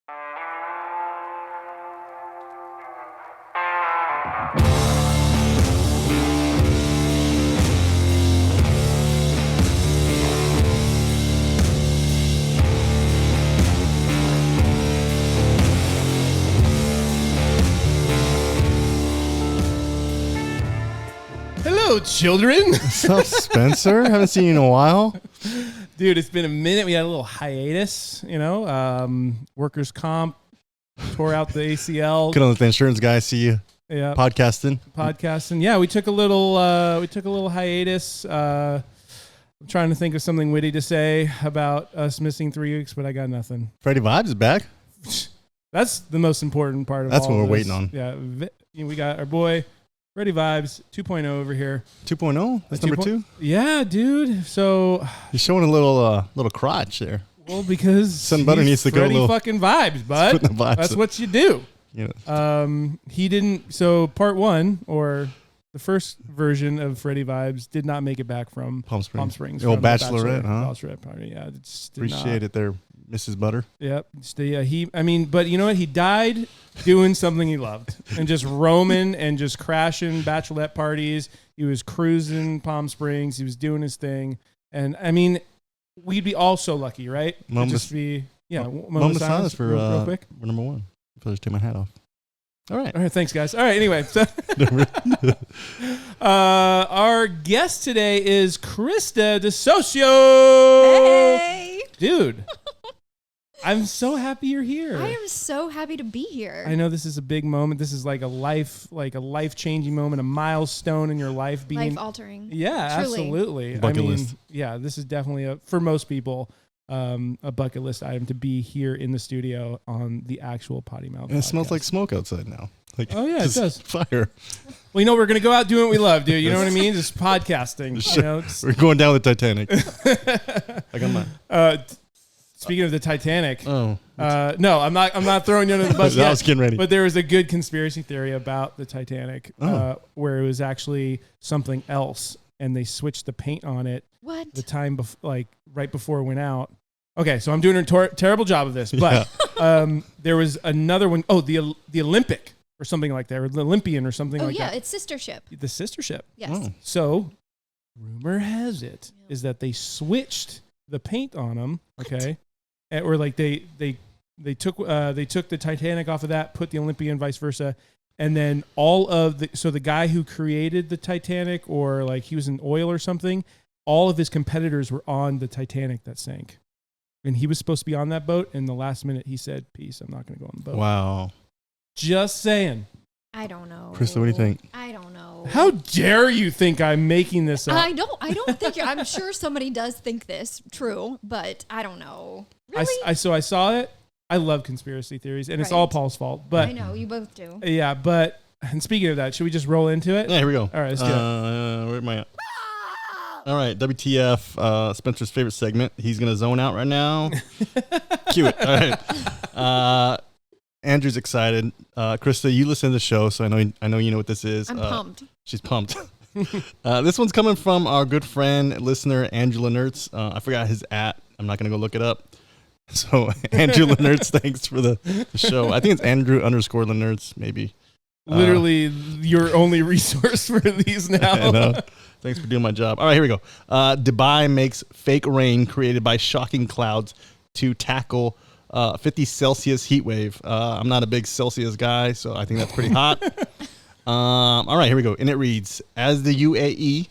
Hello, children. What's up, Spencer? Haven't seen you in a while. Dude, it's been a minute. We had a little hiatus, workers' comp, tore out the ACL. Couldn't let the insurance guy see you podcasting. Yeah, we took a little hiatus. I'm trying to think of something witty to say about us missing 3 weeks, but I got nothing. Freddy Vibes is back. That's the most important part of That's all what we're this. waiting on. Yeah, we got our boy Freddy Vibes 2.0 over here. 2.0? That's number 2? Yeah, dude. So you're showing a little crotch there. Well, because Sun Butter needs to go a little fucking vibes, bud. That's what you do. Yeah. He didn't. So part 1 or the first version of Freddy Vibes did not make it back from Palm Springs. The old bachelorette, huh? Bachelorette party. Yeah, appreciate it there, Mrs. Butter. Yep. But you know what? He died doing something he loved and just roaming and just crashing bachelorette parties. He was cruising Palm Springs. He was doing his thing. And I mean, we'd be all so lucky, right? Moment of silence for real quick. We're number 1. I'll just take my hat off. All right. Thanks, guys. All right. Anyway, so our guest today is Krista DeSocio. Hey, dude. I'm so happy you're here. I am so happy to be here. I know this is a big moment. This is like a life-changing moment, a milestone in your life. Life-altering. Yeah, truly. Absolutely. Bucket list. Yeah, this is definitely for most people a bucket list item to be here in the studio on the actual Potty Mouth. And it smells like smoke outside now. Oh yeah, it does. Fire. Well, we're gonna go out doing what we love, dude. You know what I mean? Just podcasting. Sure. We're going down the Titanic. I got mine. Speaking of the Titanic, no, I'm not throwing you under the bus yet. I was getting ready. But there was a good conspiracy theory about the Titanic, where it was actually something else, and they switched the paint on it. What? The time right before it went out. Okay, so I'm doing a terrible job of this, but there was another one. Oh, the Olympic or something like that, or the Olympian or something like that. Oh yeah, it's sister ship. The sister ship. Yes. Oh. So, rumor has it is that they switched the paint on them. Okay. Or like they took the Titanic off of that, put the Olympian, vice versa, and then the guy who created the Titanic, or like he was in oil or something, all of his competitors were on the Titanic that sank, and he was supposed to be on that boat. And the last minute he said, "Peace, I'm not going to go on the boat." Wow. Just saying. I don't know. Krista, what do you think? I don't know. How dare you think I'm making this up? I don't think I'm sure somebody does think this true, but I don't know. Really? So I saw it. I love conspiracy theories, and it's all Paul's fault. But I know you both do. Yeah, and speaking of that, should we just roll into it? Yeah, here we go. All right, let's do it. Where am I at? All right, WTF, Spencer's favorite segment. He's going to zone out right now. Cue it. All right. Andrew's excited. Krista, you listen to the show, so I know you know what this is. I'm pumped. She's pumped. This one's coming from our good friend, listener, Angela Nertz. I forgot his @ I'm not going to go look it up. So, Andrew Lenertz, thanks for the show. I think it's Andrew_Lenertz, maybe. Literally your only resource for these now. I know. Thanks for doing my job. All right, here we go. Dubai makes fake rain created by shocking clouds to tackle 50 Celsius heat wave. I'm not a big Celsius guy, so I think that's pretty hot. All right, here we go. And it reads, as the UAE,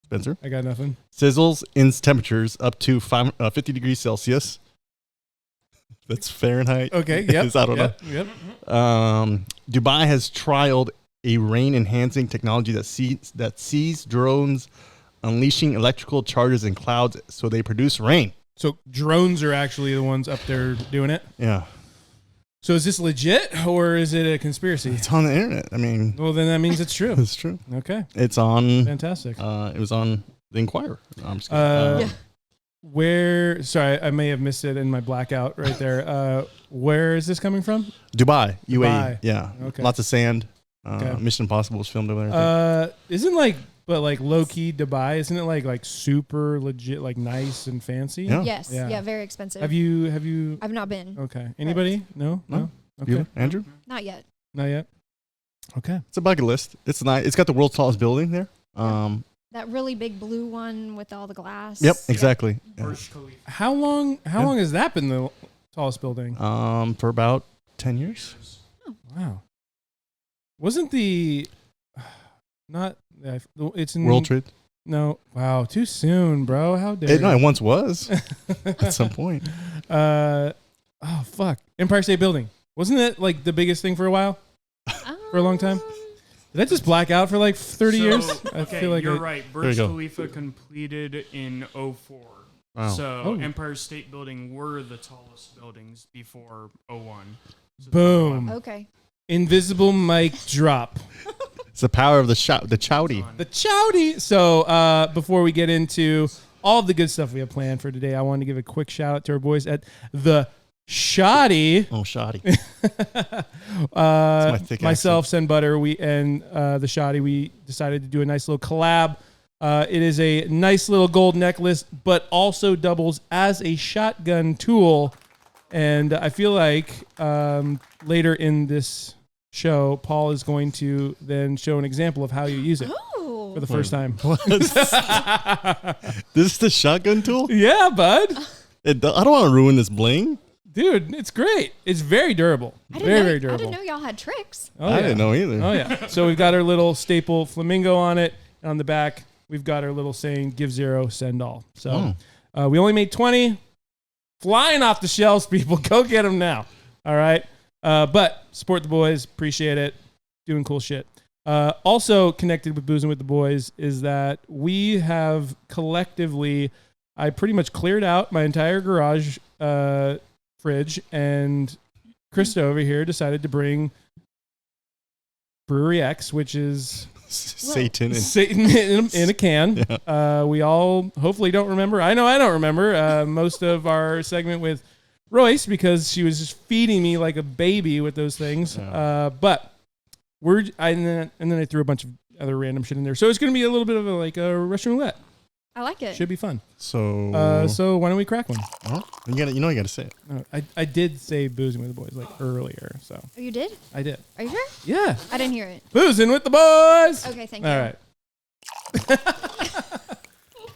Spencer, I got nothing, sizzles in temperatures up to 50 degrees Celsius. That's Fahrenheit. Okay, yep. I don't know. Yep. Dubai has trialed a rain-enhancing technology that sees drones unleashing electrical charges in clouds so they produce rain. So drones are actually the ones up there doing it? Yeah. So is this legit or is it a conspiracy? It's on the internet. I mean... Well, then that means it's true. It's true. Okay. It's on... Fantastic. It was on The Inquirer. No, I'm just kidding. Yeah. Where... Sorry, I may have missed it in my blackout right there. Where is this coming from? Dubai. UAE. Dubai. Yeah. Okay. Lots of sand. Okay. Mission Impossible was filmed over there. Isn't like but like low key Dubai, isn't it like super legit, like nice and fancy? Yeah. Yes. Yeah. Yeah. Very expensive. Have you? I've not been. Okay. Anybody? No. Okay. You, Andrew? Not yet. Not yet. Okay. It's a bucket list. It's nice. It's got the world's tallest building there. That really big blue one with all the glass. Yep, exactly. Yeah. Burj Khalifa. How long has that been the tallest building? For about 10 years. Wow. Wasn't the not it's in World Trade. No. Wow, too soon, bro. How dare No, you? it once was at some point. Oh fuck. Empire State Building. Wasn't it like the biggest thing for a while? For a long time? Did I just black out for like 30 years? I Okay, feel like you're right. you Burj go. Khalifa completed in 04. Wow. So Oh. Empire State Building were the tallest buildings before 01. So Boom. Okay. Invisible mic drop. It's the power of the chowdy. The chowdy. So before we get into all of the good stuff we have planned for today, I want to give a quick shout out to our boys at the Shoddy. Oh, shoddy. my thick Myself, Send Butter, and the Shoddy, we decided to do a nice little collab. It is a nice little gold necklace, but also doubles as a shotgun tool. And I feel like later in this show, Paul is going to then show an example of how you use it Oh. for the first time. What? This is the shotgun tool? Yeah, bud. I don't want to ruin this bling. Dude, it's great. It's very durable. I Very, didn't know, very I durable. didn't know y'all had tricks. Oh, I yeah. didn't know either. Oh, yeah. So we've got our little staple flamingo on it. And on the back, we've got our little saying, give 0, send all. So we only made 20. Flying off the shelves, people. Go get them now. All right. But support the boys. Appreciate it. Doing cool shit. Also connected with Boozing with the Boys is that we have collectively, I pretty much cleared out my entire garage fridge, and Krista over here decided to bring Brewery X, which is Satan. Satan in a can. Yeah. We all hopefully don't remember. I know I don't remember most of our segment with Royce because she was just feeding me like a baby with those things. Yeah. But and then I threw a bunch of other random shit in there. So it's going to be a little bit of a Russian roulette. I like it. Should be fun. So, So why don't we crack one? you gotta say it. I did say boozing with the boys like earlier, so Oh, you did? I did. Are you sure? Yeah, I didn't hear it. boozing with the boys. Okay, thank you. All right.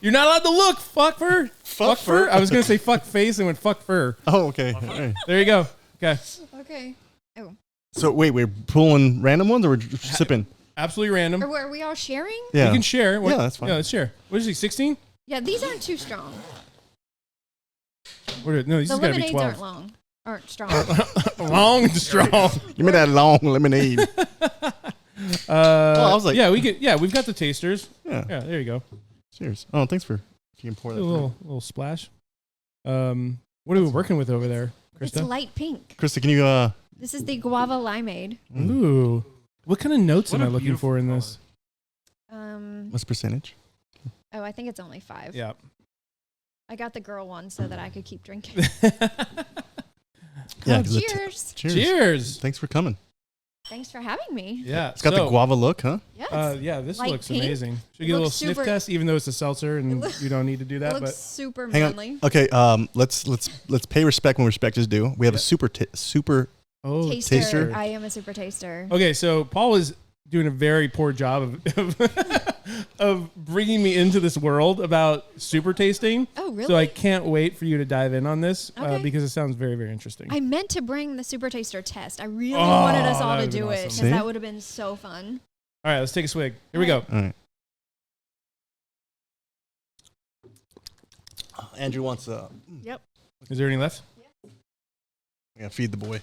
You're not allowed to look, fuck fur. Fuck fur? I was gonna say fuck face and went fuck fur. Oh, okay. All right. There you go. Okay. Okay. Oh. So wait, we're pulling random ones or we're sipping? Absolutely random. Are we all sharing? Yeah. You can share. Yeah, that's fine. Yeah, let's share. What is he? 16? Yeah, these aren't too strong. No, these The has got to be lemonades 12. aren't long. Aren't strong. Long and strong. Give me that long lemonade. I was like, yeah, we've got the tasters. Yeah. Yeah, there you go. Cheers. Oh, thanks for. If you can pour A that. little splash. What are we working with over there, It's Krista? light pink. Krista, can you? This is the guava limeade. Ooh. What kind of notes What am I a looking beautiful for in color. this? What's percentage? Oh, I think it's only 5. Yeah. I got the girl one so that I could keep drinking. Yeah. Oh, 'cause cheers. Cheers. Cheers. Thanks for coming. Thanks for having me. Yeah. It's got the guava look, huh? Yes. Yeah, this Light looks pink. amazing. Should we It get a little looks sniff super- test, even though it's a seltzer and you don't need to do it that? looks But super Hang manly. on. Okay. Let's pay respect when respect is due. We have a super oh, Taster. taster. I am a super taster. okay. So Paul is doing a very poor job of bringing me into this world about super tasting. Oh, really? So I can't wait for you to dive in on this Okay. because it sounds very, very interesting. I meant to bring the super taster test. I really wanted us all that to would've do been it awesome. because See? that would have been so fun. All right, let's take a swig. Here we go. All right. Andrew wants Yep. Is there any left? yeah, feed the boy.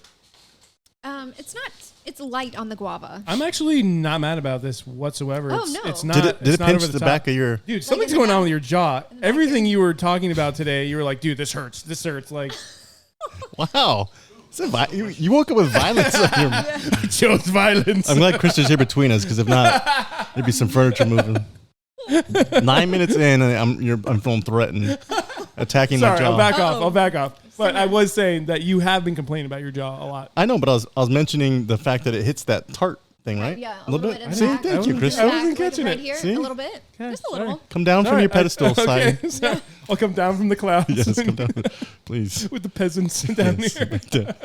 It's light on the guava. I'm actually not mad about this whatsoever. Oh, it's, no. it's not. Did it's it not pinch over the top. back of your? Dude, something's in the going on back? with your jaw. In the back Everything here? you were talking about today, you were like, dude, this hurts. This hurts. Like, Wow. You woke up with violence on your. I chose violence. I'm glad Krista's here between us because if not, there'd be some furniture moving. 9 minutes in, and I'm feeling threatened, attacking my Sorry, jaw. I'll back off. Uh-oh. I'll back off. But I was saying that you have been complaining about your jaw a lot. I know, but I was mentioning the fact that it hits that tart thing, right? Yeah, a little bit. in the See, back. thank you, I Chris. I wasn't catching right it. here, See? a little bit, Okay, just a sorry. little. Come down from your pedestal, okay. side. So I'll come down from the clouds. Yes, come down, please. With the peasants down Yes, here. right there.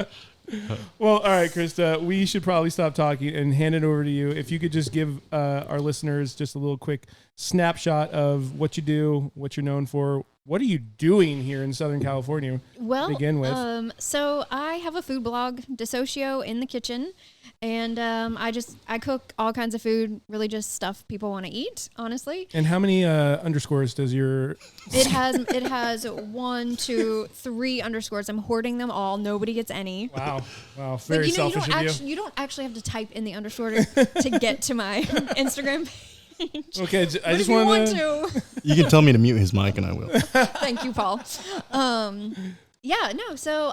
Well, all right, Krista, we should probably stop talking and hand it over to you. If you could just give our listeners just a little quick snapshot of what you do, what you're known for. What are you doing here in Southern California? Well, begin with? So I have a food blog, DeSocio in the Kitchen, and I cook all kinds of food, really just stuff people want to eat, honestly. And how many underscores does your? It has 1, 2, 3 underscores. I'm hoarding them all. Nobody gets any. Wow, very You selfish of you. you don't actually have to type in the underscore to get to my Instagram page. Okay, I But just if you want want to. You can tell me to mute his mic, and I will. Thank you, Paul. So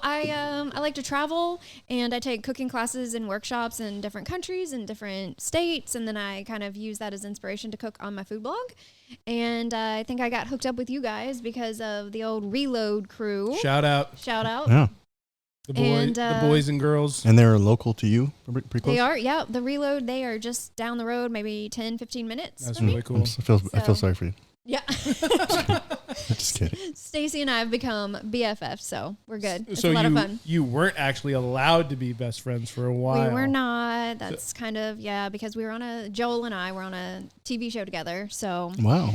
I like to travel, and I take cooking classes and workshops in different countries and different states, and then I kind of use that as inspiration to cook on my food blog. And I think I got hooked up with you guys because of the old Reload crew. Shout out Yeah, the boys and girls. and they're local to you, pretty close. They are, yeah. The Reload, they are just down the road, maybe 10, 15 minutes. That's from me. really cool. I feel sorry for you. Yeah. Just kidding. Stacy and I have become BFFs, so we're good. It's So a lot of fun. you weren't actually allowed to be best friends for a while. We were not. That's kind of, because Joel and I were on a TV show together. So Wow.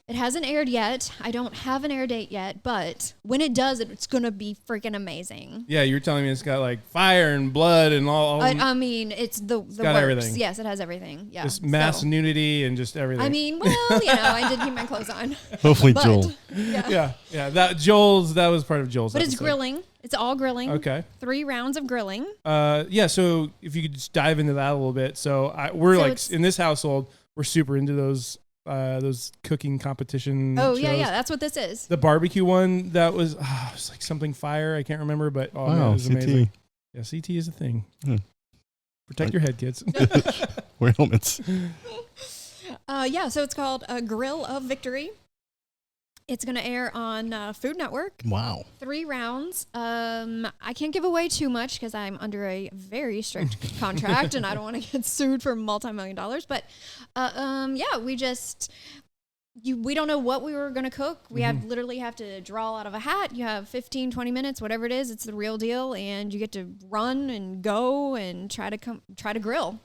it hasn't aired yet. I don't have an air date yet, but when it does, it's going to be freaking amazing. Yeah, you were telling me it's got like fire and blood and all I mean, it's the got works. everything. Yes, it has everything. Yeah. just mass So, nudity and just everything. I mean, well, I did keep my clothes on. Hopefully, But, Joel. Yeah. yeah. That was part of Joel's. But it's episode. grilling. It's all grilling. Okay. 3 rounds of grilling. Yeah. So if you could just dive into that a little bit. So we're So in this household, we're super into those cooking competition. Oh, shows. yeah. That's what this is. The barbecue one that was it was like something fire. I can't remember, but man, it was CT. amazing. Yeah, CT is a thing. Protect your head, kids. Wear helmets. So it's called Grill of Victory. It's going to air on Food Network. Wow. 3 rounds. I can't give away too much because I'm under a very strict contract and I don't want to get sued for multi-million dollars. But we don't know what we were going to cook. We literally have to draw out of a hat. You have 15, 20 minutes, whatever it is. It's the real deal. And you get to run and go and try to grill.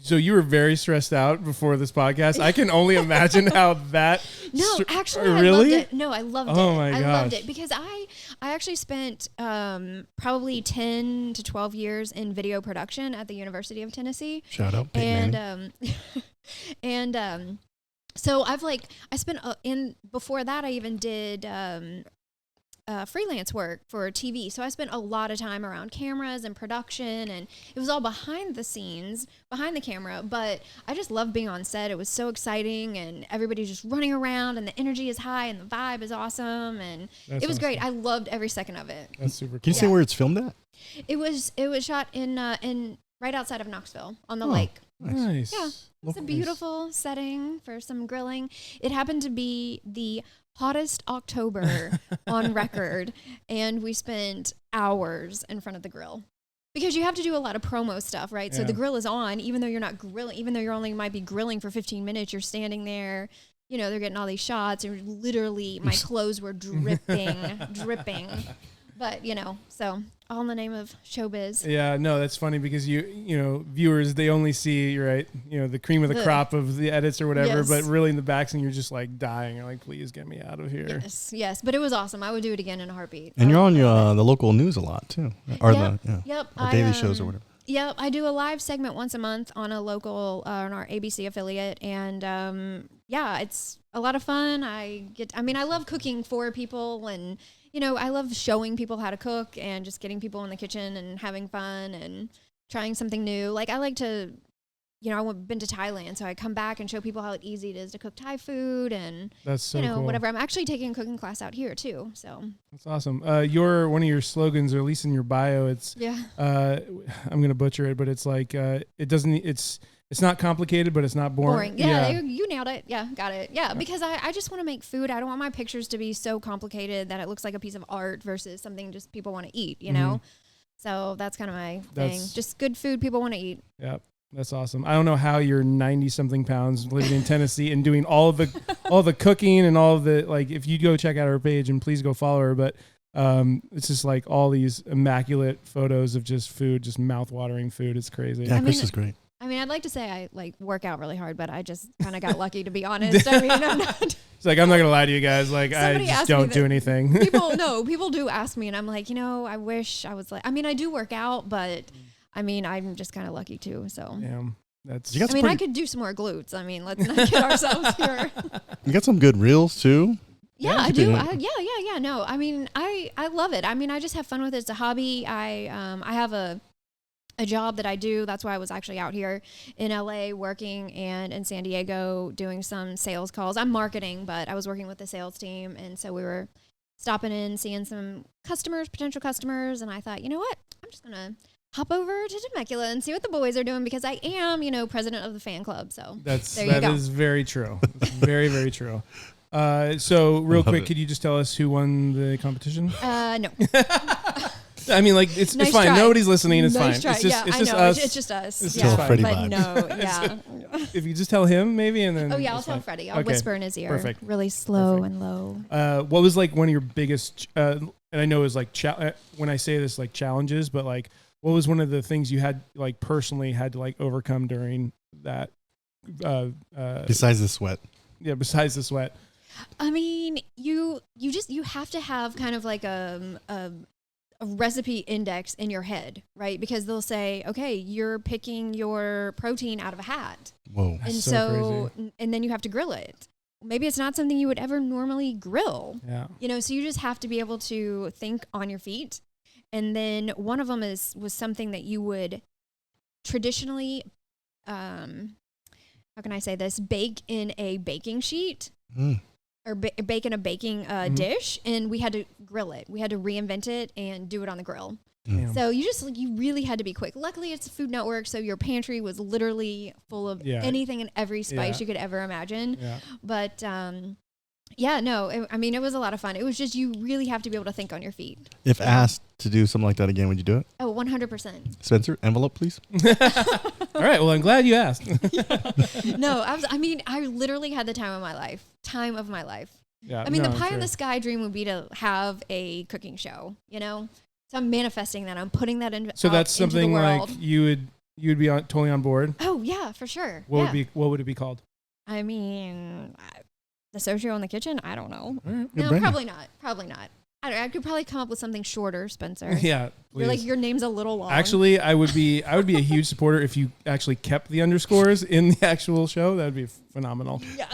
So you were very stressed out before this podcast. I can only imagine how that. No, actually, I really? loved it. No, I loved it. Oh my I loved gosh. it because I actually spent probably 10 to 12 years in video production at the University of Tennessee. Shout out, Peyton And so I spent before that I even did freelance work for TV. So I spent a lot of time around cameras and production, and it was all behind the scenes, behind the camera. But I just loved being on set. It was so exciting, and everybody's just running around, and the energy is high, and the vibe is awesome, and it was great. I loved every second of it. That's super cool. Can you say where it's filmed at? It was shot in right outside of Knoxville on the lake. Nice. Yeah. It's a beautiful setting for some grilling. It happened to be the hottest October on record, and we spent hours in front of the grill because you have to do a lot of promo stuff, right? So the grill is on, even though you're not grilling, even though you're only might be grilling for 15 minutes, you're standing there, they're getting all these shots, and literally my clothes were dripping. But, so all in the name of showbiz. Yeah, no, that's funny because viewers, they only see, right, the cream of the crop of the edits or whatever, Yes. but really in the backscene, you're just like dying. You're like, please get me out of here. Yes. But it was awesome. I would do it again in a heartbeat. And you're on the local news a lot too, or Yep. or daily shows or whatever. Yep, I do a live segment once a month on a local, on our ABC affiliate, and it's a lot of fun. I love cooking for people, and I love showing people how to cook and just getting people in the kitchen and having fun and trying something new. Like I like to, I've been to Thailand, so I come back and show people how easy it is to cook Thai food and That's so cool. whatever. I'm actually taking a cooking class out here too, so That's awesome. One of your slogans, or at least in your bio, it's I'm gonna butcher it, but it's like it's not complicated, but it's not boring. Yeah, you nailed it. Yeah, got it. Yeah, because I just want to make food. I don't want my pictures to be so complicated that it looks like a piece of art versus something just people want to eat, you know? So that's kind of my thing. Just good food people want to eat. Yeah. That's awesome. I don't know how you're 90 something pounds living in Tennessee and doing all the cooking and all of the, like, if you go check out her page and please go follow her, but it's just like all these immaculate photos of just food, just mouth-watering food. It's crazy. Yeah, Krista's great. I mean, I'd like to say I like work out really hard, but I just kind of got lucky, to be honest. I mean, I'm not. It's like, I'm not going to lie to you guys. Like, Somebody I just asked me don't do that- anything. People do ask me, and I'm like, I wish I was like, I mean, I do work out, but I mean, I'm just kind of lucky too. So, Damn. That's, You got I mean, I could do some more glutes. I mean, let's not get ourselves here. You got some good reels too. Yeah, Yeah, I you do. can- Yeah. No, I mean, I love it. I mean, I just have fun with it. It's a hobby. I have a job that I do. That's why I was actually out here in LA working and in San Diego doing some sales calls. I'm marketing, but I was working with the sales team. And so we were stopping in, seeing some customers, potential customers. And I thought, you know what? I'm just going to hop over to Temecula and see what the boys are doing because I am, president of the fan club. So that go. is very true. It's very, very true. So real Love quick, it. could you just tell us who won the competition? no. I mean, like, it's Nice fine. try. Nobody's listening. It's Nice fine. try. It's just, Yeah, it's I just know. us. It's just us. It's yeah. just Freddy But Vibes. no, yeah. If you just tell him, maybe, and then. Oh yeah, I'll it's tell fine. Freddie. I'll Okay. whisper in his ear. Perfect. Really slow Perfect. and low. What was like one of your biggest, and I know it was like, when I say this, like challenges, but like, what was one of the things you had, like, personally had to like overcome during that? Besides the sweat. Yeah, besides the sweat. I mean, you have to have kind of like a recipe index in your head, right? Because they'll say, okay, you're picking your protein out of a hat. Whoa. And so so and then you have to grill it. Maybe it's not something you would ever normally grill. Yeah. So you just have to be able to think on your feet. And then one of them was something that you would traditionally, how can I say this, bake in a baking sheet or bake in a baking dish. And we had to grill it. We had to reinvent it and do it on the grill. Damn. So you really had to be quick. Luckily, it's a Food Network, so your pantry was literally full of anything and every spice you could ever imagine. Yeah. But it was a lot of fun. It was just you really have to be able to think on your feet. If asked to do something like that again, would you do it? Oh, 100%. Spencer, envelope, please. All right. Well, I'm glad you asked. No, I literally had the time of my life. Yeah. I mean, no, the pie sure. in the sky dream would be to have a cooking show, So I'm manifesting that. I'm putting that in. So that's into the something like world. you'd be totally on board. Oh yeah, for sure. What would it be called? I mean, the Socio in the kitchen. I don't know. All right. No, brand. probably not. I could probably come up with something shorter, Spencer. Yeah. You're like please. your name's a little long. Actually, I would be a huge supporter if you actually kept the underscores in the actual show. That would be phenomenal. Yeah.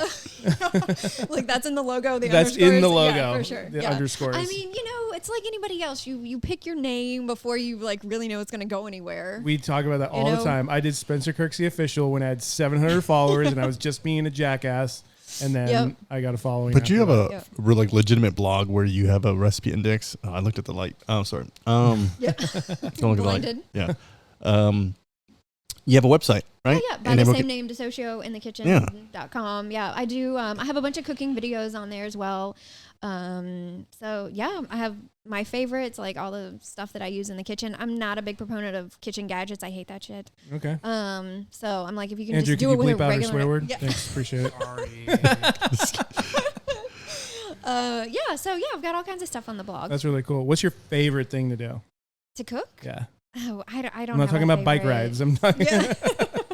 Like that's in the logo. The That's underscores. in the logo. Yeah, for sure. The Yeah. underscores. I mean, it's like anybody else. You pick your name before you like really know it's going to go anywhere. We talk about that all You the know? time. I did Spencer Kirksey Official when I had 700 followers and I was just being a jackass. And then Yep. I got a following. But you have after a Yeah. real like legitimate blog where you have a recipe index. Oh, I looked at the light. Oh, sorry. Yeah. Don't look at the light. Blinded. Yeah. You have a website, right? Oh, yeah, by And the everyone same can- name, DeSocioInTheKitchen.com. Yeah, I do. I have a bunch of cooking videos on there as well. So yeah, I have my favorites, like all the stuff that I use in the kitchen. I'm not a big proponent of kitchen gadgets. I hate that shit. Okay. So I'm like, if you can Andrew, just do can it you with a bleep out her regular. swear word? Yeah. Thanks. Appreciate it. Sorry. Yeah. So yeah, I've got all kinds of stuff on the blog That's really cool. What's your favorite thing to do? to cook. Yeah. Oh, I don't. I'm not talking about bike rides. I'm talking. Yeah.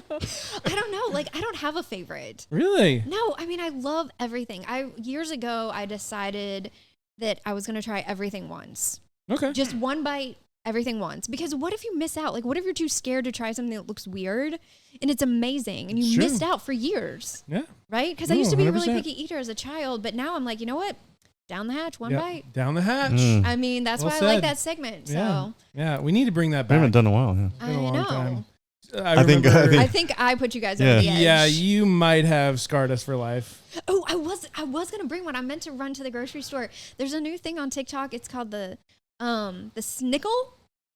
I don't know. Like, I don't have a favorite. Really? No, I mean, I love everything. Years ago, I decided that I was going to try everything once. Okay. Just one bite, everything once. Because what if you miss out? Like, what if you're too scared to try something that looks weird and it's amazing and you Sure. missed out for years, Yeah. right? Because I No, used to be a really 100%. picky eater as a child, but now I'm like, you know what? Down the hatch, one Yeah. bite. Down the hatch. Mm. I mean, that's Well why I like said. that segment. So Yeah. Yeah. We need to bring that We back. haven't done in a while. Yeah. It's been a I long know. time. I think- remember- I think I put you guys Yeah. over the edge. Yeah, you might have scarred us for life. Oh, I was gonna bring one. I meant to run to the grocery store. There's a new thing on TikTok. It's called the snickle.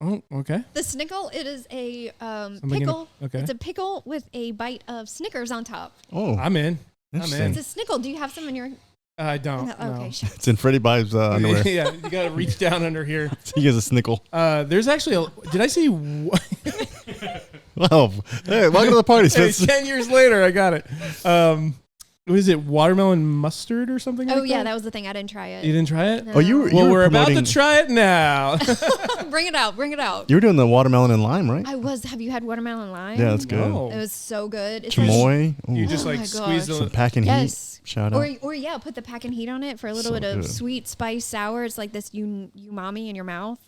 Oh, okay. The snickle. It is a Something in pickle. okay. It's a pickle with a bite of Snickers on top. Oh, I'm in. interesting. It's a snickle. Do you have some in your? I don't. Okay. No. It's in Freddy Vibes underwear. Yeah, you got to reach down under here. He has a snickle. There's actually did I say Oh, hey, welcome to the party, Hey, Spence. 10 years later, I got it. Was it watermelon mustard or something? Oh like yeah, that? that was the thing. I didn't try it. You didn't try it? No. Oh, you were Well, we're about to promoting- try it now. Bring it out. Bring it out. You were doing the watermelon and lime, right? I was. Have you had watermelon lime? Yeah, that's good. No. It was so good. It's Chamoy. You Ooh. just Oh like my squeeze gosh. Some the. pack and Yes. heat. Shout out. Or yeah, put the pack and heat on it for a little So bit of good. sweet spice sour. It's like this umami in your mouth.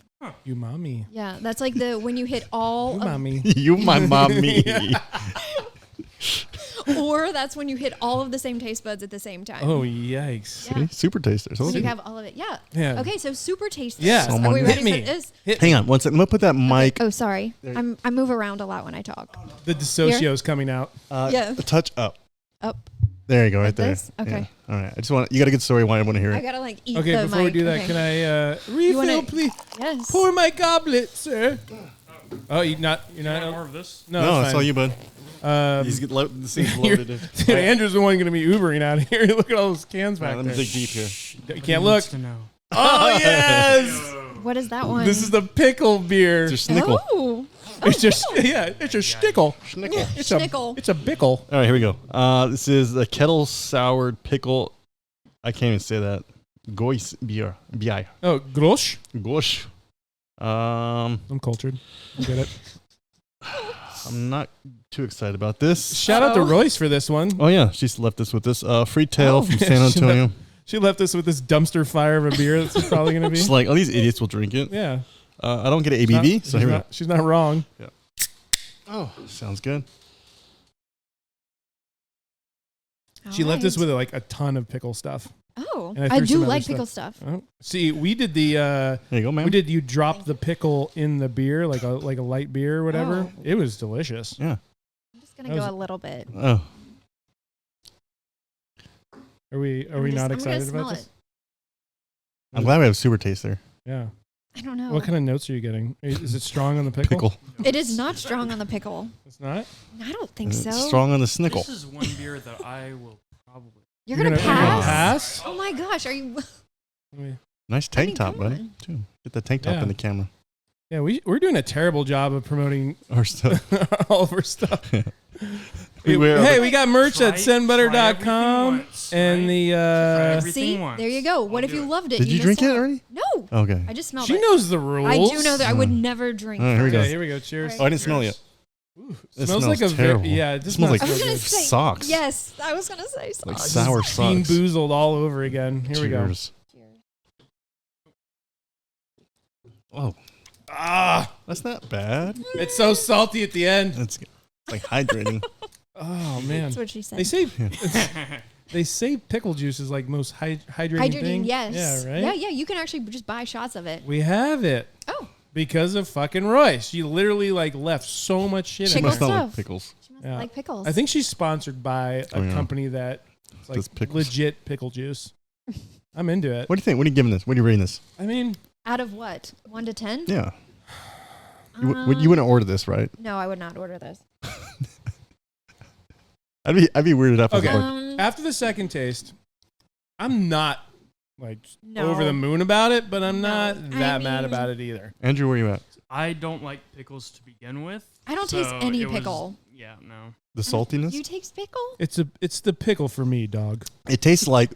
Umami. Yeah, that's like the when you hit all of, Umami. You my mommy. or that's when you hit all of the same taste buds at the same time. Oh, yikes. Yeah. See? Super taster. So When you good. have all of it. Yeah. Yeah. Okay, so super tasty. Yeah. Are we Hit ready me. for this? Hang on one second. I'm going to put that mic Oh, sorry. There I move around a lot when I talk. The DeSocio's coming out. Yeah. a touch up. Up. There you go, right Like there. this? Okay. Yeah. All right. I just want you got a good story why I want to hear I it. gotta like eat Okay, the before we mic. do that, Okay. can I refill, wanna- please? Yes. Pour my goblet, sir. Oh, you're not. More of this? No, No, it's that's fine. all you, bud. Um, The seat's loaded in. Dude, Andrew's the one going to be Ubering out of here. Look at all those cans All right, back let me there. dig deep here. You can't look. To know. Oh, yes. What is that one? This is the pickle beer. It's your snickle. Oh. It's just, yeah, it's a stickle. Snickle. It's Schnickle. It's a bickle. All right, here we go. This is a kettle soured pickle. I can't even say that. Gois beer. Bier. Oh, grosh. Gosh. I'm cultured. I get it. I'm not too excited about this. Shout out to Uh-oh. Royce for this one. Oh yeah, she's left us with this free tail Oh, from man, San she Antonio. She left us with this dumpster fire of a beer that's probably going to be. She's like, oh, these idiots will drink it. Yeah. I don't get an ABV, so here we go. She's not wrong. Oh, sounds good. She left us with like a ton of pickle stuff. Oh, And I I threw do some other like stuff. pickle stuff. Oh. See, we did the There you go, man. we did you drop the pickle in the beer like a light beer or whatever. Oh. It was delicious. Yeah. I'm just gonna That go was- a little bit. Oh, Are we not excited about this? I'm glad we have super taster. Yeah. I don't know. What kind of notes are you getting? Is it strong on the pickle? Pickle. It is not strong on the pickle. It's not. I don't think so. Strong on the snickle. This is one beer that I will probably. You're gonna you're pass? pass? Oh my gosh, are you? I mean, Nice I tank mean, top, come buddy. on. Too. Get the tank top Yeah. in the camera. yeah, we're doing a terrible job of promoting Or stuff. all of our stuff. We wear- Hey, we got merch Try- at try sendbutter.com everything once, and right? the Try everything See, once. there you go. I'll What if do you it. loved it? Did you missed drink it out. already? No, Okay. I just smelled she it. knows the rules. I do know that I would never drink. All right, here we go. Okay, here we go. Cheers. All Oh, I didn't smell it yet. Ooh, It smells smells like a terrible. yeah. It does Smells not like I was smell gonna good. say socks. Yes, I was gonna say Like socks. sour Bean socks. boozled all over again. Here we go. Cheers. Oh, Ah, that's not bad. it's so salty at the end. It's like hydrating. Oh man, That's what she said. they say they say pickle juice is like most hydrating thing. yes. Yeah, right. Yeah. You can actually just buy shots of it. We have it Oh, because of fucking Royce. She literally like left so much shit in Pickle Must there. smell like stuff. pickles. she must Yeah. like pickles. I think she's sponsored by a Oh, yeah. company that it's like Does pickles. legit pickle juice. I'm into it. What do you think? What are you giving this? What are you rating this? I mean, out of what 1 to 10? Yeah. You wouldn't order this, right? No, I would not order this. I'd be weirded out. Okay. Um, after the second taste, I'm not like No. over the moon about it, but I'm No. not I that mad mean- about it either. Andrew, where you at? I don't like pickles to begin with. I don't taste so any it was- pickle. Yeah, no. The saltiness. You taste pickle? It's the pickle for me, dog. It tastes like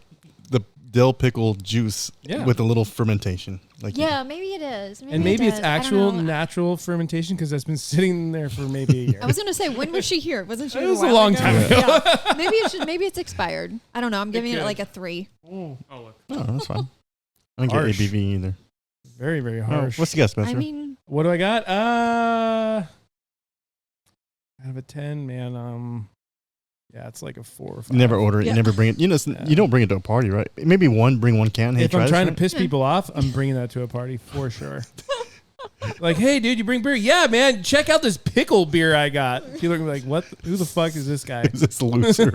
the dill pickle juice Yeah. with a little fermentation. Like Yeah, maybe it is. And maybe it it's does. I don't actual know. natural fermentation because that's been sitting there for maybe a year. I was gonna say, when was she here? Wasn't she? It here was a while long ago? time ago. Yeah. Maybe it's expired. I don't know. I'm giving it could. like a 3. Oh, look. Oh, that's fine. I don't Harsh. get ABV either. Very, very Oh, harsh. what's the guess, Spencer? I mean, What do I got? Out of a 10, man. Yeah, it's like a 4 or 5. You never order it. Yeah. You never bring it. You know, Yeah. you don't bring it to a party, right? Maybe bring one can. Hey, If try I'm this, trying to right? piss people off, I'm bringing that to a party for sure. Like, hey, dude, you bring beer? Yeah, man. Check out this pickle beer I got. People are like, what? Who the fuck is this guy? Is this loser?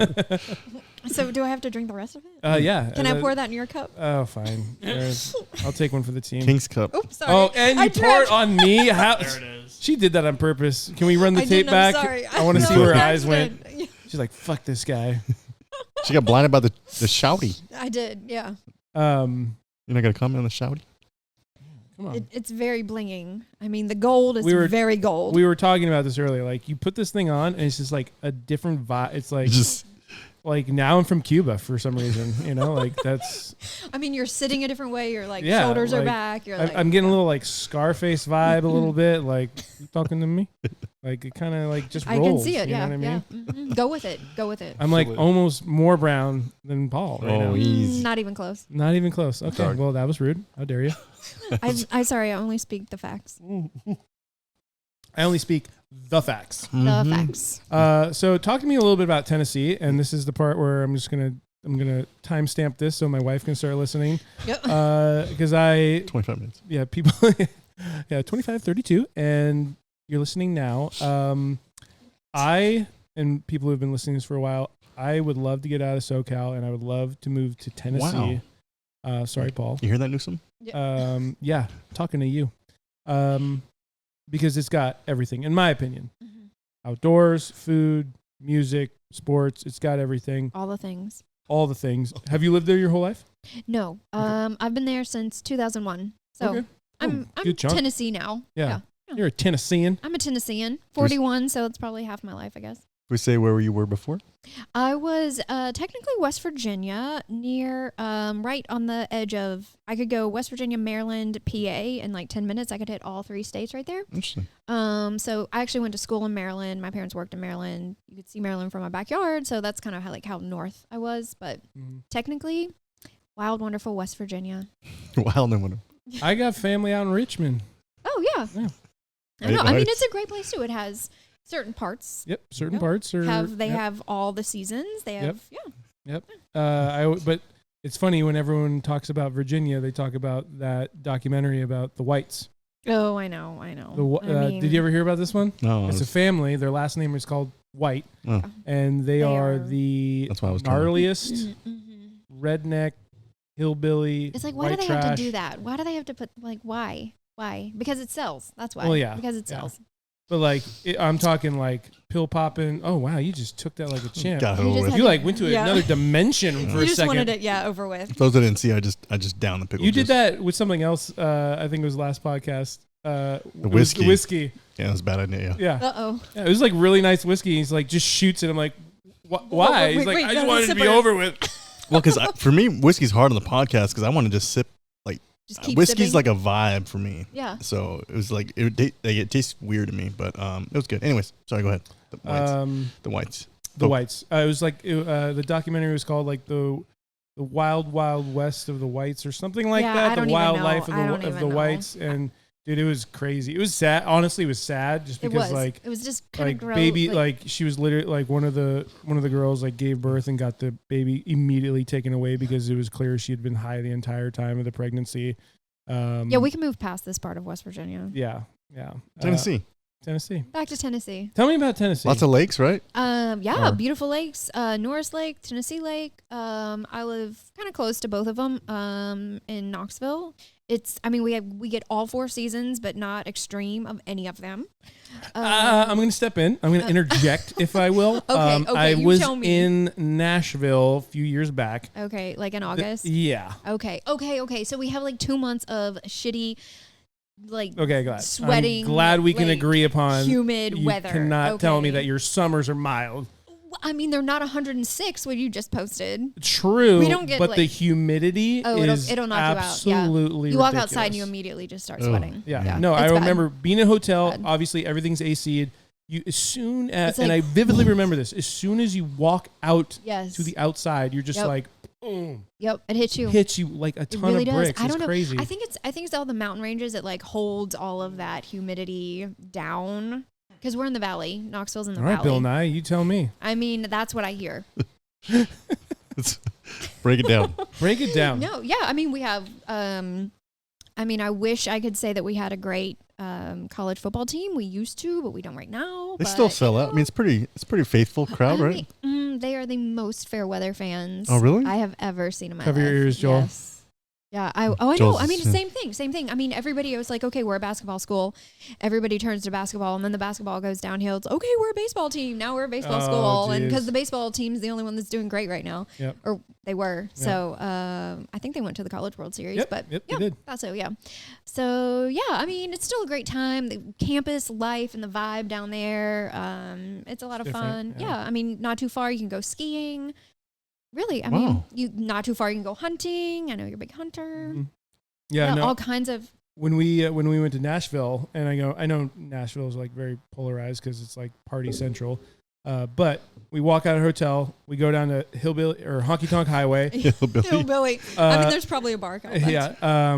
so do I have to drink the rest of it? Yeah. Can I pour that in your cup? Oh, fine. I'll take one for the team. King's Cup. Oops, sorry. Oh, and I you pour it tripped. on me? How? There it is. She did that on purpose. Can we run the I tape didn't, back? I'm sorry. I want to No, see where her it's eyes went. accident. She's like, fuck this guy. She got blinded by the shouty. I did, yeah. You're not gonna comment on the shouty? Come on. It's very blinging. I mean, the gold is We were- very gold. We were talking about this earlier. Like, you put this thing on, and it's just like a different vibe. It's like Just like now I'm from Cuba for some reason. You know, like that's. I mean, you're sitting a different way. Your like Yeah, shoulders are like, back. You're like, I'm getting a little like Scarface vibe a little bit. Like, you talking to me? Like, it kind of like just I rolls. can see it. You Yeah, know what I mean? yeah. Mhm. Go with it. Go with it. I'm like Absolutely. almost more brown than Paul right Oh, now. easy. Not even close. Not even close. Okay, Dark. well that was rude. How dare you? I'm sorry. I only speak the facts. I only speak the facts. The Mhm. facts. So talk to me a little bit about Tennessee, and this is the part where I'm gonna timestamp this so my wife can start listening. Yep. Because 25 minutes. people 25:32, and you're listening now. I and people who've been listening to this for a while, I would love to get out of SoCal, and I would love to move to Tennessee. Sorry, Paul. You hear that, Newsom? Yeah, talking to you. Because it's got everything, in my opinion. Mhm. Outdoors, food, music, sports. It's got everything, All the things. all the things. Have you lived there your whole life? No. I've been there since 2001. So Okay. I'm good chunk. Tennessee now. Yeah. You're a Tennessean. I'm a Tennessean. 41, so it's probably half my life, I guess. We say where you were before? I was technically West Virginia, near right on the edge of. I could go West Virginia, Maryland, PA in like 10 minutes. I could hit all 3 states right there. Interesting. So I actually went to school in Maryland. My parents worked in Maryland. You could see Maryland from my backyard, so that's kind of how north I was. But technically, wild, wonderful West Virginia. Wild and wonderful. I got family out in Richmond. Oh yeah, Yeah. I know. I mean, Nice. it's a great place too. It has certain parts. Yep, certain Yep. parts are. They yep. have all the seasons. They have But it's funny when everyone talks about Virginia, they talk about that documentary about the whites. Oh, I know. Did you ever hear about this one? No. It's a family. Their last name is called White, Oh, and they are the that's why I was trying to- gnarliest redneck hillbilly. It's like, why do white they trash. have to do that? Why do they have to put why? Because it sells. That's why. Well, yeah, Because it yeah. sells. But like, I'm talking like pill popping. Oh wow, you just took that like a champ. Got it You over just with. had You like went to Yeah. another dimension for You a just second. wanted it, over with. For those that didn't see, I just downed the pickle You juice. did that with something else. I think it was last podcast. The it was whiskey. The whiskey. Yeah, it was a bad idea. Yeah. Yeah. Uh-oh. Yeah, it was like really nice whiskey. He's like just shoots it. I'm like, why? Wait, He's like, wait, I just no, wanted to be sipper. over with. Well, because for me, whiskey's hard on the podcast because I want to just sip. Just keep Whiskey's sipping. like a vibe for me. Yeah. So it was like it tastes weird to me, but it was good. Anyways, sorry. Go ahead. The whites. The whites. The whites. It was like the documentary was called like the Wild Wild West of the Whites or something like Yeah, I that. don't The even wildlife know. I don't of the even know. whites, and dude, it was crazy. It was sad. Honestly, it was sad just because like it was just kind of like gross. baby like she was literally like one of the girls like gave birth and got the baby immediately taken away because it was clear she had been high the entire time of the pregnancy. yeah, we can move past this part of West Virginia. Yeah. Tennessee. Tennessee. Back to Tennessee. Tell me about Tennessee. Lots of lakes, right? Yeah, Or- beautiful lakes. Norris Lake, Tennessee Lake. I live kind of close to both of them. In Knoxville. We get all 4 seasons, but not extreme of any of them. I'm going to step in. I'm going to interject, if I will. Okay, I you was tell me. in Nashville a few years back. Okay, like in August. Yeah. Okay. So we have like 2 months of shitty, like Okay, glad. sweating. I'm glad we can like, agree upon humid you weather. cannot tell me Okay. that your summers are mild. I mean, they're not 106 what you just posted. True. We don't get, but the like- humidity Oh, is it'll knock you out. Yeah. absolutely You walk ridiculous. outside and you immediately just start Ugh. sweating. Yeah. No, it's I bad. remember being in a hotel. Bad. Obviously, everything's AC'd. You as soon as It's and like- I vividly remember this. As soon as you walk out Yes. to the outside, you're just Yep. like, boom, Yep, it hits you. hits you like a It ton really of does. bricks. I don't It's know. crazy. I think it's all the mountain ranges that like holds all of that humidity down. Because we're in the valley. Knoxville's in the All right, valley. Bill Nye, you tell me. I mean, that's what I hear. Break it down. Break it down. No, yeah. I mean, we have. I wish I could say that we had a great college football team. We used to, but we don't right now. They but, still sell out. I mean, it's pretty faithful crowd, I right? mean, they are the most fair weather fans. Oh, really? I have ever seen in my Cover life. your ears, Joel. Yeah, I know. Joel's- I mean, same thing. I mean, everybody was like, okay, we're a basketball school. Everybody turns to basketball, and then the basketball goes downhill. It's okay, we're a baseball team. Now we're a baseball school. And because the baseball team's the only one that's doing great right now. Yep. Or they were. Yep. So I think they went to the College World Series. Yep, But yep, yeah, they did. thought so, yeah. So, yeah, I mean, it's still a great time. The campus life and the vibe down there. It's a lot of Different, fun. yeah. Yeah, I mean, not too far. You can go skiing. Really, I mean, Wow. you not too far. You can go hunting. I know you're a big hunter. Mhm. Yeah, no. all kinds of. When we went to Nashville, and I know Nashville is like very polarized because it's like party central, but we walk out of the hotel, we go down to Hillbilly or Honky Tonk Highway. Hillbilly. I mean, there's probably a bar called that. Yeah.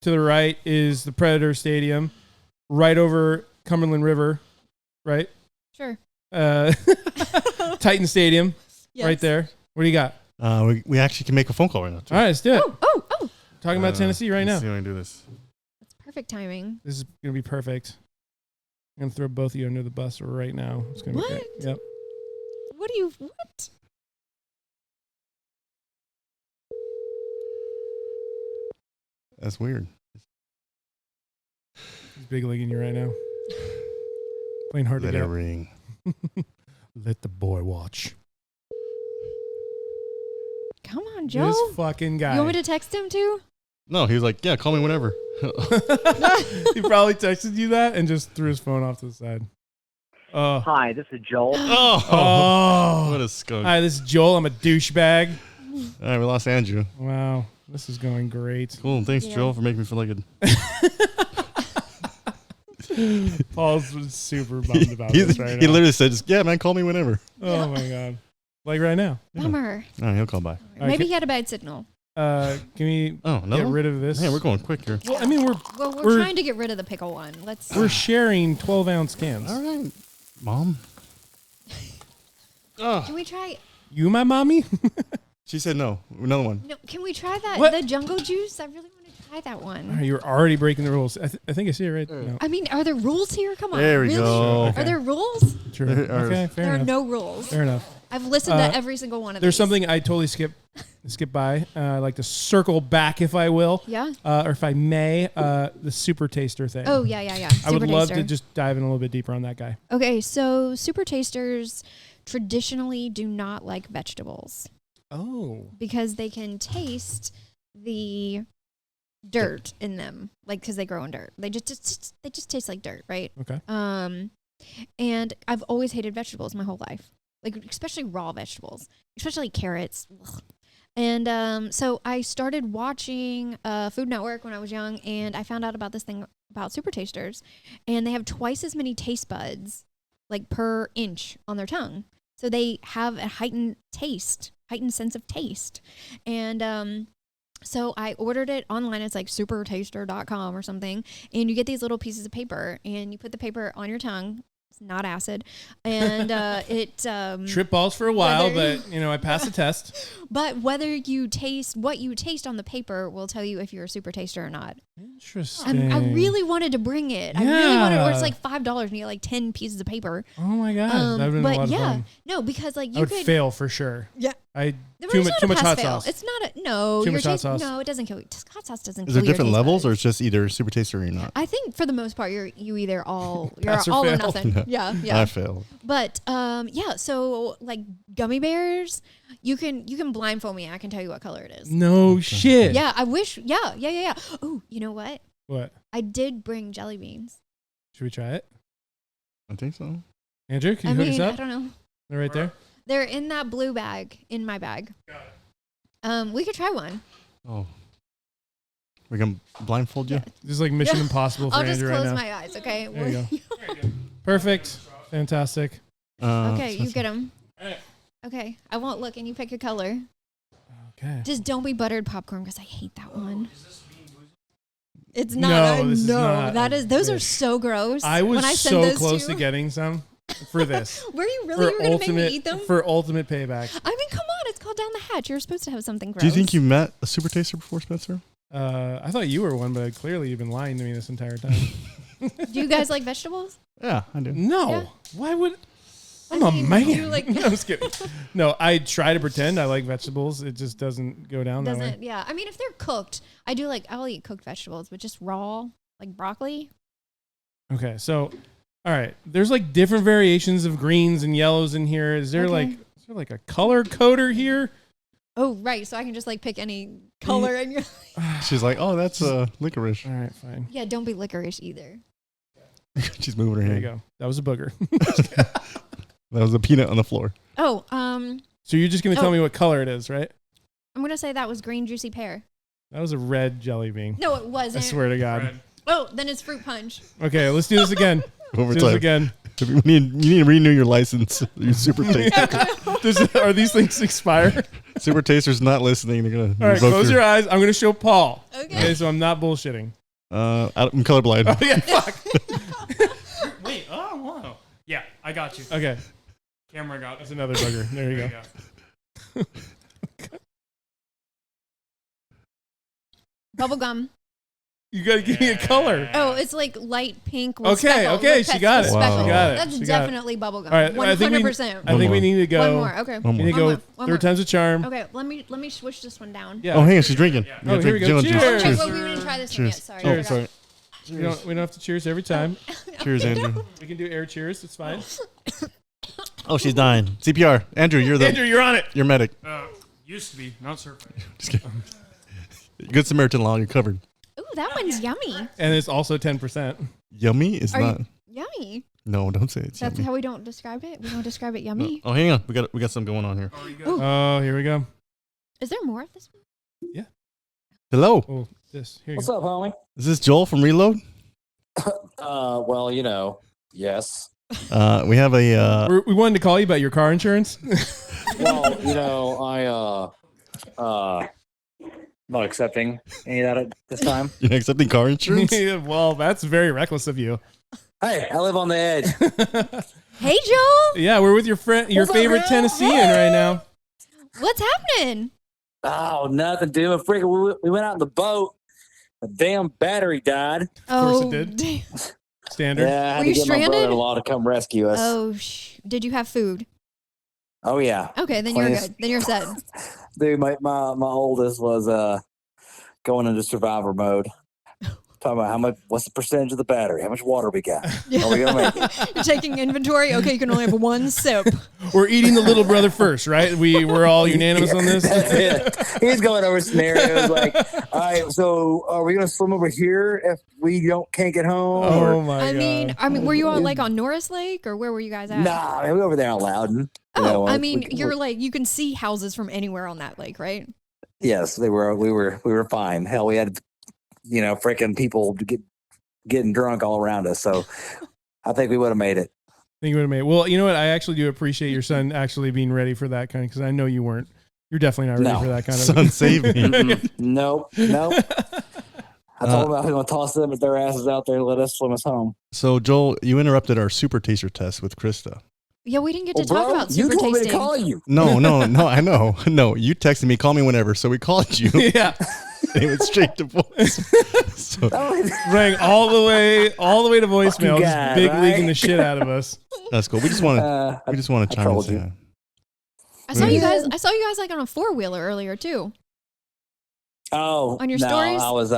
To the right is the Predator Stadium, right over Cumberland River, right? Sure. Titan Stadium, Yes. right there. What do you got? We actually can make a phone call right now. Too. All right, let's do it. Oh. Talking about Tennessee right now. Let's see how I do this. That's perfect timing. This is gonna be perfect. I'm gonna throw both of you under the bus right now. It's gonna be great. What? Yep. What? That's weird. He's big leaguing you right now. Playing hard Let to it get. ring. Let the boy watch. Come on, Joe. This fucking guy. You want me to text him too? No, he was like, yeah, call me whenever. He probably texted you that and just threw his phone off to the side. Oh. Hi, this is Joel. Oh. What a skunk. Hi, this is Joel. I'm a douchebag. All right, we lost Andrew. Wow. This is going great. Cool. Thanks, Yeah. Joel, for making me feel like a... Paul's super bummed about this right He now. literally said, yeah, man, call me whenever. Oh, my God. Like right now. Bummer. All right, he'll call by. Maybe Okay. he had a bad signal. Can we Oh, get no. rid of this? Man, we're going quick here. Well, I mean, we're We're trying to get rid of the pickle one. Let's. we're sharing 12-ounce cans. All right, Mom. Oh, Can we try? You my mommy? she said no. Another one. No. Can we try that? What? The jungle juice. I really want to try that one. You're already breaking the rules. I think I see it right. No. I mean, are there rules here? Come on. There we really? go. Okay. Are there rules? True. There are- Okay, fair There are enough. no rules. Fair enough. I've listened to every single one of There's these. something I totally skip by. I like to circle back, if I will, Yeah. or if I may, the super taster thing. Oh yeah. I would Super love taster. to just dive in a little bit deeper on that guy. Okay, so super tasters traditionally do not like vegetables Oh. because they can taste the dirt in them, like because they grow in dirt. They just taste like dirt, right? Okay. And I've always hated vegetables my whole life, like especially raw vegetables, especially carrots. Ugh. And so I started watching Food Network when I was young, and I found out about this thing about super tasters, and they have twice as many taste buds, like per inch on their tongue. So they have a heightened sense of taste. And so I ordered it online. It's like supertaster.com or something. And you get these little pieces of paper, and you put the paper on your tongue. It's not acid. And it... Trip balls for a while, whether- but, I passed the test. But whether you taste, what you taste on the paper will tell you if you're a super taster or not. Interesting. I really wanted to bring it. I really wanted, or it's Yeah. like $5 and you get like 10 pieces of paper. Oh, my God. that would have been a But lot of yeah, fun. no, because like I you would could... fail for sure. Yeah. Too much pass hot fail. sauce. It's not a no. Too your much hot taste, sauce. No, it doesn't kill you. Hot sauce doesn't. Is kill there your different taste levels, or buds. it's just either super taster or not? I think for the most part, you either all you're Pass or all or fail. nothing. Yeah, yeah. I failed. But yeah. So like gummy bears, you can blindfold me. I can tell you what color it is. No shit. Yeah, I wish. Yeah. Oh, you know what? What? I did bring jelly beans. Should we try it? I think so. Andrew, can you I hook mean, us I up? don't know. They're right there. They're in that blue bag in my bag. We could try one. Oh. We're going to blindfold you? Yeah. This is like Mission Yeah. Impossible for I'll just Andrew close right now. my eyes, okay? There you go. Perfect. Fantastic. Okay, you get them. Alright. Okay, I won't look, and you pick a color. Okay. Just don't be buttered popcorn because I hate that one. It's No, not. this is not that is. Those are this. so gross. I was when I send so those close to to getting some for this. Were you really? You were gonna make me eat them? For ultimate payback. I mean, come on! It's called down the hatch. You're supposed to have something gross. Do you think you met a super taster before, Spencer? I thought you were one, but clearly you've been lying to me this entire time. Do you guys like vegetables? Yeah, I do. No. Yeah. Why would? I'm a man. You like No, I'm just kidding. No, I try to pretend I like vegetables. It just doesn't go down that way. doesn't. Yeah, I mean, if they're cooked, I'll eat cooked vegetables, but just raw, like broccoli. Okay, so all right, there's like different variations of greens and yellows in here. Is there Okay. like a color coder here? Oh, right. So I can just like pick any color and you're She's like, oh, that's licorice. All right, fine. yeah. Don't be licorice either. She's moving her There you hand. go. That was a booger. That was a peanut on the floor. Oh, So you're just gonna tell Oh. me what color it is, right? I'm gonna say that was green juicy pear. That was a red jelly bean. No, it I wasn't. swear to God. Red. Oh, then it's fruit punch. Okay, let's do this again. Over Do this time. again. You need to renew your license. Your super taster. Are these things expire? Super taster's not listening. They're gonna All right, revoke close your eyes. I'm gonna show Paul. Okay. So I'm not bullshitting. I'm colorblind. Oh yeah, fuck. Wait. Oh, wow. Yeah, I got you. Okay, Camera got that's another booger. There you There go. Bubble gum. You gotta give me a color. Oh, it's like light pink. With Okay, speckle, okay, with she pets got with it. speckle. She got it. That's She got it. definitely bubble gum. All right, I think we- 100%. I think we need to go. One more. Okay. One We need to more. go One third more. time's a charm. Okay. Let me switch this one down. Yeah. Oh, hang on. She's drinking. Yeah. You Oh, gotta here we drink go. gin juice. Cheers. Okay, Cheers. well, we didn't try this one yet. Cheers. Sorry. Oh, I forgot. sorry. We don't have to cheers every time. Cheers, Andrew. We can do air cheers. It's fine. Oh, she's dying. CPR. Andrew, you're the Andrew, you're on it. you're medic. Used to be, not certified. Just kidding. Good Samaritan law. You're covered. Ooh, that one's yummy. And it's also 10%. Yummy is Are not. you yummy? No, don't say it's That's yummy. how we don't describe it. We don't describe it yummy. Oh, hang on. We got something going on here. Oh, you got Ooh. Oh, here we go. Is there more of this one? Hello. Oh, this. Here you What's go. up, homie? Is this Joel from Reload? Well, yes. We have a. We wanted to call you about your car insurance. Well, not accepting any of that at this time. You're accepting car insurance? Well, that's very reckless of you. Hey, I live on the edge. Hey, Joel. Yeah, we're with your friend, your What's up, favorite girl? Tennessean right now. What's happening? Oh, nothing, dude. We went out in the boat. The damn battery died. course it Oh, did. damn. Standard. Yeah, I had Were to you get my stranded? brother-in-law to come rescue us. Oh, did you have food? Oh, yeah. Okay, then you're Please. good. Then you're set. Dude, my oldest was going into survivor mode. Talking about what's the percentage of the battery? How much water we got? Are we gonna make it? You're taking inventory. Okay, you can only have one sip. We're eating the little brother first, right? We're all unanimous on this. That's it. He's going over scenarios like, all right, so are we gonna swim over here if we can't get home? Oh Or, my god. I mean, were you on like on Norris Lake or where were you guys at? nah, man, we were over there on Loudon. Oh, I mean, you're like you can see houses from anywhere on that lake, right? yes, we were fine. Hell, we had freaking people getting drunk all around us. So I think we would have made it. I think you would have made. Well, you know what? I actually do appreciate your son actually being ready for that kind, because I know you weren't. You're definitely not ready No. for that kind of. Son, save me. Nope. I told them I was gonna toss them their asses out there and let us swim us home. So, Joel, you interrupted our super taster test with Krista. Yeah, we didn't get to Well, talk bro, about you super told me to tasting. call you. No, I know. No, you texted me, call me whenever. So we called you. Yeah, It went straight to voice. So, rang all the way to voicemail, just God, big right? leaguing the shit out of us. that's cool. We just want to I chime in. trolled and you. say hi. I saw Yeah. you guys. I saw you guys like on a 4-wheeler earlier too. Oh, On your no, stories? I was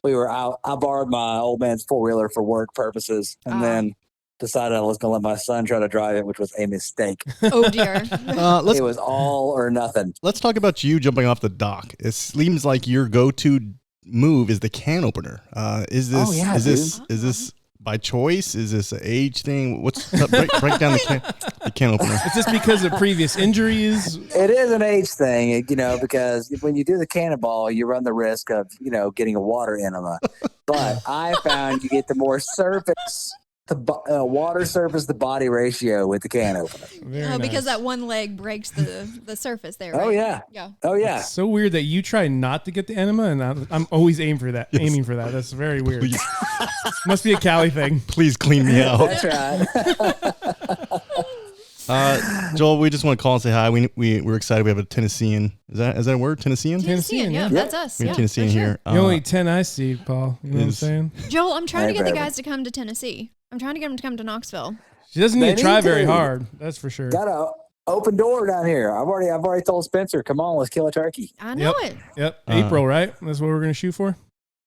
we were out. I borrowed my old man's 4-wheeler for work purposes, and then decided I was gonna let my son try to drive it, which was a mistake. Oh dear. Let's It was all or nothing. let's talk about you jumping off the dock. It seems like your go-to move is the can opener. Is this Oh, yeah, is this by choice? Is this an age thing? What's break down the can opener? Is this because of previous injuries? It is an age thing, because when you do the cannonball, you run the risk of getting a water enema. But I found you get the more surface. The water surface to body ratio with the can opener. Very Because nice. that one leg breaks the surface there. Right? Oh yeah, Yeah. oh yeah. It's so weird that you try not to get the enema, and I'm always aiming for that. That's very weird. Please, Must be a Cali thing. please clean me out. That's right. Joel, we just want to call and say hi. We're excited. We have a Tennessean. Is that a word? Tennessean? Tennessean, yeah, yeah. that's us. We Yeah, have Tennessean for sure. here. You only 10 I see, Paul. You know what I'm is- saying? Joel, I'm trying to Hey, get the baby. guys to come to Tennessee. I'm trying to get them to come to Knoxville. She doesn't need They to try need very to. hard. That's for sure. Got a open door down here. I've already told Spencer, come on, let's kill a turkey. I know it. Yep. April, right? That's what we're gonna shoot for.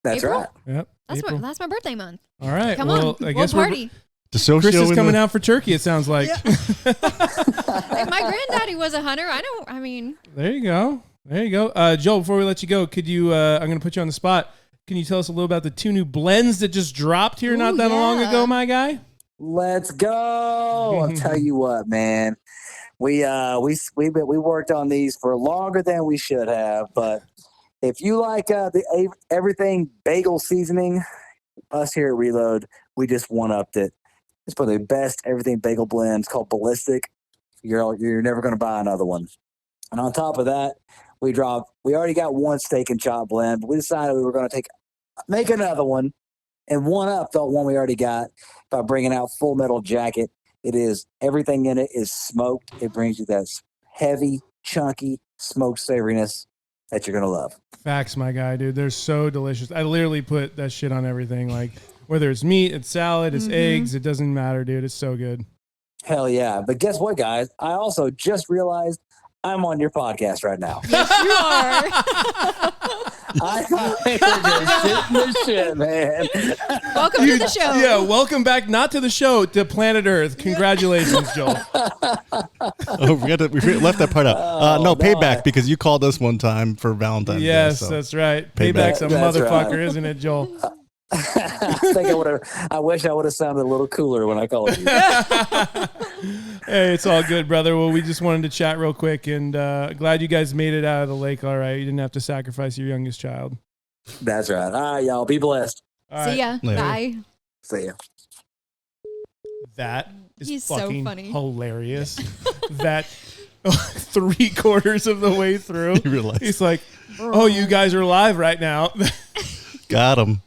That's April? right. Yep. That's April. my birthday month. All right. Come well, on, I guess we'll party. DeSocio Chris is in coming the- out for turkey. It sounds like. Like my granddaddy was a hunter. I mean, There you go. There you go. Joel, before we let you go, could you? I'm going to put you on the spot. Can you tell us a little about the 2 new blends that just dropped here not Ooh, that long yeah. ago, my guy? Let's go. I'll tell you what, man. We worked on these for longer than we should have, but if you like the everything bagel seasoning, us here at Reload, we just one-upped it. It's one of the best everything bagel blends called Ballistic. You're never going to buy another one. And on top of that, we already got one steak and chop blend, but we decided we were going to make another one and one up the one we already got by bringing out Full Metal Jacket. It is everything in it is smoked. It brings you that heavy, chunky, smoked savoriness that you're going to love. Facts, my guy, dude. They're so delicious. I literally put that shit on everything. Like, whether it's meat, it's salad, it's eggs, it doesn't matter, dude. It's so good. Hell yeah. But guess what, guys? I also just realized I'm on your podcast right now. yes, you are. I thought we were just shitting the shit, man. Welcome to the show. Yeah, welcome back, not to the show, to planet Earth. Congratulations, Joel. Oh, we left that part out. No, payback, because you called us one time for Valentine's Day. Yes, so. that's right. Payback. Payback's a That's motherfucker, right. isn't it, Joel? I wish I would have sounded a little cooler when I called you. Hey, it's all good, brother. Well, we just wanted to chat real quick, and glad you guys made it out of the lake all right. You didn't have to sacrifice your youngest child. That's right. All right, y'all. Be blessed. All See right. ya. Later. Bye. See ya. That is He's so fucking funny. hilarious. That 3/4 of the way through, You realize. he's like, "Oh, you guys are live right now." Got him.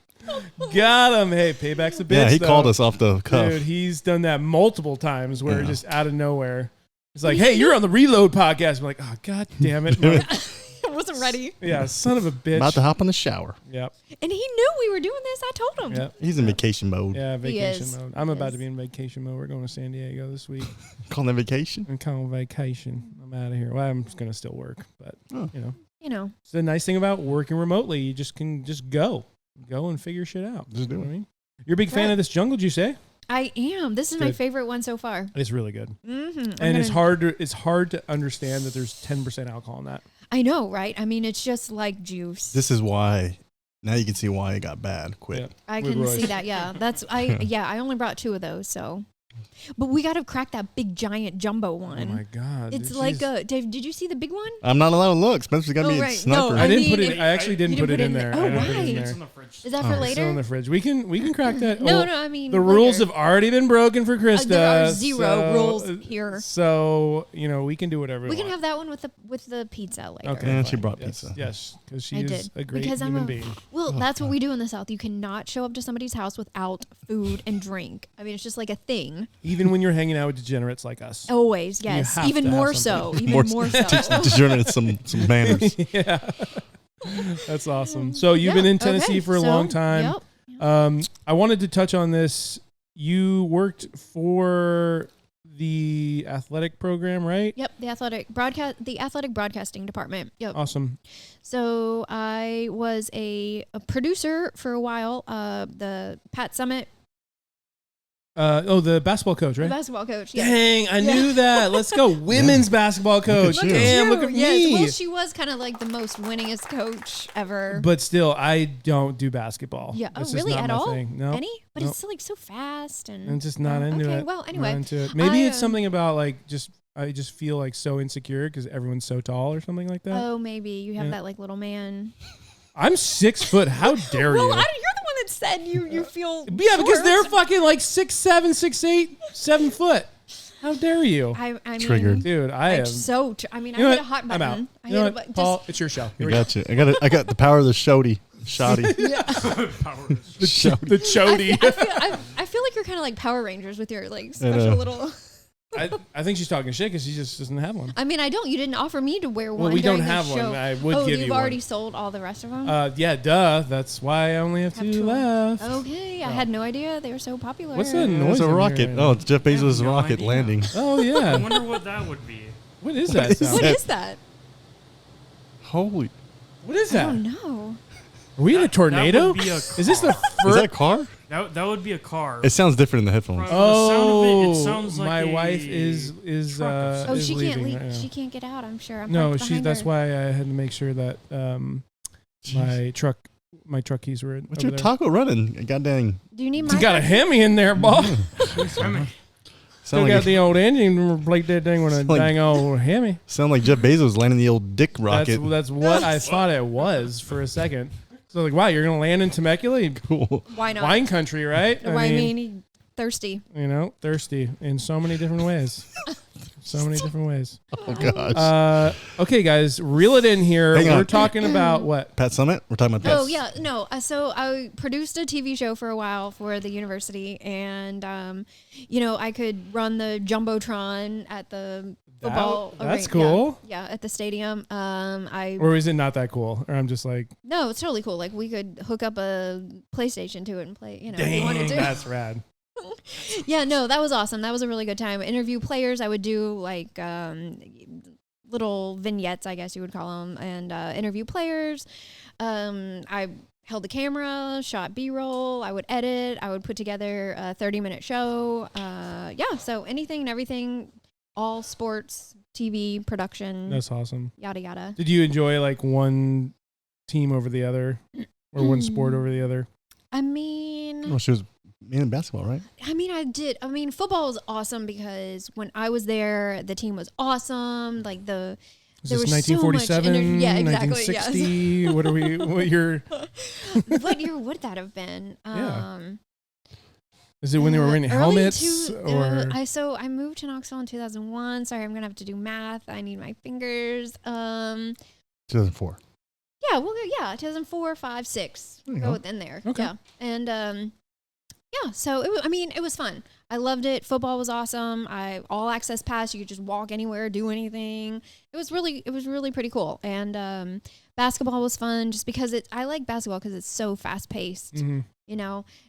Got him. Hey, payback's a bitch. Yeah, he though. called us off the cuff. Dude, he's done that multiple times where Yeah. just out of nowhere, it's like, "Hey, you're on the Reload podcast." I'm like, "Oh, god damn it!" I wasn't ready. Yeah, son of a bitch. About to hop in the shower. Yep. And he knew we were doing this. I told him. Yep. He's in vacation mode. Yeah, vacation is. mode. I'm about Yes. to be in vacation mode. We're going to San Diego this week. Calling that vacation. I'm calling vacation. I'm out of here. Well, I'm just going to still work, but You know. it's the nice thing about working remotely. You just can just go and figure shit out. Just do You know it. what I mean? You're a big fan Right. of this jungle juice, eh? I am. This is my Good. favorite one so far. It's really good, Mm-hmm. and it's hard to understand that there's 10% alcohol in that. I know, right? I mean, it's just like juice. This is why. Now you can see why it got bad quick. Yeah. I with can Royce. see that. Yeah, I only brought 2 of those. So, but we got to crack that big giant jumbo one. Oh my god! It's dude, like she's- Dave. Did you see the big one? I'm not allowed to look. Spencer's got me Oh, a right. sniper. No, I didn't mean, put it. I actually didn't you put it in there. Oh, I didn't put it in why? there. It's in the fridge. Is that Oh, for it's It's still in later? the fridge. We can crack that. No, Oh, no. I mean, the rules later. have already been broken for Krista. There are 0 so- rules here. So we can do whatever We can want. have that one with the pizza later. Okay, Yeah, she fine. brought Yes, pizza. Yes, because she I is did. a great Because I'm human a- being. Well, that's what we do in the South. You cannot show up to somebody's house without food and drink. I mean, it's just like a thing. Even when you're hanging out with degenerates like us. Always, yes. have Even to have more something. so. Even more so. Degenerate some manners. Yeah, that's awesome. So you've been Yeah, in Tennessee okay, for a so, long time. Yep. I wanted to touch on this. You worked for the athletic program, right? Yep, the athletic broadcasting department. Yep. Awesome. So I was a producer for a while. The Pat Summit The basketball coach, right? basketball coach. Yeah. Dang, I knew that. Let's go. Women's basketball coach. Look at you. Damn, look at me. Well, she was kind of like the most winningest coach ever. But still, I don't do basketball. Yeah. It's Oh, just really? not At my all? thing. No. Any? But Nope. it's like so fast and. I'm just not into okay, it. well, Not anyway. into it. Maybe I, it's something about like I just feel like so insecure because everyone's so tall or something like that. Oh, maybe you have Yeah. that like little man. I'm 6 foot. How dare Well, you? you're the one that said you feel. Yeah, because they're short. fucking like 6'7", 6'8", 7 foot. How dare you? I mean, Triggered. Dude, I I'm am. so. I mean, You know I hit what? a hot I'm button. out. I You know hit a what, button. Paul? It's your show. I Here we go. got you. I got the power of the shoddy. Shoddy. The chody. I feel like you're kind of like Power Rangers with your like I special know. little. I think she's talking shit because she just doesn't have one. I mean, I don't. You didn't offer me to wear one. Well, we during don't the have show. one. I would give you you've one. already sold all the rest of them. Yeah, duh. That's why I only have Have 2 two. left. Okay, I had no idea they were so popular. What's that It's noise? a in here rocket. right Oh, now? it's Jeff Bezos' no rocket idea. landing. Oh I yeah. wonder what that would be. What is that sound? What is that? Holy. What is I that? don't know. Are we in a That tornado? would be a Is this the car. Is first? that a car? That would be a car. It sounds different in the headphones. From the sound of it, it Oh, sounds like my a wife is truck of some Oh, is she can't leaving leave. right now. She can't get out. I'm sure. I'm No, parked she. behind That's her. why I had to make sure that my truck keys were. What's over your taco running? God dang. Do you need there. my? You got a Hemi in there, boss. I mean, Still Sound got like, the old engine. Replace that thing with a like- dang old Hemi. sound like Jeff Bezos landing the old dick rocket. That's what I thought it was for a second. So like, wow, you're gonna land in Temecula, Cool. Why not? wine country, right? Why mean thirsty? you know, thirsty in so many different ways. So many different ways. Oh gosh. Okay, guys, reel it in here. Hang on. We're talking about what? Pat Summit? We're talking about Pat. Oh yeah, no. So I produced a TV show for a while for the university, and I could run the jumbotron at the football. That's arena. cool. Yeah, at the stadium. Or is it not that cool? Or I'm just like, No, it's totally cool. Like we could hook up a PlayStation to it and play. If we wanted dang, to. that's rad. Yeah, no, that was awesome. That was a really good time. Interview players, I would do like little vignettes, I guess you would call them, and interview players. I held the camera, shot B-roll. I would edit. I would put together a 30-minute show. So anything and everything, all sports, TV, production, That's awesome. yada yada. Did you enjoy like one team over the other, or one sport over the other? I mean, Oh, she was in basketball, right? I did. I mean, football was awesome because when I was there, the team was awesome. Like Is there this was so much 1947? yeah, exactly. 1960? What are we? What year? What year would that have been? Yeah. Is it when they were wearing helmets? Or I moved to Knoxville in 2001. Sorry, I'm gonna have to do math. I need my fingers. 2004. Yeah, 2004, 5, 6. There you Go go. within there. Okay. Yeah, and so it was fun. I loved it. Football was awesome. All access pass. You could just walk anywhere, do anything. It was really pretty cool. And basketball was fun just because I like basketball because it's so fast paced. Mhm.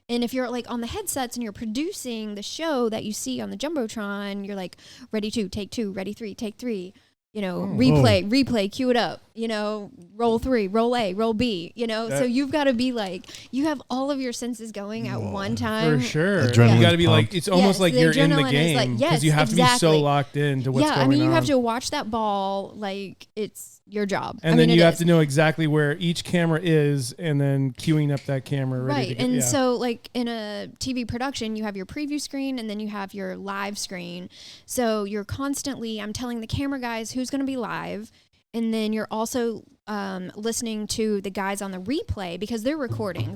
And if you're like on the headsets and you're producing the show that you see on the jumbotron, you're like ready 2, take 2, ready 3, take 3. Replay, cue it up, roll 3, roll A, roll B, so you've got to be like, you have all of your senses going at one time. For sure. Adrenaline's You got to be like, pumped. it's almost Yes, like the you're in the adrenaline is like- game yes, you have to be so exactly. locked into what's Yeah, going I mean, on. you have to watch that ball like it's your job. And I then mean, you it have is. to know exactly where each camera is and then queuing up that camera ready Right. to go. And yeah. so like in a TV production, you have your preview screen and then you have your live screen. So you're constantly, I'm telling the camera guys who's going to be live. And then you're also listening to the guys on the replay because they're recording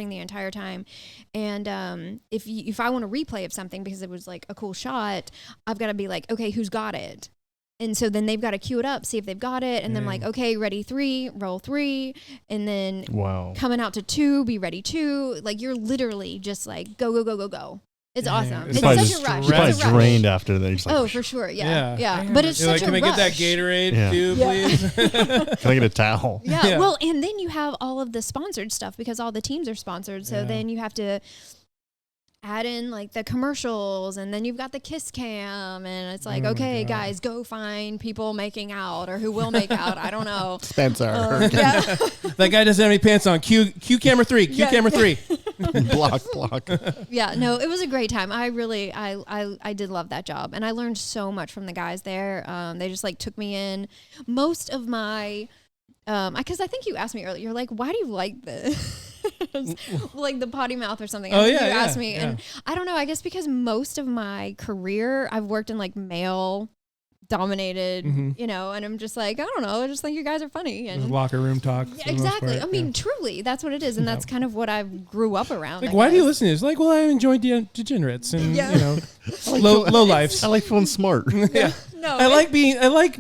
the entire time. And if I want a replay of something because it was like a cool shot, I've got to be like, okay, who's got it? And so then they've got to cue it up, see if they've got it. And then like, okay, ready 3, roll 3. And then Wow. coming out to 2, be ready 2. Like you're literally just like, go, go, go, go, go. It's Dang, awesome. it's It's probably such just a rush. You're probably It's a rush. drained after that. You're just like, Oh, for sure. Yeah. Yeah. Yeah. But it's You're like, such can a I get that rush. Gatorade Yeah. too, please? can I get a towel? Yeah, Yeah. well, and then you have all of the sponsored stuff because all the teams are sponsored. So Yeah. then you have to add in like the commercials, and then you've got the kiss cam, and it's like, Oh my okay, God. guys, go find people making out or who will make out. I don't know. Spencer. Yeah. That guy doesn't have any pants on. Cue camera 3. Cue Yeah. camera 3. block. Yeah, no, it was a great time. I really, I did love that job, and I learned so much from the guys there. They just like took me in. Most of my, because I think you asked me earlier, you're like, why do you like this? Like the potty mouth or something. Oh, I think yeah, you yeah, asked me, yeah. and I don't know. I guess because most of my career, I've worked in like male dominated, Mhm. and I'm just like, I don't know. I just think you guys are funny. There's And locker room talk. yeah, for the most exactly. part, I mean, yeah. truly, that's what it is, and that's kind of what I grew up around. Like, I why do you guess. listen to this? Like, well, I enjoy degenerates and, Yeah. low lives. I like feeling smart. Yeah. No, I like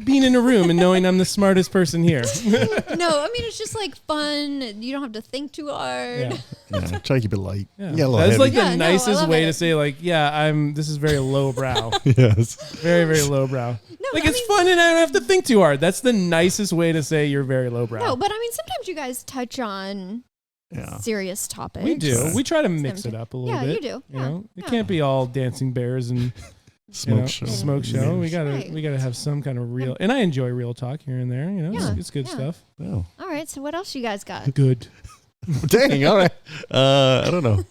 being in a room and knowing I'm the smartest person here. no. I mean, it's just like fun. You don't have to think too hard. Yeah. Yeah, try to keep it light. Yeah. Yeah, a little That's heavy. like Yeah, the no, I nicest love way it. to say like, this is very lowbrow. Yes. Very, very lowbrow. No, Like I it's mean- fun and I don't have to think too hard. That's the nicest way to say you're very lowbrow. No, but I mean, sometimes you guys touch on Yeah. serious topics. we do. Right. We try to mix it up a little Yeah, bit. you do. You Yeah. know, it Yeah. can't be all dancing bears and Smoke show. Smoke show. We gotta Right. we gotta have some kind of real. And I enjoy real talk here and there. You know, Yeah. it's good Yeah. stuff. Oh. All right. So what else you guys got? Good. Dang, all right. I don't know.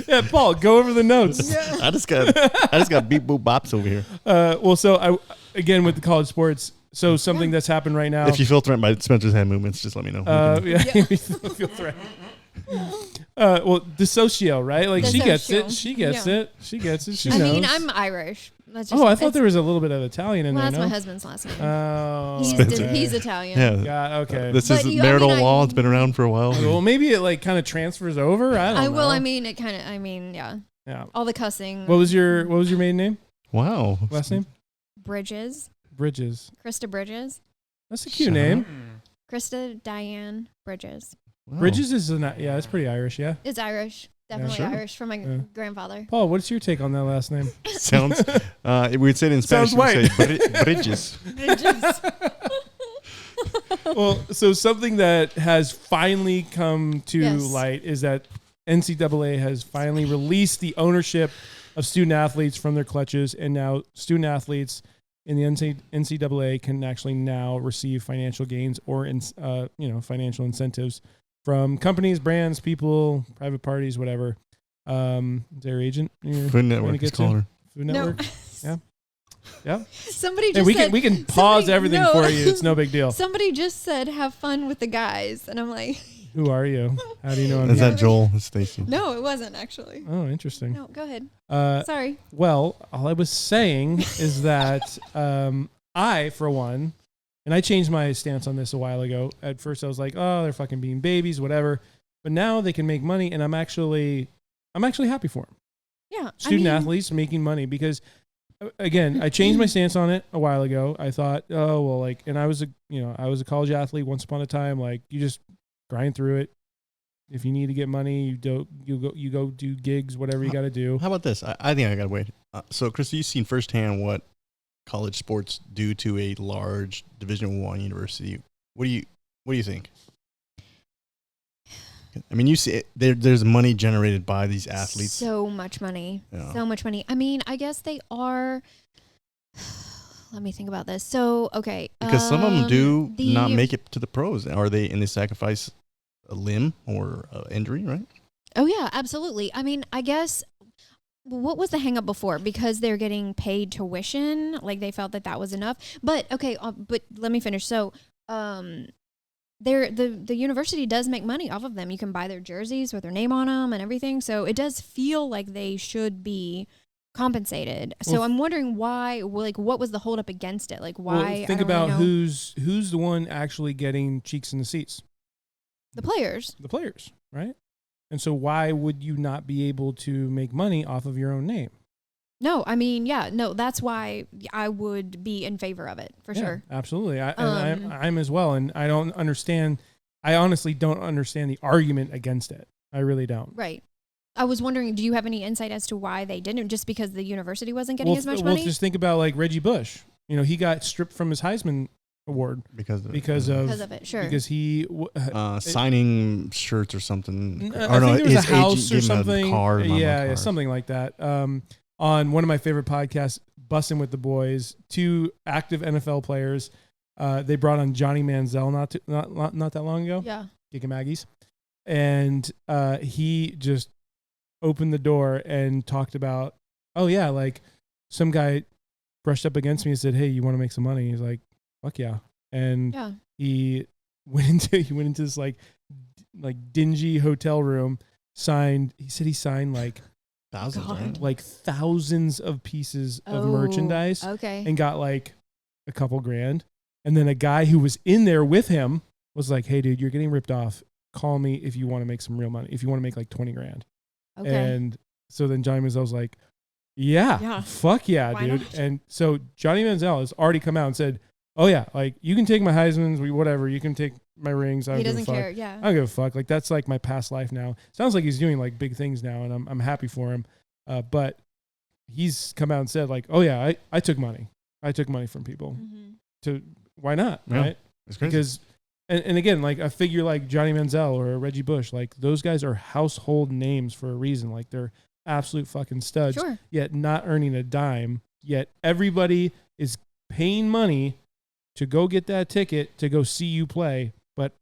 Yeah, Paul, go over the notes. I just got beep boop bops over here. Well, so I again with the college sports. So something that's happened right now. If you feel threatened by Spencer's hand movements, just let me know. yeah, feel threatened. Well, DeSocio, right? Like she gets it. DeSocio. She gets Yeah. it. She gets it. She I knows. mean, I'm Irish. That's just, Oh, I thought there was a little bit of Italian in Well, there. that's No? my husband's last name. Oh, He's Italian. yeah. Yeah. Okay. This But is you- I marital mean, law. It's been around for a while. Well, maybe it like kind of transfers over. I don't know. Well, I mean, it kind of. I mean, yeah. Yeah. All the cussing. What was your maiden name? Wow. Last name? Bridges? Bridges. Krista Bridges. That's a cute name. Krista Diane Bridges. Wow. Bridges is it's pretty Irish. Yeah. It's Irish. Definitely Sure. Irish from my Yeah. grandfather. Paul, what's your take on that last name? sounds. We'd say it in Spanish. Sounds We'd say bridges. Bridges. Well, so something that has finally come to Yes. light is that NCAA has finally released the ownership of student athletes from their clutches, and now student athletes in the NCAA can actually now receive financial gains or financial incentives from companies, brands, people, private parties, whatever. Their agent, Food Network. get It's called to? her. Food Network. Yeah. Yeah. Somebody Hey, just said we can pause somebody- everything no. for you. It's no big deal. Somebody just said have fun with the guys, and I'm like, Who are you? How do you know I'm Is here? that Joel? It's Stacy. no, it wasn't actually. Oh, interesting. No, go ahead. Uh, Sorry. Well, all I was saying is that I, for one, and I changed my stance on this a while ago. At first, I was like, "Oh, they're fucking being babies, whatever." But now they can make money, and I'm actually happy for them. Yeah. Student athletes making money because, again, I changed my stance on it a while ago. I thought, oh well, like, and I was a college athlete once upon a time. Like, you just grind through it. If you need to get money, you go do gigs, whatever you got to do. How about this? I think I got to wait. So, Chris, you've seen firsthand what college sports do to a large Division I university. What do you think? I mean, you see, there's money generated by these athletes. So much money. Yeah. So much money. I mean, I guess they are. Let me think about this. So, okay. Because some of them do the- not make it to the pros. Are they, and they sacrifice a limb or injury, right? Oh, yeah, absolutely. I mean, I guess what was the hang up before? Because they're getting paid tuition, like they felt that was enough. But okay, but let me finish. So, the university does make money off of them. You can buy their jerseys with their name on them and everything. So it does feel like they should be compensated. So Well, I'm wondering why, like, what was the holdup against it? Like, why? Well, I think don't about really know. who's the one actually getting cheeks in the seats. The players. The players, right? And so why would you not be able to make money off of your own name? No, I mean, yeah, no, that's why I would be in favor of it for Yeah, sure. absolutely. I'm as well, and I don't understand. I honestly don't understand the argument against it. I really don't. Right. I was wondering, do you have any insight as to why they didn't? Just because the university wasn't getting as much money? Well, just think about like Reggie Bush. You know, he got stripped from his Heisman Award Because because of it, sure. because he signing shirts or something. I think there was a his agent house or gave him a something. car, not a Yeah, car. something like that. On one of my favorite podcasts, Bussin' with the Boys, two active NFL players. They brought on Johnny Manziel not that long ago. Yeah. Giga Maggies, and he just opened the door and talked about, oh yeah, like some guy brushed up against me and said, hey, you want to make some money? He's like, fuck yeah, and Yeah. he went into this like dingy hotel room. He said he signed like Thousands, God. right? like thousands of pieces of Oh, merchandise Okay. and got like a couple grand. And then a guy who was in there with him was like, hey dude, you're getting ripped off. Call me if you want to make some real money. If you want to make like 20 grand. Okay. And so then Johnny Manziel was like, Yeah. Fuck yeah, Why dude. not? And so Johnny Manziel has already come out and said, oh yeah, like you can take my Heisman's, whatever. You can take my rings. I don't He give a doesn't fuck. care. Yeah. I don't give a fuck. Like that's like my past life now. Sounds like he's doing like big things now, and I'm happy for him. But he's come out and said like, oh yeah, I took money. I took money from people. To why not? Yeah. Right? It's crazy. Because and again, like a figure like Johnny Manziel or Reggie Bush, like those guys are household names for a reason. Like they're absolute fucking studs. Sure. Yet not earning a dime. Yet everybody is paying money to go get that ticket to go see you play, but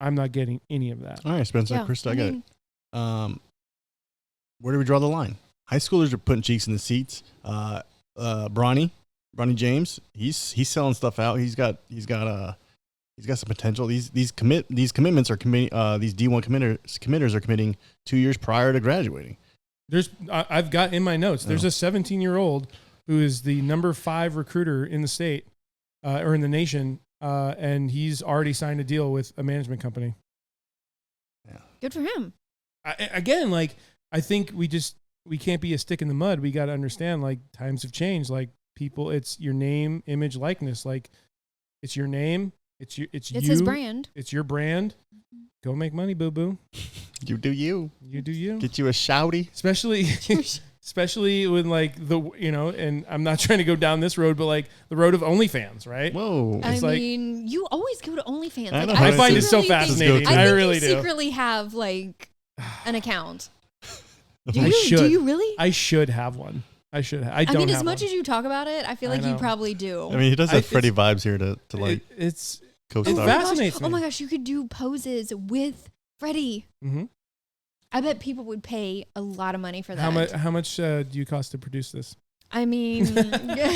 I'm not getting any of that. All right, Spencer, Yeah, Krista, I got it. Where do we draw the line? High schoolers are putting cheeks in the seats. Bronny James, he's selling stuff out. He's got some potential. These commitments are these D1 committers are committing 2 years prior to graduating. I've got in my notes. There's a 17-year-old who is the number 5 recruiter in the state or in the nation, and he's already signed a deal with a management company. Yeah, Good for him. Again, like I think we can't be a stick in the mud. We got to understand like times have changed. Like people, it's your name, image, likeness. Like it's your name. It's you. It's his brand. It's your brand. Go make money, boo boo. you do you. You do you. Get you a shouty. Especially when like and I'm not trying to go down this road, but like the road of OnlyFans, right? Whoa. I It's like- mean, you always go to OnlyFans. I Like, know. I find it so secretly think- fascinating. I I think really you do. secretly have like an account. Do I you? should. Do you really? I should have one. I should. I don't. I mean, have as much one. as you talk about it, I feel I like you know. probably do. I mean, he does have it's- Freddy Vibes here to like it's co-star. it's fascinates Oh me. my gosh, you could do poses with Freddy. Mm-hmm. I bet people would pay a lot of money for that. How much do you cost to produce this? I mean,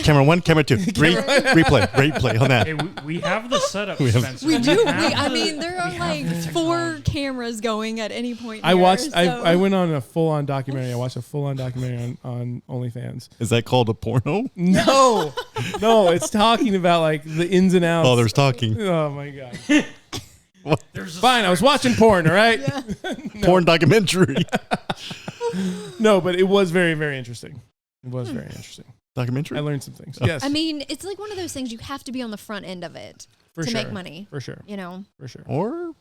Camera 1, camera 2. Replay on that. Hey, we have the setup, We have- Spencer. we do. have I the- mean, there are we have like the 4 technology. cameras going at any point. I here, watched. so- I went on a full on documentary. I watched a full on documentary on OnlyFans. Is that called a porno? No, it's talking about like the ins and outs. Oh, there's talking. Oh my god. There's a Fine, I was watching porn. All right. Porn documentary. No, but it was very, very interesting. It was very interesting. Documentary? I learned some things. Yes, I mean, it's like one of those things you have to be on the front end of it for to sure. make money. For sure. You know, For sure. Or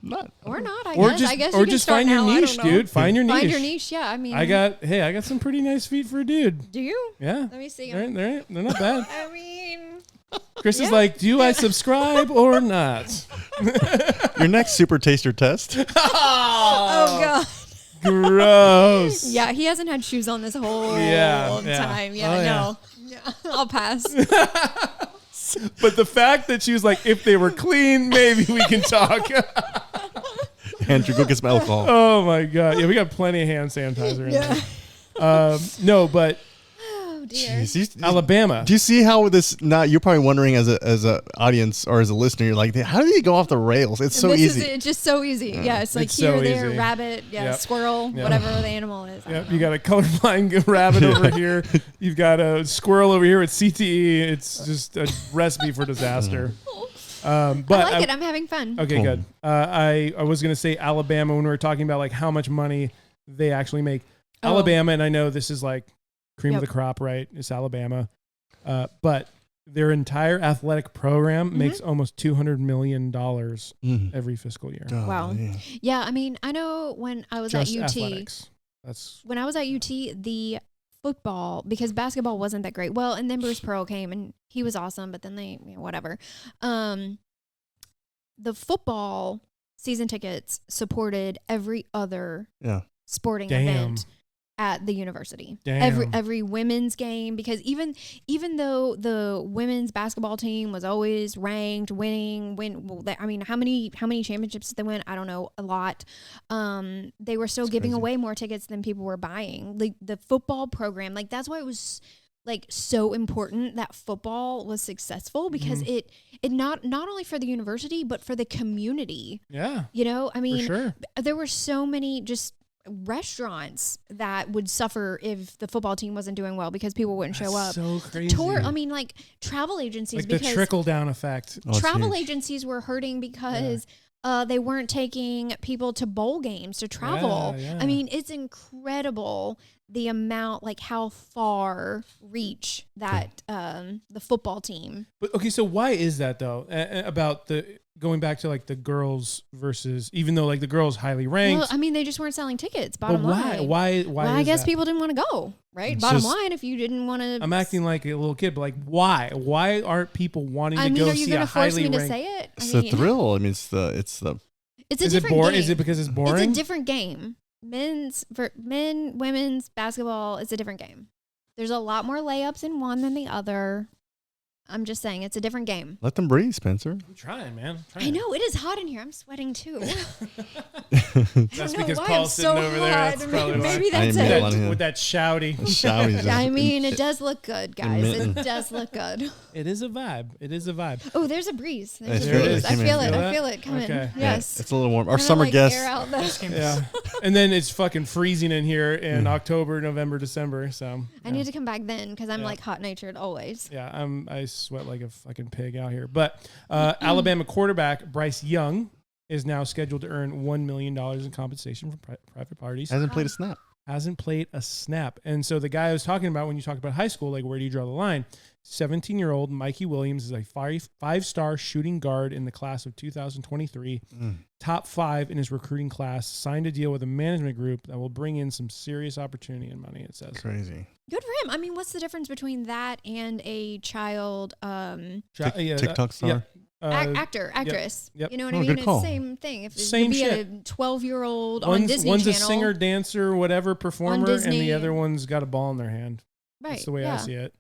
not. or not. I Or guess. just I guess or you can just start find your now, I niche, don't know. dude. Find your niche. Find your niche. Yeah, I mean, I got some pretty nice feet for a dude. Do you? Yeah. Let me see. They're not bad. I mean, Chris is Yeah. like, do I subscribe or not? Your next super taster test. oh god. Gross. Yeah, he hasn't had shoes on this whole Yeah, time. Yeah, Oh, yeah. no. Yeah, I'll pass. But the fact that she was like, if they were clean, maybe we can talk. Andrew, go get some alcohol. Oh my god. Yeah, we got plenty of hand sanitizer in Yeah. there. No, but Oh dear. Jeez, Alabama. do you see how this? Now you're probably wondering as a audience or as a listener, you're like, how do you go off the rails? It's so this easy. Is it's just so easy. Yeah, it's like It's here, so there, easy. rabbit, Yep. squirrel, Yep. whatever the animal is. I Yep, don't you know. got a colorblind rabbit over here. You've got a squirrel over here with CTE. It's just a recipe for disaster. But I like it. I'm having fun. Okay, Cool. good. I was gonna say Alabama when we were talking about like how much money they actually make. Oh. Alabama, and I know this is like cream of Yep. the crop, right? It's Alabama, but their entire athletic program makes almost $200 million every fiscal year. Oh, Wow. yeah. Yeah, I mean, I know when I was Just at UT, athletics. That's when I was at UT, the football, because basketball wasn't that great. Well, and then Bruce Pearl came and he was awesome, but then they, whatever. The football season tickets supported every other Yeah. sporting Damn. event at the university. Damn. Every women's game, because even though the women's basketball team was always ranked, I mean, how many championships did they win? I don't know, a lot. They were still giving crazy. away more tickets than people were buying. Like the football program, like that's why it was like so important that football was successful, because it not only for the university but for the community. yeah, You know, I mean, for sure. there were so many just restaurants that would suffer if the football team wasn't doing well because people wouldn't show up. So crazy. I mean, like travel agencies, like the because trickle down effect. Oh, it's travel huge. agencies were hurting because They weren't taking people to bowl games to travel. Yeah. I mean, it's incredible the amount, like how far reach that the football team. But okay, so why is that though? About the going back to like the girls versus, even though like the girls highly ranked. Well, I mean, they just weren't selling tickets. Bottom but why? line. Why? Well, I is guess that? people didn't want to go. Right. It's Bottom just- line, if you didn't want to, I'm acting like a little kid, but like why? Why aren't people wanting to I mean, go are you see going a to force highly me to ranked? say it? It's the thrill. I mean, it's the It's a Is it different boring? game. Is it because it's boring? It's a different game. Women's basketball is a different game. There's a lot more layups in one than the other. I'm just saying, it's a different game. let them breathe, Spencer. I'm trying, man. I'm trying. I know it is hot in here. I'm sweating too. That's know because why Paul's I'm sitting so over there. That's hot. probably Maybe why. that's I admit it. a lot of With that shouty. Shouties. I mean, it does look good, guys. Admitting. It does look good. It is a vibe. It is a vibe. Oh, there's a breeze. Nice. There's a There it breeze. is. I Came in. feel it. Feel I that? feel it coming. Okay. Yes. It's a little warm. Our Kinda summer like guest. air out the- Yeah. And then it's fucking freezing in here in October, November, December. So I need to come back then because I'm Yeah. like hot natured always. Yeah, I sweat like a fucking pig out here. But Alabama quarterback Bryce Young is now scheduled to earn $1 million in compensation from private parties. Hasn't played a snap. Hasn't played a snap. And so the guy I was talking about when you talk about high school, like where do you draw the line? 17-year-old Mikey Williams is a five-star shooting guard in the class of 2023. Top 5 in his recruiting class. Signed a deal with a management group that will bring in some serious opportunity and money, it says. Crazy. Good for him. I mean, what's the difference between that and a child TikTok star. actress? Yep. You know what Oh, I mean? good It's call. the same thing. If Same you be shit. a 12-year-old on Disney one's Channel, a singer, dancer, whatever, performer, and Disney. the other one's got a ball in their hand. right? That's the way I see it.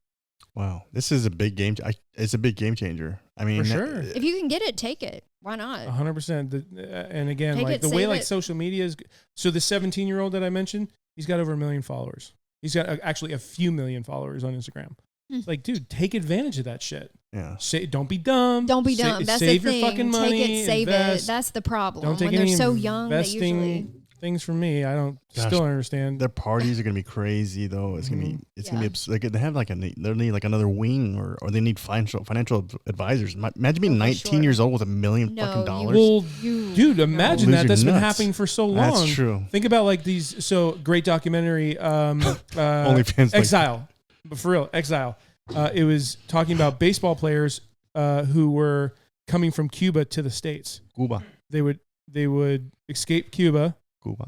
Wow, this is a big game. It's a big game changer. I mean, For sure. If you can get it, take it. Why not? 100%. And again, Take like it, the way save like it. social media is. So the 17-year-old that I mentioned, he's got over 1 million followers. He's got actually a few million followers on Instagram. It's like, dude, take advantage of that shit. yeah. Don't be dumb. Don't be dumb. That's save the thing. your fucking money. Take it, save invest. it. That's the problem. Don't take when they're any so young, they investing usually. things from me. I don't Gosh, still understand. Their parties are gonna be crazy though. It's gonna be. It's gonna be. Like they have like they need like another wing or they need financial advisors. Imagine being 19 sure. years old with $1 million No, fucking you- dollars. Well, You, dude, imagine Lose that. your That's been nuts. happening for so long. That's true. Think about like these. So great documentary. OnlyFans, like- Exile, but for real, Exile. It was talking about baseball players who were coming from Cuba to the States. Cuba. They would escape Cuba,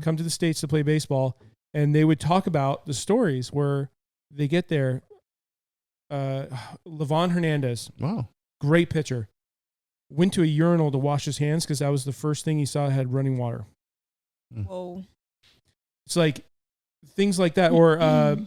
come to the States to play baseball, and they would talk about the stories where they get there. Levon Hernandez, Wow. great pitcher, went to a urinal to wash his hands because that was the first thing he saw had running water. whoa. It's like things like that. Or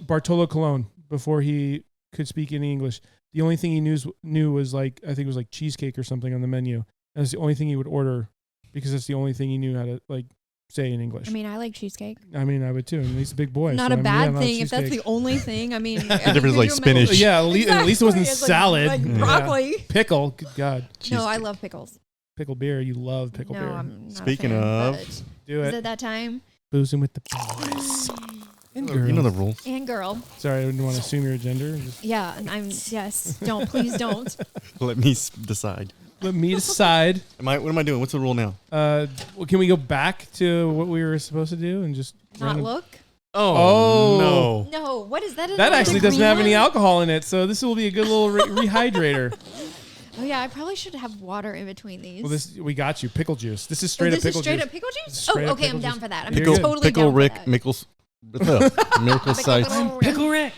Bartolo Colon, before he could speak any English, the only thing he knew was like, I think it was like cheesecake or something on the menu. And that's the only thing he would order because that's the only thing he knew how to like say in English. I mean, I like cheesecake. I would too. And he's a big boy. Not so a I mean, bad yeah, I love thing if that's the cheesecake. only thing. I mean, The difference is like spinach. Yeah, at least it wasn't Exactly. It's like- salad. like Yeah. broccoli. Pickle. Good God. No, I love pickles. Pickle beer. You love pickle No, beer. I'm not Speaking a fan, of- but Do is it. it that time? Boozing with the boys. And You know the girls. rules. And girl. Sorry, I didn't want to assume your gender. Just Yeah, and yes. Don't, please don't. Let me decide. let me decide. What am I doing? What's the rule now? Well, can we go back to what we were supposed to do and just Not random- look. Oh, no. No, what is that? That actually doesn't have any alcohol. alcohol in it, so this will be a good little rehydrator. Oh yeah, I probably should have water in between these. Well, we got you. Pickle juice. This is Oh, straight this up pickle is straight juice. up pickle juice. Straight Oh, up okay, I'm pickle down juice. for that. I'm You're Pickle, good. totally Pickle down Rick for that. Mickles. Miracle Sites. Pickle Rick.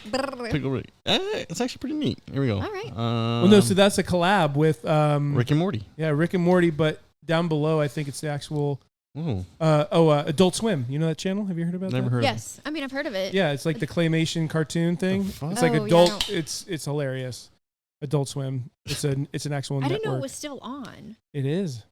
Pickle Rick. It's actually pretty neat. Here we go. All right. Well, no, so that's a collab with Rick and Morty. Yeah, Rick and Morty, but down below, I think it's the actual Ooh, Adult Swim. You know that channel? Have you heard about never that? heard Yes, I mean I've heard of it. Yeah, it's like the claymation cartoon thing. fuck? It's like Oh, yeah, I adult. don't- It's hilarious. Adult Swim. It's an actual I network. didn't know it was still on. It is,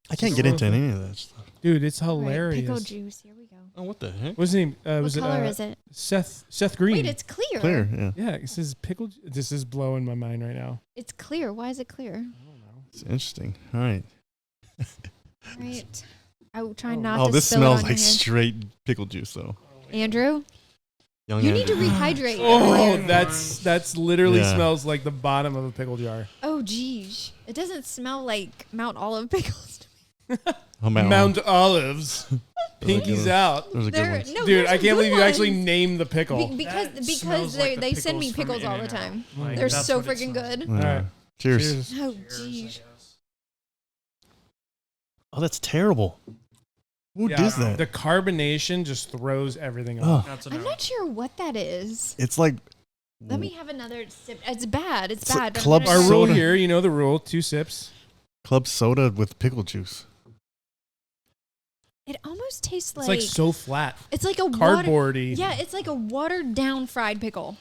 I can't get into any of that stuff. dude. It's All right, hilarious. pickle juice. Here we go. Oh, what the heck? What's his name? What Was color it is it? Seth Green? Wait, it's clear. Clear, yeah. Yeah, it says pickle. This is blowing my mind right now. It's clear. Why is it clear? It's interesting. All right. Right. I will try not Oh, to this spill smells it on like your hand. straight pickle juice, though. Andrew, Young you Andrew. need to rehydrate. Oh, Andrew. that's literally Yeah. smells like the bottom of a pickle jar. Oh, geez. It doesn't smell like Mount Olive pickles. Oh, Mount Olives. Pinkies out. Those are good ones. No, Dude, there's I some can't believe good you actually ones. named the pickle. That Because smells like the they send me pickles pickles from all the In-N-Out. time. Like, They're that's so what it freaking smells good. Yeah. All right. Cheers. Oh, Cheers, I geez. guess. Oh, that's terrible. Who does that? The carbonation just throws everything Oh. off. That's I'm not sure what that is. It's like Let me have another sip. It's bad. It's It's bad. a I'm club gonna Our try- rule soda. here, you know the rule: 2 sips. club soda with pickle juice. It almost tastes It's like so flat, it's like a cardboardy. Yeah, it's like a watered down fried pickle.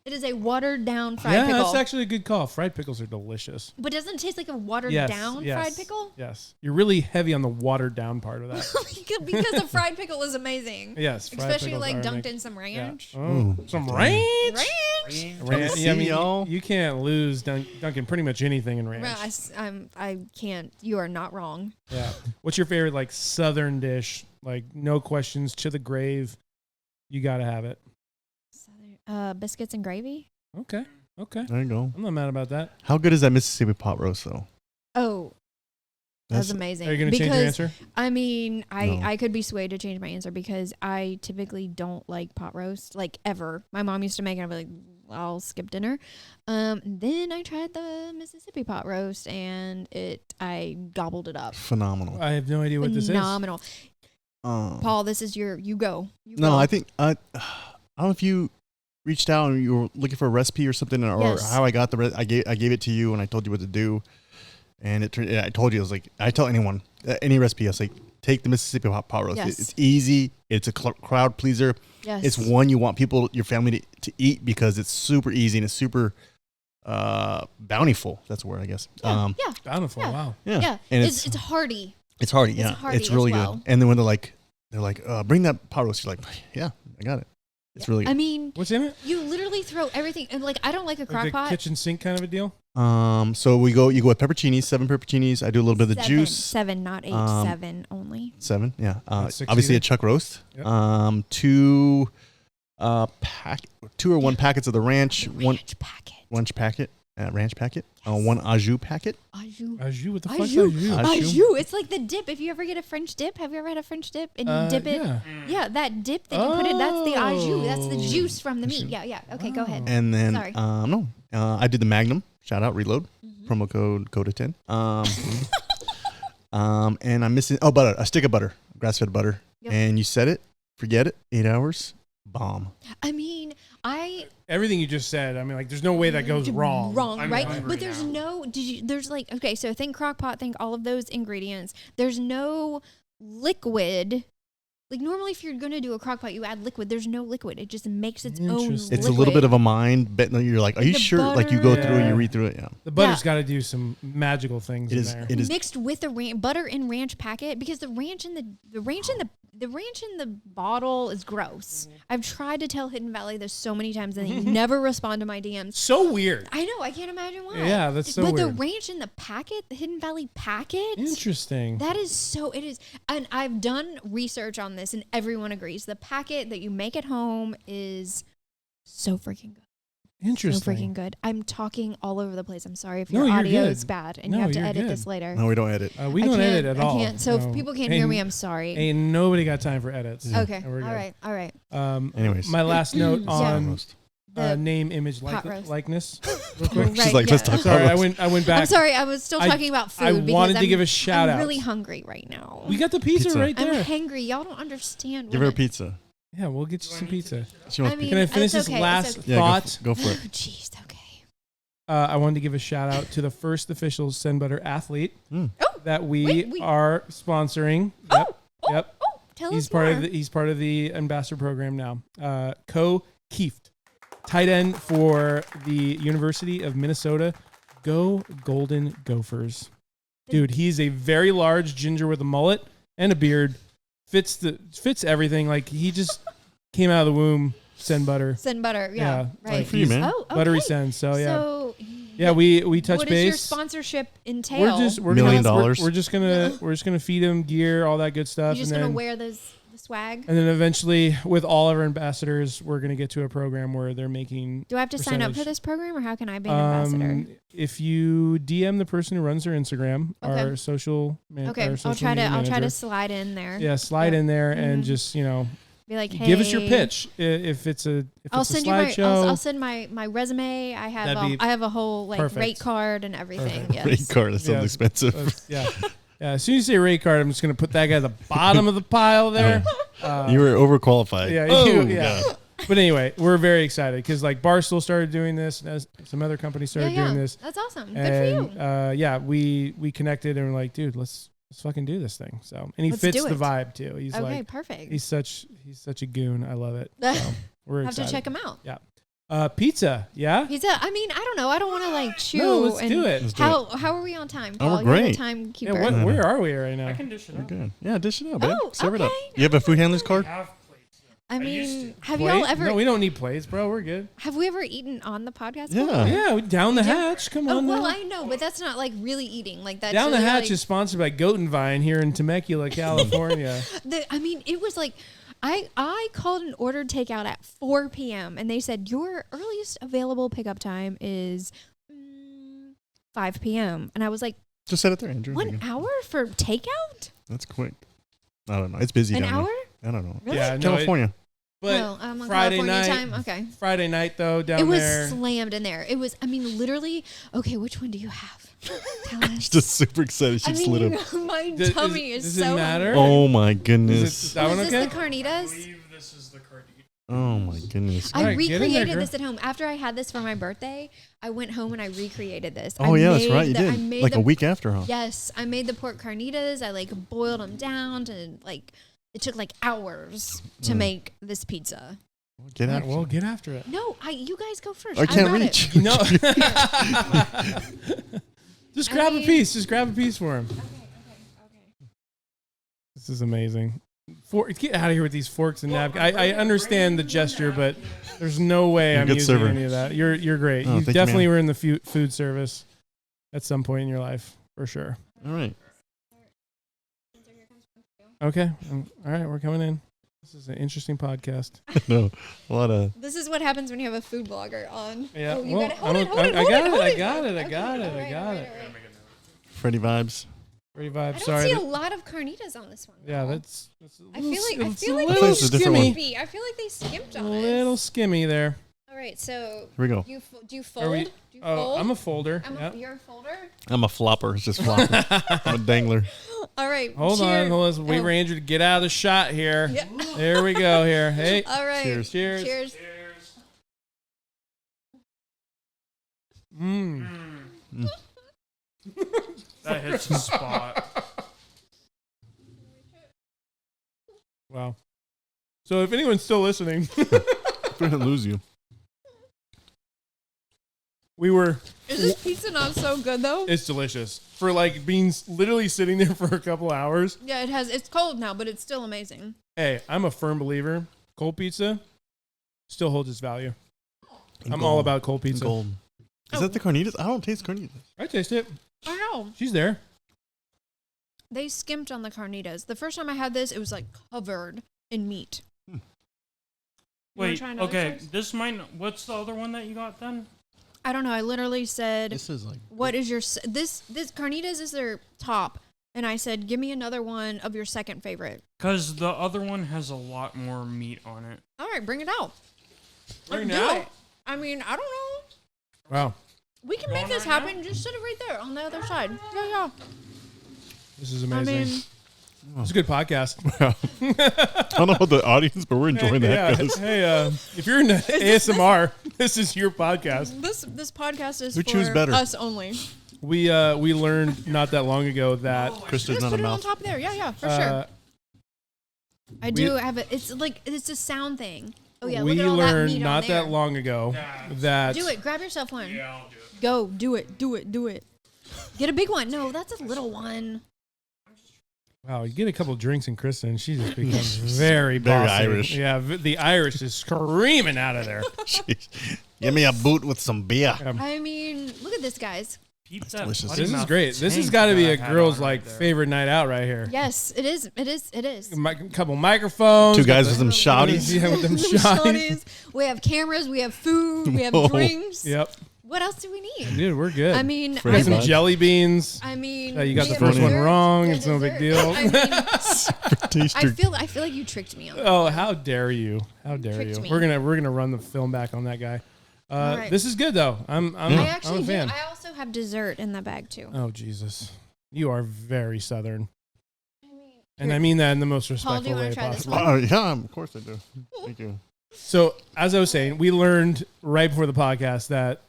It is a watered down fried Yeah, pickle. that's actually a good call. Fried pickles are delicious. But doesn't it taste like a watered Yes, down yes, fried pickle? Yes, you're really heavy on the watered down part of that. because a fried pickle is amazing. Yes, fried Especially pickles like are dunked amazing. in some Yeah. ranch. Oh, some ranch. Ranch? Ranch. See, Yeah, I mean, y'all. you can't lose dunking pretty much anything in ranch. I can't. You are not wrong. Yeah. What's your favorite like Southern dish? Like no questions to the grave. You got to have it. Biscuits and gravy. Okay. Okay. There you go. I'm not mad about that. How good is that Mississippi pot roast though? Oh, that's That's- amazing. Are you going to change your answer? I mean, No. I could be swayed to change my answer because I typically don't like pot roast, like ever. My mom used to make it. I'd be like, I'll skip dinner. Then I tried the Mississippi pot roast, and I gobbled it up. Phenomenal. I have no idea what this is. Phenomenal. Paul, this is you go. You No, go. I think I don't know if you reached out and you were looking for a recipe or something, or Yes. how I got the I gave it to you and I told you what to do, and I told you, I was like, I tell anyone any recipe, I was like, take the Mississippi pot roast. Yes. It's easy. It's a crowd pleaser. Yes. It's one you want people, your family to eat because it's super easy and it's super bountiful. That's the word, I guess. Yeah. Bountiful. Yeah. Wow. Yeah. Yeah. And It's hearty. it's hearty. it's Yeah. hearty It's as really well. good. And then when they're like, bring that pot roast. You're like, yeah, I got it. It's really I good. mean, What's in it? you literally throw everything. And like, I don't like a crock Like the pot. kitchen sink kind of a deal? So you go with pepperoncinis, 7 pepperoncinis. I do a little bit of the Seven. juice. 7, not 8. 7 only. 7, yeah. That's 6 Obviously either? a chuck roast. Yep. 2 2 or 1 packets of the ranch, Ranch packet. ranch packet, 1 au jus packet. Au jus. Au jus? What the Au fuck? jus. Au jus? Au Au jus. jus. It's like the dip. If you ever get a French dip, have you ever had a French dip and you dip it? Yeah. Yeah, that dip that you put in, that's the au jus. That's the Oh. juice from the meat. Au jus. Yeah. Okay, go ahead. And then Sorry. I did the Magnum. Shout out Reload. Promo code CODA10. And I'm missing butter, a stick of butter, grass-fed butter. Yep. And you set it, forget it, 8 hours, bomb. I mean, Everything you just said, I mean, like, there's no way that goes wrong. Wrong, I'm right? hungry But there's now. there's like, okay, so think crock pot, think all of those ingredients. There's no liquid. Like normally if you're going to do a crock pot, you add liquid. There's no liquid. It just makes its own Interesting. It's a little bit of a mind, but you're like, are you The sure? Like you go butter- through, Yeah. you read through it. Yeah. The butter's Yeah. got to do some magical things It in is. there. It is. mixed with the butter and ranch packet because the ranch in the bottle is gross. I've tried to tell Hidden Valley this so many times and they never respond to my DMs. So weird. I know, I can't imagine why. Yeah, that's so But the weird. ranch in the packet, the Hidden Valley packet, Interesting. that is so, it is. And I've done research on this and everyone agrees. The packet that you make at home is so freaking good. Interesting. So freaking good. I'm talking all over the place. I'm sorry if No, your you're audio good. is bad and No, you have to you're edit good. this later. No, we don't edit. We I don't can't- edit at all. I can't. So No. if people can't hear me, I'm sorry. Ain't nobody got time for edits. Okay. And we're good. All right. Anyways. My last note Yeah. on Roast. The name, image, pot roast. likeness. Real quick. Right, She's like, let's yeah. talk Sorry, about I roast. went back. I'm sorry. I was still talking about food. I because wanted to I'm- give a shout I'm out. really hungry right now. We got the pizza, Pizza. right I'm there. hangry. Y'all don't understand. Give when her a pizza. Yeah, we'll get you some pizza. She wants I mean, Can I finish it's this okay, last it's yeah, thought? go for Oh, it. jeez. Okay. I wanted to give a shout out to the first official Send Butter athlete Oh, that we Wait. are sponsoring. Yep. Yep. oh, tell He's us part more. of he's part of the ambassador program now. Kieft, tight end for the University of Minnesota. Go Golden Gophers. Dude, he's a very large ginger with a mullet and a beard. Fits everything. Like he just came out of the womb. Send butter. Send butter. Yeah, Yeah. like Right. For you, man. Oh, okay. Buttery send. So yeah. So, Yeah, we touch what base. does your sponsorship entail? We're just $1 million. We're just gonna feed him gear, all that good stuff, You're just and gonna then wear the swag. And then eventually, with all of our ambassadors, we're going to get to a program where they're making. Do I have to sign up for percentage. this program, or how can I be an ambassador? If you DM the person who runs their Instagram, Okay. our social Okay, our social I'll try media to manager, slide in there. Yeah, slide in there and Mhm. just Be like, hey, give us your pitch. If it's a I'll it's a send you my slideshow. I'll send my resume. I have That'd be I have a whole like perfect. rate card and everything. Perfect. Yes. Rate card. That sounds Yeah. expensive. Yeah. As soon as you say rate card, I'm just going to put that guy at the bottom of the pile there. You were overqualified. Yeah. Oh, yeah. God. But anyway, we're very excited because like Barstool started doing this, and as some other companies started doing this. That's awesome. Good And for you. yeah, we connected and we're like, dude, let's fucking do this thing. So, and he Let's fits do the it. vibe too. He's Okay, like, perfect. he's such a goon. I love it. So we're Have excited. to check them out. Pizza, yeah. Pizza. I mean, I don't know. I don't want to like chew. No, let's and do it. Let's do How are we on time? Oh, we're Paul? You're the great. timekeeper. Yeah, where are we right now? I can dish it We're out. good. Yeah, dish it out, babe. Oh, Serve it up. okay. You have a food handler's card? Have plates. I used mean, to. have Plate? y'all ever? No, we don't need plates, bro. We're good. Have we ever eaten on the podcast? Yeah. before? Yeah, down the do? hatch. Come Oh on, well, now. I know, but that's not like really eating. Like that's Down the really, Hatch like, is sponsored by Goat and Vine here in Temecula, California. I mean, it was like I called and ordered takeout at 4 p.m. and they said your earliest available pickup time is 5 p.m. And I was like, Just set it there, Andrew. 1 hour for takeout? That's quick. I don't know. It's busy An down hour? there. I don't know. Really? Yeah, no, it- California. but No, I'm on Friday California night, time. Okay. Friday night though, down It was there. slammed in there. It was, I mean, literally, okay, which one do you have? Tell us. She's just super excited. She I just lit mean, up. my Does- tummy does is it so matter? hungry. Oh my Is goodness. that Was one this okay? the carnitas? believe this is the cardita. Oh my goodness. I Alright, get in there, recreated girl. this at home. After I had this for my birthday, I went home and I recreated this. Oh I yeah, that's made right. You the- I did. made Like the- a week after, huh? Yes, I made the pork carnitas. I like boiled them down to like it took like hours to make this pizza. Get All out. right, well, get after it. No, you guys go first. I can't got reach. It. No. Just grab a mean- piece. Just grab a piece for him. Okay. This is amazing. Get out of here with these forks and napkins. I understand the gesture, but there's no way You're a I'm good using server. any of that. You're great. Oh, You thank you, definitely man. were in the food service at some point in your life, for sure. All right. Okay. All right, we're coming in. This is an interesting podcast. No, a lot of. This is what happens when you have a food blogger on. Yeah. Oh, you well, got it. Hold it. I got it. Alright. Freddy Vibes. Free I vibe. don't Sorry. see a lot of carnitas on this one. Yeah, though. that's a I little, feel like it's I feel a like little It's a different one. skimmy. I feel like they skimped A on little it. skimmy there. All right, so Here we go. do you Are fold? we- Do you Oh, fold? I'm a folder. I'm you're a folder. I'm a flopper. It's just flopping. I'm a dangler. All right. Hold on. Wait for Andrew to get out of the shot here. Yeah. There we go. Here. Hey. All right. Cheers. Cheers. Cheers. Mm. That hits the spot. Wow. So if anyone's still listening, We're gonna lose you. we were. Is this pizza not so good though? It's delicious for like being literally sitting there for a couple hours. Yeah, it has. It's cold now, but it's still amazing. Hey, I'm a firm believer. Cold pizza still holds its value. I'm Gold. all about cold pizza. Gold. Is that the carnitas? I don't taste carnitas. I taste it. I know. She's there. They skimped on the carnitas. The first time I had this, it was like covered in meat. You wanna Wait, try another okay. slice? This might. What's the other one that you got then? I don't know. I literally said, This is like. "What is your this carnitas is their top?" And I said, "Give me another one of your second favorite." Because the other one has a lot more meat on it. All right, bring it out. Bring it Do out. it. I mean, I don't know. Wow. We can Going make this right now? happen. Just sit it right there on the other side. Yeah. This is I amazing. mean, It's a good podcast. I don't know about the audience, but we're enjoying that. guys. Hey, if you're into ASMR, this is your podcast. this podcast is Who for chews better? us only. We learned not that long ago that Krista's Just not put a it on mouth. top there. Yeah, for sure. I we- do have it. It's like it's a sound thing. Oh yeah, we look at all that learned meat not on there. that long ago that Do it. Grab yourself one. Yeah, I'll do it. Go. Do it. Get a big one. No, that's a little one. Wow, you get a couple drinks in Krista and she just becomes very Very bossy. Irish. Yeah, the Irish is screaming out of there. Jeez. Give me a boot with some beer. I mean, look at this, guys. Keep that delicious. bloody This is mouth great. This has tank got to be that a I had girl's on like right there. favorite night out right here. Yes, it is. It is. It is. Couple microphones. Two guys got with some shouties. Yeah, with them shotties. We have cameras. We have food. We have Whoa. drinks. Yep. What else do we need? Dude, we're good. I mean, Freddy got some Vibes. jelly beans. I mean, You got we the have first one dessert. wrong. Yeah, It's no big dessert. deal. I mean, Taster. I feel like you tricked me on that. Oh, how dare you? How dare Tricked you? me. We're gonna run the film back on that guy. All right. This is good though. I'm I actually a fan. do. I also have dessert in the bag too. Oh Jesus, you are very southern, I mean, and I mean that in the most Paul, respectful do you wanna way try this possible. one? Yeah, of course I do. Thank you. So as I was saying, we learned right before the podcast that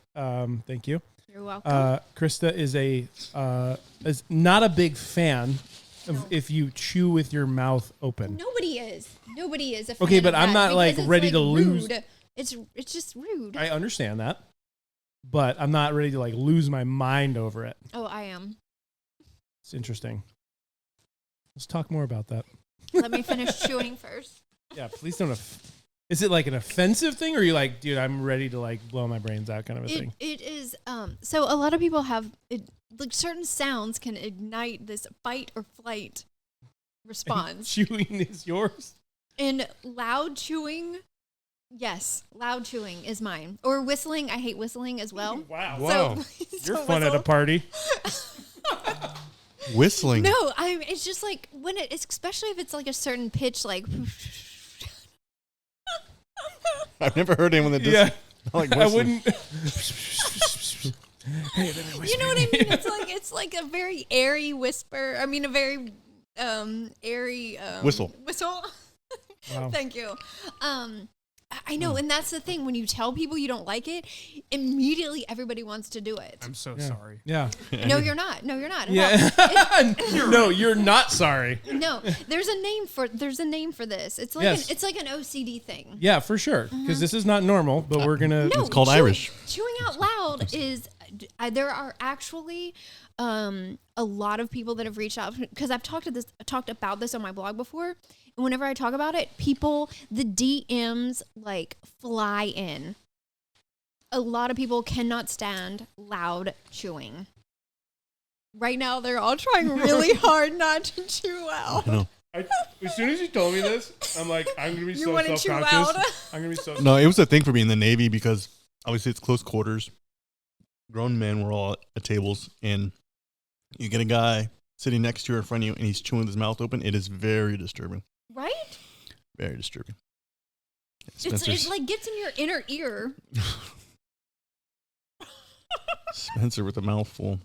thank you. You're welcome. Krista is not a big fan of No. if you chew with your mouth open. Nobody is. Nobody is. A Okay, fan but of I'm that not, because like, it's, ready to lose- rude. It's just rude. I understand that, but I'm not ready to like lose my mind over it. Oh, I am. It's interesting. Let's talk more about that. Let me finish chewing first. Yeah, please don't. Is it like an offensive thing, or are you like, dude, I'm ready to like blow my brains out kind of a thing? It is. So a lot of people have like certain sounds can ignite this fight or flight response. Chewing is yours. And loud chewing, yes, loud chewing is mine. Or whistling. I hate whistling as well. Wow. Wow. So You're fun at a party. Whistling. No, it's just like when it's especially if it's like a certain pitch, like I've never heard anyone that does Yeah. like I whistling. wouldn't. you know what I mean. It's like a very airy whisper. I mean, a very airy Whistle. Whistle. Wow. Thank you. I know, and that's the thing. When you tell people you don't like it, immediately everybody wants to do it. I'm so Yeah. sorry. Yeah. No, you're not. No, you're not. at Yeah. all. No, you're not sorry. No, there's a name for this. It's like Yes. it's like an OCD thing. Yeah, for sure. Because this is not normal, but we're gonna. No, It's called chewing, Irish. Chewing out loud is. There are actually a lot of people that have reached out because I've talked about this on my blog before. And whenever I talk about it, the DMs like fly in. A lot of people cannot stand loud chewing. Right now, they're all trying really hard not to chew out. I know. As soon as you told me this, I'm like, I'm gonna be You so wanna chew self-conscious. loud? I'm gonna be so. No, it was a thing for me in the Navy because obviously it's close quarters. Grown men were all at tables, and you get a guy sitting next to you or in front of you, and he's chewing with his mouth open. It is very disturbing. Right? Very disturbing. It like gets in your inner ear. Spencer with a mouthful.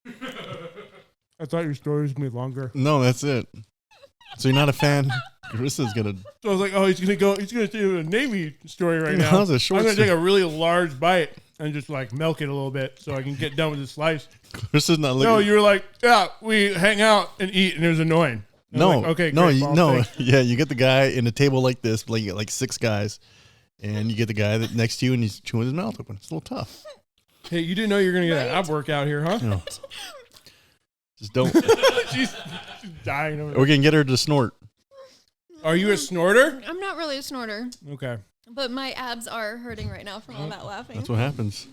I thought your story was gonna be longer. No, that's it. So you're not a fan? Carissa's gonna. So I was like, oh, he's gonna do a Navy story right That now. was a short I'm gonna story. take a really large bite and just like milk it a little bit so I can get done with the slice. Carissa's not looking. No, you were like, yeah, we hang out and eat, and it was annoying. And I was No, like, okay, no, great, Paul, no. thanks. Yeah, you get the guy in a table like this, like you get like 6 guys, and you get the guy that next to you, and he's chewing his mouth open. It's a little tough. Hey, you didn't know you were gonna get an ab workout here, huh? You know, just don't. she's dying over We're there. gonna get her to snort. Are you a snorter? I'm not really a snorter, Okay. but my abs are hurting right now from all that laughing. That's what happens.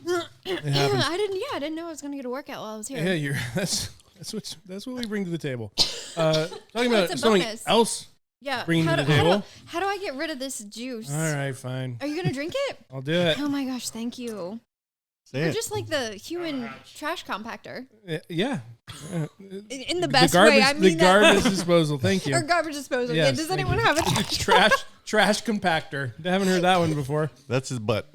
It happens. I didn't know I was gonna get a workout while I was here. Yeah, you're that's what we bring to the table. Talking about It's a something bonus. else. Yeah. Bring it how to do, the how do- table? How do I get rid of this juice? All right, fine. Are you gonna drink it? I'll do it. Oh my gosh, thank you. Say You're it. just like the human trash compactor. Yeah. In the best way. I mean the that. garbage disposal. Thank you. Or garbage disposal. Yes, Yeah. Does thank anyone you. have a trash compactor. I haven't heard that one before. That's his butt.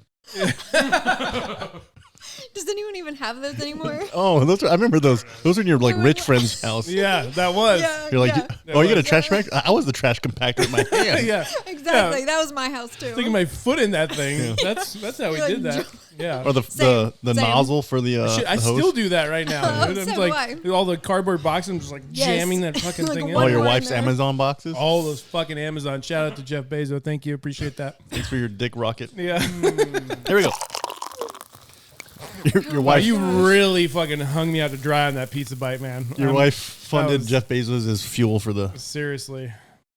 Does anyone even have those anymore? Oh, those are, I remember those. Those are in your like rich friend's house. Yeah, that was. Yeah. You're like, yeah. oh, you got a trash bag? I was the trash compactor with my hand. Yeah. Exactly. Yeah. That was my house too. Sticking my foot in that thing. That's how we You're did like, that. Yeah. Or the Same. nozzle for the, Shit, I the hose. still do that right now. Dude. I'm So like all the cardboard boxes. I'm just like Yes. jamming that fucking Like thing in. one All your more in wife's there. Amazon boxes. All those fucking Amazon. Shout out to Jeff Bezos. Thank you. Appreciate that. Thanks for your dick rocket. Yeah. Here we go. Your Wow, wife, you really fucking hung me out to dry on that pizza bite, man. your wife funded was- Jeff Bezos as fuel for the. Seriously.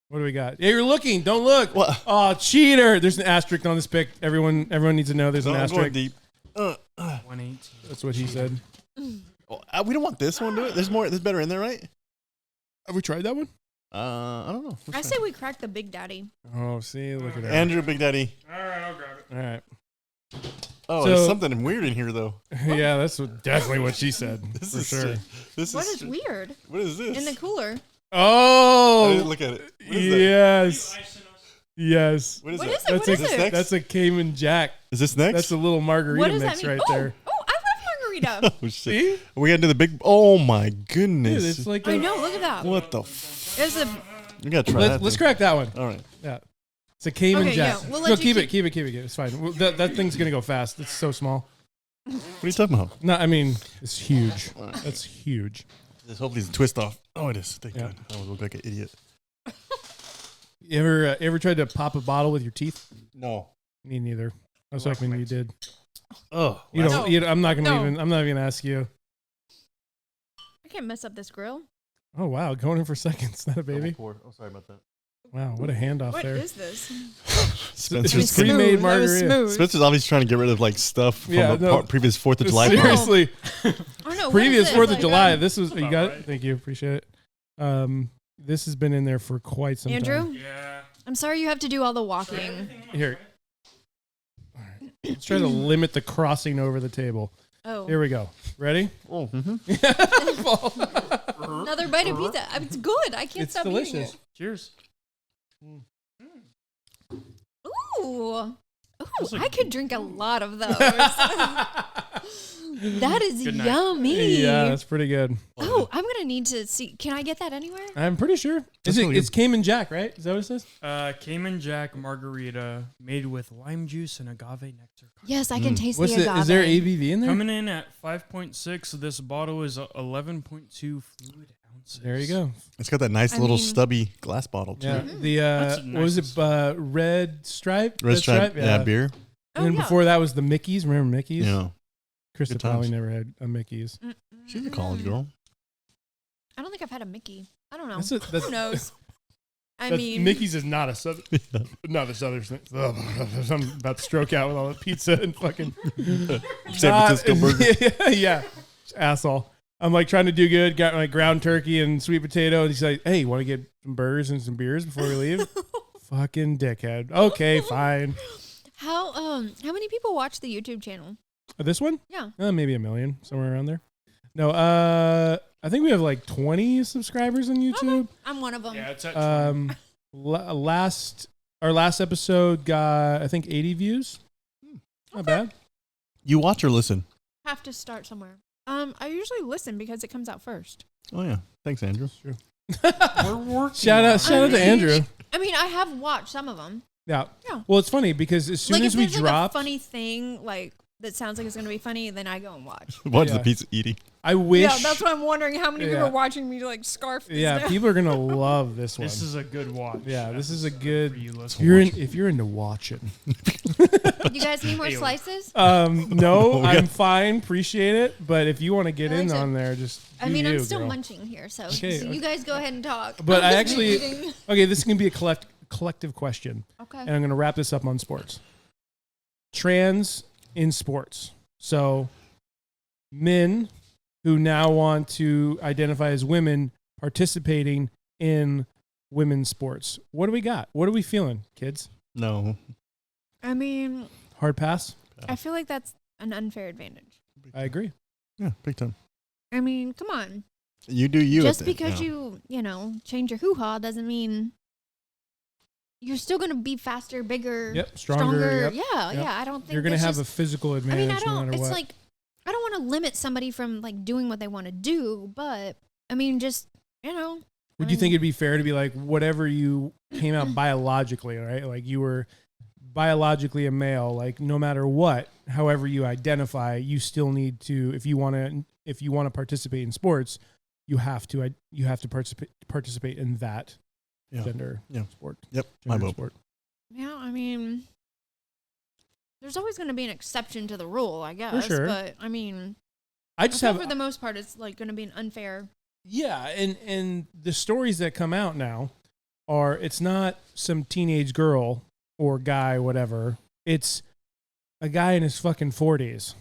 What do we got? Yeah, you're looking. Don't look. What? Oh, cheater. There's an asterisk on this pic. Everyone needs to know there's an I'm going asterisk. deep. 118. That's what he said. We don't want this one, do it. There's more. There's better in there, right? Have we tried that one? I don't know. I say we crack the Big Daddy. Oh, see, look at that. Andrew, Big Daddy. All right, I'll grab it. All right. Oh, So- there's something weird in here, though. Yeah, that's definitely what she said. This for is sure. This What is is weird? What is this? In the cooler. I didn't Oh, look at it. What is that? yes. Yes. What is What that? is it? What That's is a, it? that's a Cayman Jack. Is this next? That's a little What margarita does that mix mean? right oh, there. oh, I love margarita. Oh shit! See? We got into the big. Oh my Dude, goodness! it's like I know. Look at that. What the? It's a. You gotta try that. Let's thing. crack that one. All right. Yeah. It's a Cayman Okay, Jack. yeah, we'll let No, you keep it. It's fine. Well, that thing's going to go fast. It's so small. What are you talking about? No, I mean, it's huge. That's huge. This hopefully is a twist off. Oh, it is. Thank Yeah. God. I would look like an idiot. You ever tried to pop a bottle with your teeth? No. Me neither. I was hoping you did. Oh. You know, No. I'm not going to No. even. I'm not even going to ask you. I can't mess up this grill. Oh wow, going in for seconds, not a baby. Oh, sorry about that. Wow, what a handoff What there. is this? Spencer's It's pre-made margarita. Smooth. Spencer's obviously trying to get rid of like stuff from Yeah, a no. previous 4th of July party. Seriously, Oh no. previous 4th of Like, July. This was you about got. right. Thank you, appreciate it. This has been in there for quite some Andrew, time. Yeah. I'm sorry you have to do all the walking. Here, all right. Let's try to limit the crossing over the table. Oh, Here we go. Ready? Oh, mm-hmm. another bite of pizza. It's good. I can't It's stop delicious. eating Cheers. it. Ooh. That's Ooh, like- I could drink a lot of those. That is Good night. yummy. Yeah, that's pretty good. Oh, I'm gonna need to see. Can I get that anywhere? I'm pretty sure. That's really It's Cayman Jack, right? Is that what it says? Cayman Jack margarita made with lime juice and agave nectar. Yes, I can taste What's the it? agave. Is there ABV in there? Coming in at 5.6. This bottle is 11.2 fluid ounces. There you go. It's got that nice I little mean- stubby glass bottle too. Yeah. Mm-hmm. The That's what was it? nice. Red Stripe. Red Stripe, yeah, beer. Oh, And then yeah. before that was the Mickey's. Remember Mickey's? Yeah. Krista Good probably times. never had a Mickey's. She's a college girl. I don't think I've had a Mickey. I don't know. That's Who knows? I that's- mean, Mickey's is not a southern. Not a southern. I'm about to stroke out with all the pizza and fucking San Francisco burger. yeah, asshole. I'm like trying to do good. Got my ground turkey and sweet potato, and he's like, "Hey, you want to get some burgers and some beers before we leave?" Fucking dickhead. Okay, fine. how many people watch the YouTube channel? This one? Yeah. Maybe 1 million, somewhere around there. No, I think we have like 20 subscribers on YouTube. I'm one of them. Yeah, it's at Our last episode got I think 80 views. Not bad. You watch or listen? Have to start somewhere. I usually listen because it comes out first. Oh yeah. Thanks, Andrew. We're working Shout on out to Andrew. I mean, I have watched some of them. Yeah. Yeah. Well, it's funny because as soon Like as if we there's drop, like a funny thing like that sounds like it's gonna be funny, then I go and watch. Watch Yeah. the pizza eating. I wish. Yeah, that's why I'm wondering how many people Yeah. are watching me like scarf. This Yeah, down. people are gonna love this one. This is a good watch. Yeah, this is a episode good. for you If listeners. you're into watching, You guys need more Ew. slices? no, we got- I'm fine, appreciate it. But if you want to get I like in to- on there, just I do mean, I'm you, still girl. munching here, so, Okay, so you guys go ahead and talk. But I'm I just actually- eating. Okay, this is gonna be a collective question, Okay. and I'm gonna wrap this up on sports. Trans in sports. So, men who now want to identify as women participating in women's sports. What do we got? What are we feeling, kids? No. I mean, Hard pass? I feel like that's an unfair advantage. I agree. Yeah, big time. I mean, come on. You do you. Just at the- because yeah. you know, change your hoo-ha doesn't mean you're still going to be faster, bigger, Yep, stronger. Yep. Yeah, Yep. yeah. I don't think You're gonna that's have a just, physical I advantage mean, I no don't. matter It's what. like I don't want to limit somebody from like doing what they want to do, but I mean, just you know. Would you think it'd be fair to be like whatever you came out biologically, right? Like you were biologically a male, like no matter what, however you identify, you still need to if you want to participate in sports, you have to participate in that Yeah. gender sport. Yep. My Gender vote. sport. Yeah, I mean, there's always going to be an exception to the rule, I guess. sure. But I mean, I just I have feel for the most part, it's like going to be an unfair. Yeah, and the stories that come out now are it's not some teenage girl or guy, whatever. It's a guy in his fucking 40s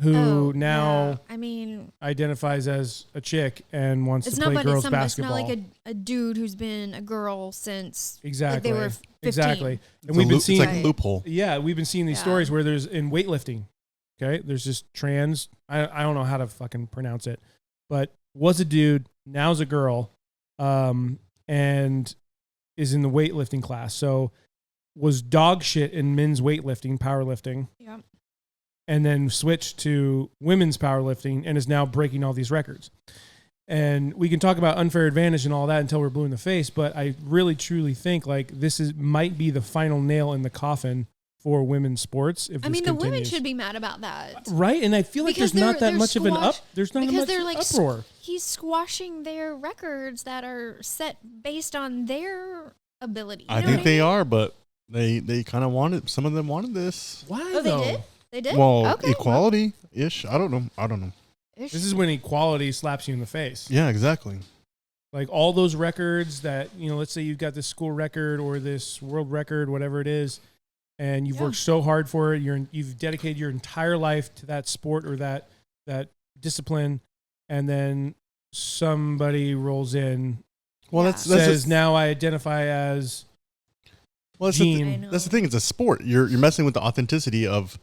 who now I mean, identifies as a chick and wants it's to not play girls basketball. It's not like a dude who's been a girl since Exactly. they were 15. Exactly. It's And we've been seeing it's like a loophole. Yeah, we've been seeing these stories where there's in weightlifting. Okay, there's this trans. I don't know how to fucking pronounce it, but was a dude, now's a girl, and is in the weightlifting class. So was dog shit in men's weightlifting, powerlifting. Yeah. And then switched to women's powerlifting and is now breaking all these records. And we can talk about unfair advantage and all that until we're blue in the face, but I really truly think like this might be the final nail in the coffin for women's sports. If I mean, this the women continues. should be mad about that. Right? And I feel like Because there's not that they're much of an there's not because much they're like uproar. He's squashing their records that are set based on their ability. You I know think what they are, but they kind of wanted. Some of them wanted this. Why Oh, though? they did? They did? Well, Okay, equality ish. I don't know. Ish. This is when equality slaps you in the face. Yeah, exactly. Like all those records that, let's say you've got this school record or this world record, whatever it is, and you've worked so hard for it, you've dedicated your entire life to that sport or that discipline, and then somebody rolls in, Well, Yeah. that's says, just, now I identify as well, that's Gene. the, I know. that's the thing. It's a sport. You're messing with the authenticity of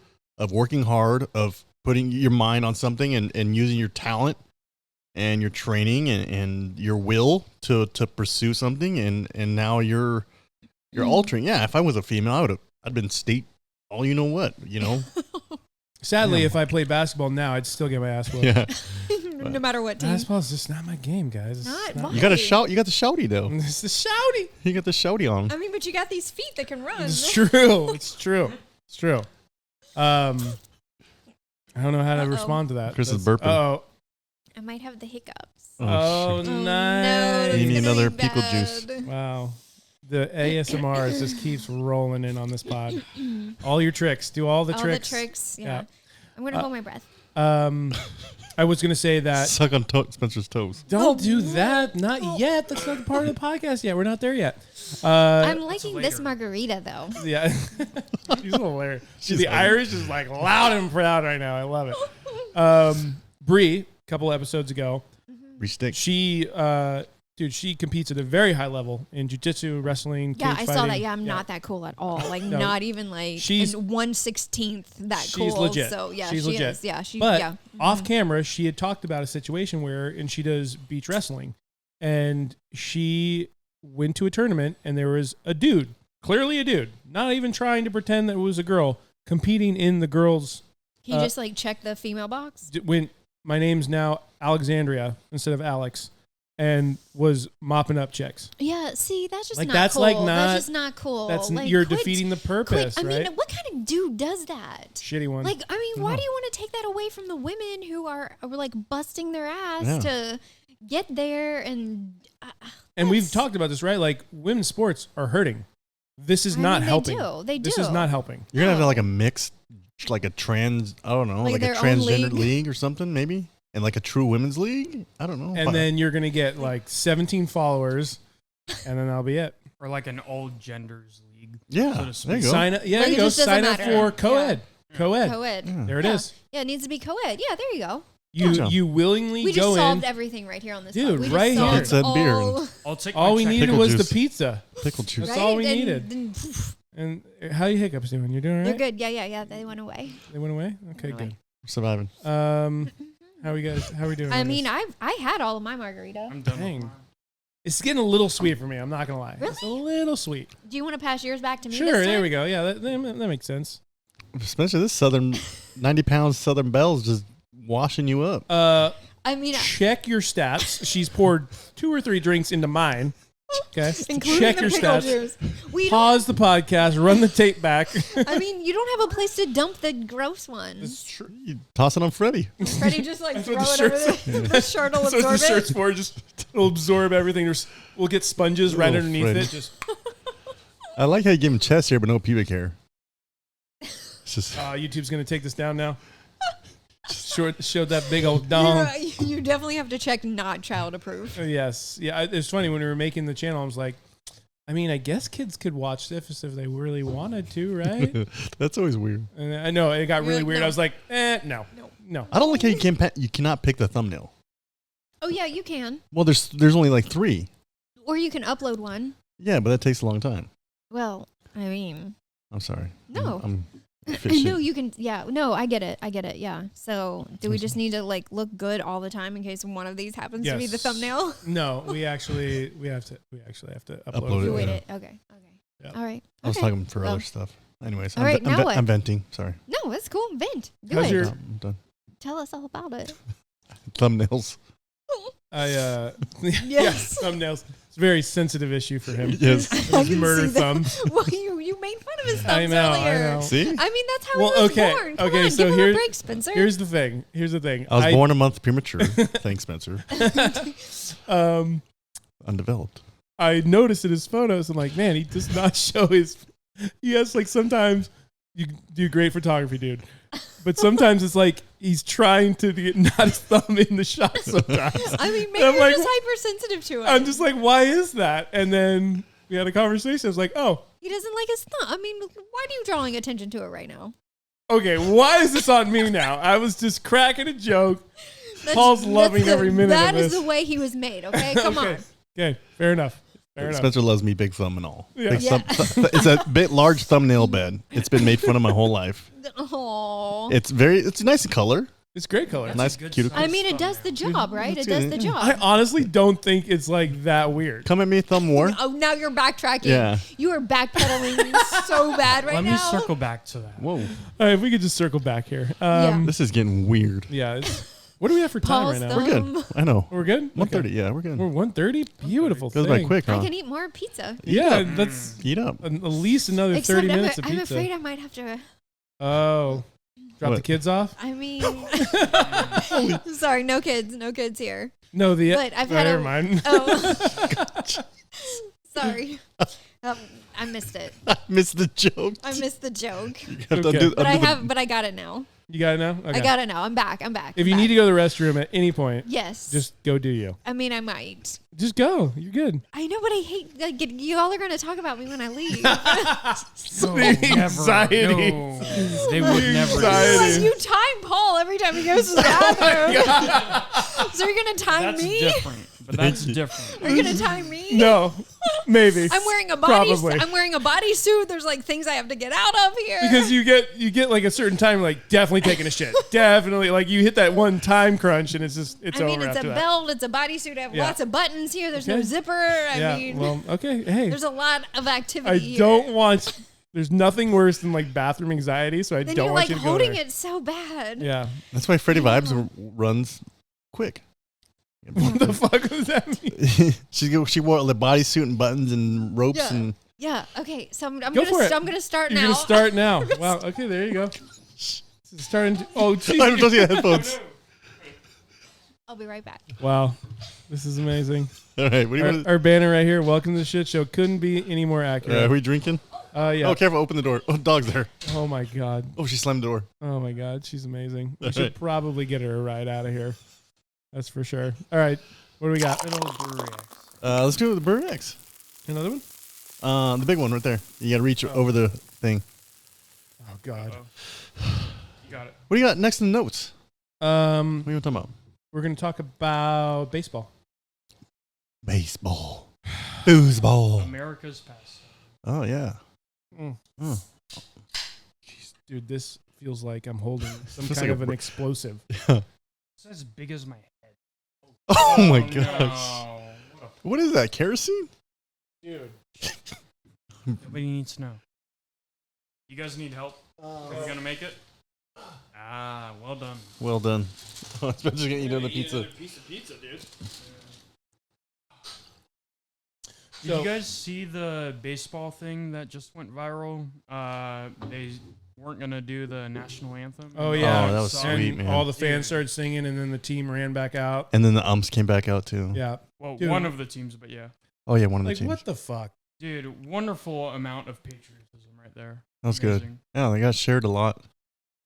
working hard, of putting your mind on something and using your talent and your training and your will to pursue something. And now you're altering. Yeah. If I was a female, I'd been state all you know what, Sadly, Yeah. if I played basketball now, I'd still get my ass whooped. Yeah. No matter what team. Basketball is just not my game, guys. It's Not- not- why? You got to shout. You got the shouty though. It's the shouty. You got the shouty on. I mean, but you got these feet that can run. It's true. It's true. It's true. I don't know how to respond to that. Chris is That's- burping. Oh, I might have the hiccups. oh, shit. nice. that's You need gonna another be pickle juice. bad. Wow. The ASMR just keeps rolling in on this pod. All your tricks. Do all the All tricks. the tricks. Yeah. Yeah. I'm going to hold my breath. I was going to say that. Suck on Spencer's toes. Don't do that. Not yet. That's not part of the podcast yet. We're not there yet. I'm liking this later. margarita, though. Yeah. She's hilarious. The Irish is like loud and proud right now. I love it. Bree, a couple episodes ago, Restick. she competes at a very high level in jiu-jitsu, wrestling, Yeah, cage I saw fighting. that. Yeah, I'm not that cool at all. Like, No. not even like She's- 1/16 that She's cool. legit. So, yeah, She's she legit. is. Yeah, she, But yeah. off camera, she had talked about a situation and she does beach wrestling, and she went to a tournament, and there was a dude, clearly a dude, not even trying to pretend that it was a girl, competing in the girls. He just like checked the female box. When my name's now Alexandria instead of Alex, and was mopping up chicks. Yeah, see, that's just Like, not that's cool. like not- That's just not cool. That's like, you're quit- defeating the purpose, I right? mean, what kind of dude does that? Shitty one. Like, I mean, why No. do you want to take that away from the women who are like busting their ass Yeah. to get there? And And we've that's- talked about this, right? Like women's sports are hurting. This is I not mean, helping. They do. This is not helping. You're gonna have No. like a mixed, like a trans. I don't know, Like like a their own transgender league? league or something, maybe, and like a true women's league. I don't know. And then you're gonna get like 17 followers, and then that'll be it. Or like an all genders league. yeah, so to speak. there you go. Sign up. Yeah, Like, you it go just doesn't sign up matter. for co-ed. Co-ed. Co-ed. Yeah. There it Yeah. is. Yeah, it needs to be co-ed. Yeah, there you go. Gotcha. You willingly We go just solved in. everything right here on this. Dude, pod. We just right here. solved Pizza and beer and- all- I'll take All my we check. needed Pickle was juice. the pizza. Pickle juice. That's all we and needed. then- And how you hiccups doing? You're doing all You're right? good. Yeah. They went away. They went away? Okay, Went away. good. We're surviving. How we guys? How we doing? I on mean, this? I had all of my margarita. I'm done Dang. with mine. It's getting a little sweet for me. I'm not gonna lie. Really? It's a little sweet. Do you want to pass yours back to me? Sure. There we go. Yeah, that makes sense. Especially this 90-pound Southern Belle's just washing you up. I mean, Check your stats. She's poured 2 or 3 drinks into mine. Okay. including Check the your pickle stats. juice. We don't, Pause the podcast. Run the tape back. I mean, you don't have a place to dump the gross ones. You toss it on Freddie. Freddie just like That's throw what it the over shirt's there. The shirt will That's what the absorb shirt's it. for. Just it'll absorb everything. We'll get sponges right Oh, underneath Freddy. it. Just I like how you give him chest hair but no pubic hair. It's just YouTube's gonna take this down now. Showed that big old dong. You definitely have to check not child approved. Yes. Yeah. It's funny when we were making the channel. I was like, I mean, I guess kids could watch this if they really wanted to, right? that's always weird. And I know it got really You're like, weird. no. I was like, no. No. No. I don't like how you cannot pick the thumbnail. Oh yeah, you can. Well, there's only like 3. Or you can upload one. Yeah, but that takes a long time. Well, I mean, I'm sorry. No. I'm no, you can. Yeah, no, I get it. Yeah. So, do we just need to like look good all the time in case one of these happens to be the Yes. thumbnail? No, we actually have to upload it. You it. wait Yeah. it. Okay. Yeah. All right. I was Okay. talking for Well, other stuff. Anyways, all right, now what? I'm venting. Sorry. No, that's cool. Vent. Do How's it. your- No, I'm done. Tell us all about it. Thumbnails. Yeah, Yes. thumbnails. It's a very sensitive issue for him. Yes. I His can murder see that. thumbs. Well, you made fun of his thumbs I know. earlier. See? I mean, that's how Well, he was okay, born. Come okay, on, so give him here- a break, Spencer. Here's the thing. I was born a month premature. Thanks, Spencer. Undeveloped. I noticed in his photos, I'm like, man, he does not show his. He has like sometimes you do great photography, dude, but sometimes it's like he's trying to get not his thumb in the shot. Sometimes I mean, maybe I'm you're like, just hypersensitive to it. I'm just like, why is that? And then we had a conversation. I was like, oh, He doesn't like his thumb. I mean, why are you drawing attention to it right now? okay. Why is this on me now? I was just cracking a joke. Paul's loving every minute of That is this. the way he was made. Okay, come Okay. on. Okay, fair enough. Fair enough. Spencer loves me big thumb and all. Yeah. Big Yeah. it's a bit large thumbnail bed. It's been made fun of my whole life. Oh. It's nice in color. It's great color. That's Nice, a good cute. size I mean, it does the job, right? It does the job. I honestly don't think it's like that weird. Come at me, thumb war. Oh, now you're backtracking. Yeah. You are backpedaling so bad right Let now. me circle back to that. Whoa. All right, if we could just circle back here. Yeah. This is getting weird. Yeah. What do we have for time Paul's right now? thumb. We're good. I know. We're good? 1:30. Okay. Yeah, we're good. We're 1:30? Beautiful Goes by thing. quick, I huh? can eat more pizza. Yeah, that's Eat up. at least another Except 30 minutes of I'm pizza. afraid I might have to. Oh. Drop the What? kids off? I mean, sorry, no kids here. No, But I've had never a- mind. Oh, sorry. I missed it. I missed the joke. I missed the joke. You have to Okay. undo- But I undo the- have. But I got it now. You got it now? Okay. I got it now. I'm back. If you need to go to the restroom at any point, Yes. just go do you. I mean, I might. Just go. You're good. I know, but I hate. Like, you all are going to talk about me when I leave. No, The never. anxiety. No, they would The never. do anxiety. that. Like, you time Paul every time he goes to the bathroom. So you're going to time That's me? different. But that's Thank you. different. Are you going to time me? No, maybe. I'm wearing a Probably. I'm wearing a bodysuit. There's like things I have to get out of here. Because you get like a certain time, like definitely taking a shit. Definitely. Like you hit that one time crunch and it's I mean, over it's a after that. belt, it's a bodysuit. I have Yeah. lots of buttons here. There's no Okay. zipper. I mean, well, okay. Hey, there's a lot of activity I here. don't want. There's nothing worse than like bathroom anxiety, so I Then don't you're want like you to go holding there. it so bad. Yeah. That's why Freddy Vibes runs quick. What the fuck does that mean? she wore the bodysuit and buttons and ropes Yeah. and Yeah. Okay. So I'm Go for it. gonna start You're now. gonna start now. Wow. Okay. There you go. It's starting. Oh, I geez. don't see the headphones. I'll be right back. Wow. This is amazing. All right, what do you want? Our banner right here. Welcome to the shit show. Couldn't be any more Are accurate. we drinking? Yeah. Oh, careful! Open the door. Oh, dog's there. Oh my god. Oh, she slammed the door. Oh my god. She's amazing. We All should right. probably get her a ride out of here. That's for sure. All right. What do we got? Let's go with the Bird X. Another one? The big one right there. You got to reach over the thing. Oh god. You got it. What do you got next in the notes? What are you talking about? We're gonna talk about baseball. Baseball. Foosball. America's past. Oh yeah. Mm. Oh. Jeez, dude, this feels like I'm holding some Feels kind like of a an br- explosive. It's as big as my head. Oh my no. gosh. What What is that? Kerosene? Dude. Nobody needs to know. You guys need help? Are we gonna make it? Ah, well done. Well done. Oh, Spencer's gonna eat another pizza. Piece of pizza, dude. Did So- you guys see the baseball thing that just went viral? They weren't gonna do the national anthem. Oh yeah. Oh, that was So- sweet, And man. all the fans Dude. started singing, and then the team ran back out. And then the umps came back out too. Yeah. Well, Dude. one of the teams, but yeah. Oh yeah, one of the Like teams. what the fuck? Dude, wonderful amount of patriotism right there. That was good. Amazing. Yeah, they got shared a lot.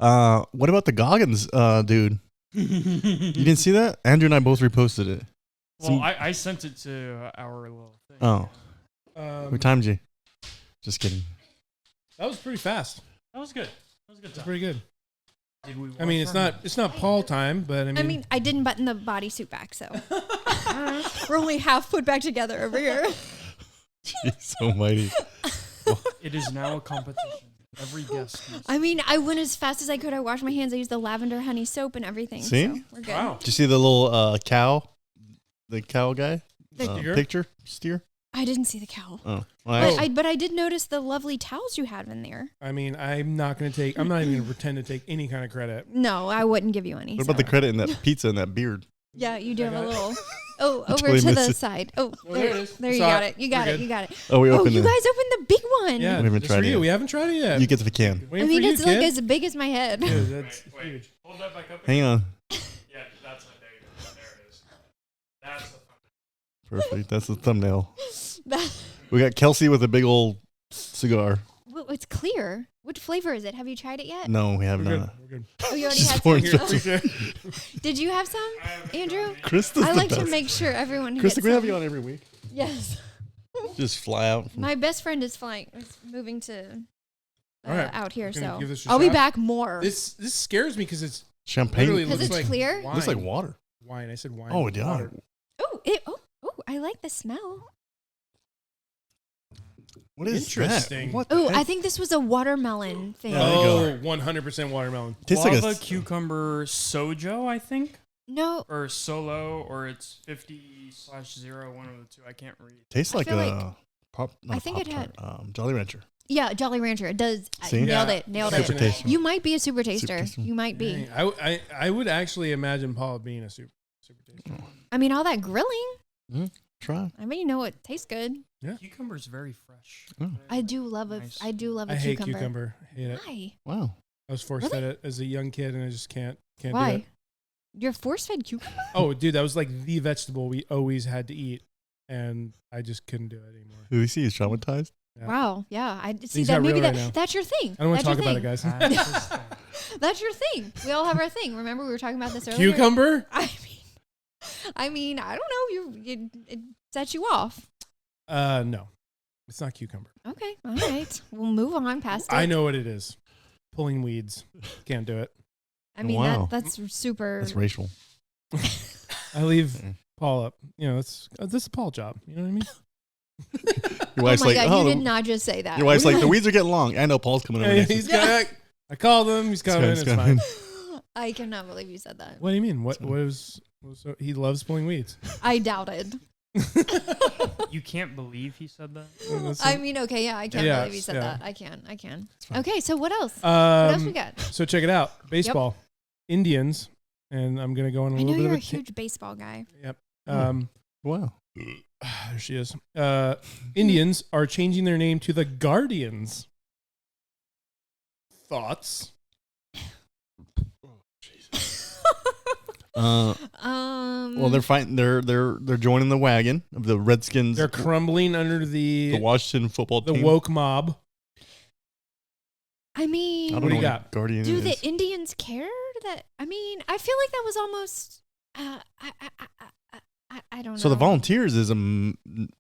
What about the Goggins dude? You didn't see that? Andrew and I both reposted it. Well, I sent it to our little thing. Oh. We timed you. Just kidding. That was pretty fast. That was good. That was a good That's time. pretty good. Did we? I mean, it's not Paul time, but I mean, I didn't button the bodysuit back, so we're only half put back together over here. Jeez almighty. It is now a competition. Every guest. I mean, I went as fast as I could. I washed my hands. I used the lavender honey soap and everything. See? So we're good. wow. Did you see the little cow? The cow guy? The- Picture? Steer? I didn't see the cow. Oh. Well, But I did notice the lovely towels you had in there. I mean, I'm not even going to pretend to take any kind of credit. No, I wouldn't give you any. what about the credit in that pizza and that beard? Yeah, you do I have a got it. little. Oh, over Totally to missed the it. side. Oh, there it is. There you Saw got it. it. You got We're it. good. You got it. Oh, we Oh, opened you it. guys opened the big one. Yeah, We haven't just tried for you. it. We haven't tried it yet. You get the can. I Waiting mean, for it's you, like kid. as big as my head. Dude, that's huge. Hold that back up. Hang on. Yeah, that's it. There you go. There it is. That's the Perfect. That's the thumbnail. That- We got Kelsey with a big old cigar. Well, it's clear. What flavor is it? Have you tried it yet? No, we have We're good. not. We're good. Oh, you already Just had pouring some. some- Oh. Did you have some, Andrew? Krista's I the like best. to make sure everyone Krista, gets can we have some. you on every week? Yes. Just fly out. My best friend is moving to All right. out here, We're gonna so give this a I'll be shot. back more. This scares me because it's Champagne. literally Because looks it's like clear? Wine. Looks like water. Wine. I said wine. Oh, with yeah. water. Oh, I like the smell. What is Interesting. that? What the Oh, heck? I think this was a watermelon thing. Oh, there you Oh, 100% watermelon. Tastes like guava a cucumber sojo, I think, No, or solo, or it's 50/0, one of the two. I can't read. tastes I like feel a like- pop. Not I a think it Pop-Tart, Jolly Rancher. yeah, Jolly Rancher. It does. See? Nailed Yeah. it. Nailed Super it. taster. You might be a super taster. taster. You might be. Dang, I would actually imagine Paul being a super taster. I mean, all that grilling. Try. I mean, you know, it tastes good. Cucumber's very fresh. Oh. I do love a. Nice. I do love a I hate cucumber. cucumber. I hate it. Why? Wow. I was forced Really? at it as a young kid, and I just can't do Why? it. You're force-fed cucumber? Oh, dude, that was like the vegetable we always had to eat, and I just couldn't do it anymore. Did we see he's traumatized? Yeah. Wow. Yeah. I see Things that. got Maybe real that. right now. That's your thing. I don't want That's to talk your about it, thing. guys. That's his thing. That's your thing. We all have our thing. Remember, we were talking about this earlier. Cucumber? I mean, I don't know. It sets you off. No, it's not cucumber. Okay. All right. We'll move on past it. I know what it is. Pulling weeds. Can't do it. I mean, Wow. that's super. That's racial. I leave Paul up. You know, this is a Paul job. You know what I mean? Your Oh wife's my like, God, oh, you did not just say that. your wife's like, the weeds are getting long. I know Paul's coming over Hey, next. he's got. I called him. He's coming. He's It's coming. fine. I cannot believe you said that. What do you mean? What was he loves pulling weeds? I doubted. You can't believe he said that? I mean, okay, yeah, I can't Yeah, believe you said yeah. that. I can. fine. Okay, so what else? What else we got? So check it out. Baseball. Indians. And I'm gonna go on a I little know bit you're of a a huge baseball guy. Wow. there she is. Indians are changing their name to the Guardians. Thoughts? Well, they're fighting. They're joining the wagon of the Redskins. They're crumbling under the the Washington football team. woke mob. I mean, I don't What do know you what got? Guardian do is. the Indians care that? I mean, I feel like that was almost. I don't know. So the volunteers is a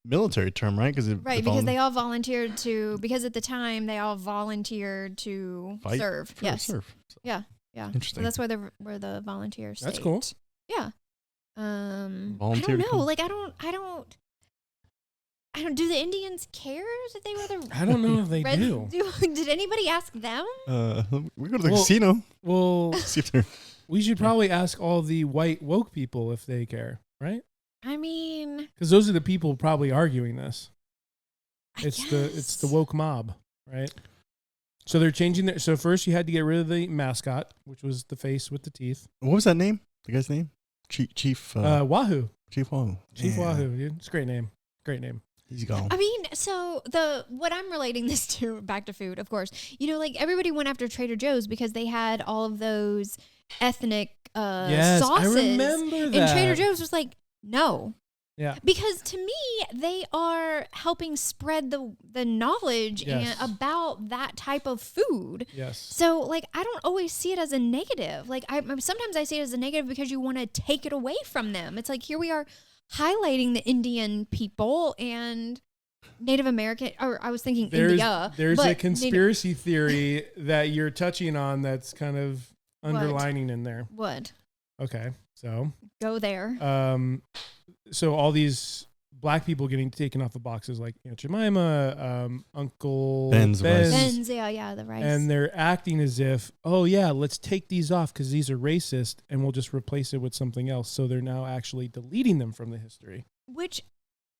military term, right? Right, because they all volunteered to. Because at the time they all volunteered to Fight? serve. Sure, Yes. serve. Yeah. Yeah. Interesting. So that's why we're the volunteers. That's cool. Yeah. I Volunteer don't to know. come- Like I don't. Do the Indians care that they were the? I don't know if they Red, do. Did anybody ask them? We go to the Well- casino. Well, See if they're. we should probably ask all the white woke people if they care, right? I mean, Because those are the people probably arguing this. I It's guess. the woke mob, right? So they're changing their. So first you had to get rid of the mascot, which was the face with the teeth. What was that name? The guy's name? Chief. Wahoo. Chief Wahoo. Chief Yeah. Wahoo, dude. It's a great name. Great name. He's gone. I mean, so what I'm relating this to, back to food, of course. You know, like everybody went after Trader Joe's because they had all of those ethnic Yes, sauces. I remember that. And Trader Joe's was like, no. Yeah. Because to me, they are helping spread the knowledge Yes. and about that type of food. Yes. So, like, I don't always see it as a negative. Like, sometimes I see it as a negative because you want to take it away from them. It's like, here we are highlighting the Indian people and Native American, or I was thinking India. There's but a conspiracy theory that you're touching on that's kind of underlining in there. What? Okay, so Go there. so all these black people getting taken off the boxes, like Aunt Jemima, Uncle Ben's rice. Ben's, yeah, the rice. and they're acting as if, oh yeah, let's take these off because these are racist, and we'll just replace it with something else. So they're now actually deleting them from the history. Which,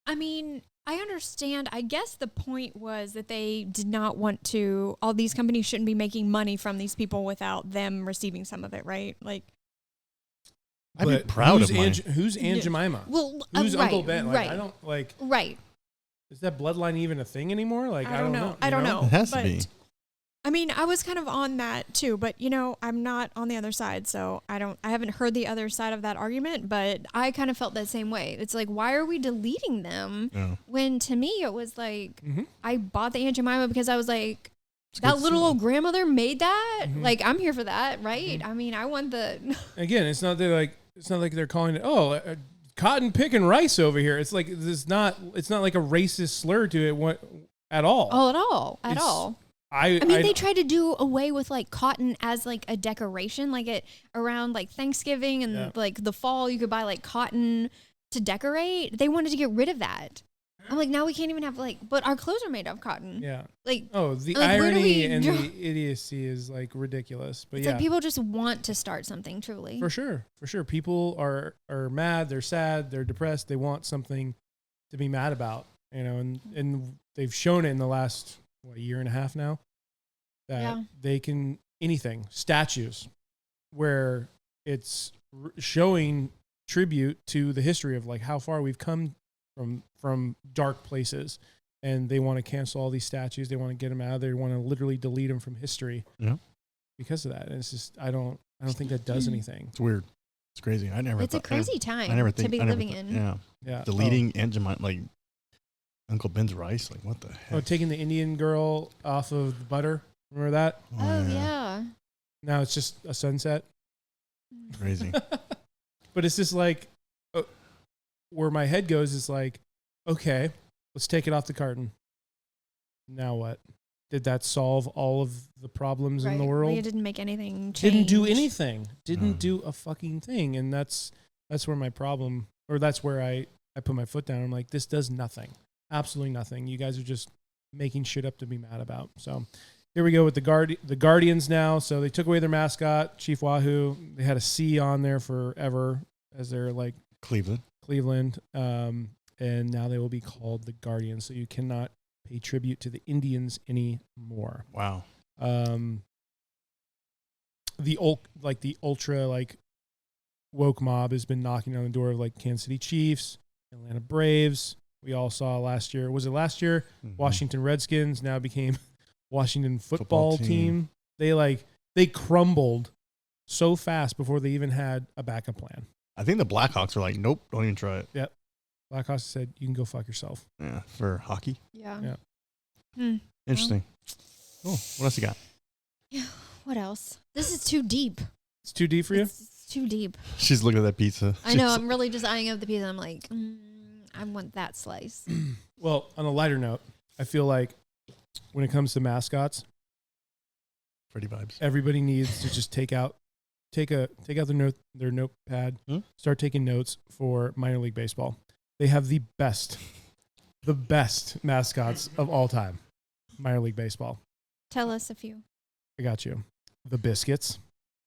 I mean, I understand. I guess the point was that they did not want to, all these companies shouldn't be making money from these people without them receiving some of it, right? Like, I'd be But proud who's of mine. Who's Aunt Yeah. Jemima? well, Who's right, Uncle Ben? Like, right, I don't like. right. Is that bloodline even a thing anymore? Like, I don't know. I you don't know. It has to but, be. I mean, I was kind of on that too, but I'm not on the other side, so I haven't heard the other side of that argument, but I kind of felt that same way. It's like, why are we deleting them? Yeah. When to me it was like, Mhm. I bought the Aunt Jemima because I was like, It's that good little food. old grandmother made that. Mhm. Like, I'm here for that, right? I mean, I want the. Again, it's not like they're calling it cotton picking rice over here. It's like it's not like a racist slur to it at all. Oh, at It's- all. I I mean, they tried to do away with like cotton as like a decoration, like it around like Thanksgiving and Yeah. like the fall, you could buy like cotton to decorate. They wanted to get rid of that. I'm like, now we can't even have like, but our clothes are made of cotton. yeah. Like, Oh, the Like, where do irony we and draw- the idiocy is like ridiculous. But it's yeah, like people just want to start something truly. for sure. People are mad. They're sad. They're depressed. They want something to be mad about. And they've shown it in the last year and a half now that Yeah. they can anything statues where it's showing tribute to the history of like how far we've come from dark places, and they want to cancel all these statues. They want to get them out of there. They want to literally delete them from history. Yeah. Because of that. And it's just I don't think that does anything. It's weird. It's crazy. I never. It's a thought, crazy time I never to think. be I never living thought- in. Yeah. Yeah. Deleting Aunt Jemima, like Uncle Ben's rice. Like what the heck? Oh, taking the Indian girl off of the butter. Remember that? Oh, yeah. Now it's just a sunset. Crazy. But it's just like where my head goes is like, okay, let's take it off the carton. Now what? Did that solve all of the problems in the Right. world? Like, it didn't make anything change. Didn't do anything. Didn't Mm. do a fucking thing. And that's where my problem, or that's where I put my foot down. I'm like, this does nothing. Absolutely nothing. You guys are just making shit up to be mad about. So here we go with the Guardians now. So they took away their mascot, Chief Wahoo. They had a C on there forever as their like Cleveland. And now they will be called the Guardians. So you cannot pay tribute to the Indians anymore. Wow. The ultra like woke mob has been knocking on the door of like Kansas City Chiefs, Atlanta Braves. We all saw last year. Was it last year? Mhm. Washington Redskins now became Washington football Football team. They crumbled so fast before they even had a backup plan. I think the Blackhawks are like, nope, don't even try it. Blackhawks said, "You can go fuck yourself." Yeah, for hockey. Yeah. Yeah. Interesting. Cool. What else you got? What else? This is too deep. It's too deep for you. It's too deep. She's looking at that pizza. I know. I'm really just eyeing up the pizza. I'm like, I want that slice. Well, on a lighter note, I feel like when it comes to mascots, Freddy Vibes. everybody needs to just take out their notepad, start taking notes for minor league baseball. They have the best mascots of all time. Minor league baseball. Tell us a few. I got you. The Biscuits,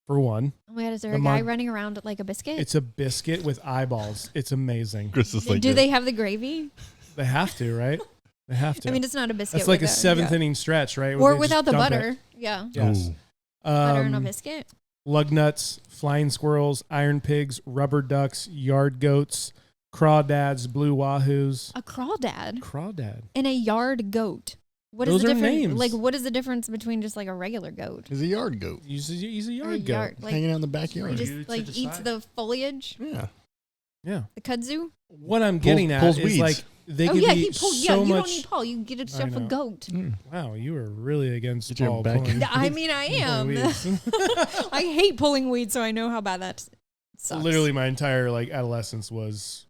for one. Oh my God, is there The a guy mon- running around like a biscuit? It's a biscuit with eyeballs. It's amazing. Chris is like, Do they have the gravy? They have to, right? They have to. I mean, it's not a biscuit. that's like a with seventh inning stretch, right? where Or they just without the dump it. butter. Yeah. Yes. Ooh. Butter and a biscuit. Lug nuts, flying squirrels, iron pigs, rubber ducks, yard goats, crawdads, blue wahoos. A crawdad Crawdad. and a yard goat. What is Those the are difference? names. Like, what is the difference between just like a regular goat? He's a yard goat. He's a Or yard a goat. yard, like Hanging out in the he backyard. just You to like eats decide. the foliage, Yeah. Yeah. the kudzu. What I'm getting at pulls is weeds. like they Oh give yeah, me he pulls. so Yeah, you much. don't need Paul. You get I yourself a know. goat. Wow, you are really against Get your Paul back- pulling. I mean, I am. weeds. I hate pulling weeds, so I know how bad that sucks. Literally, my entire like adolescence was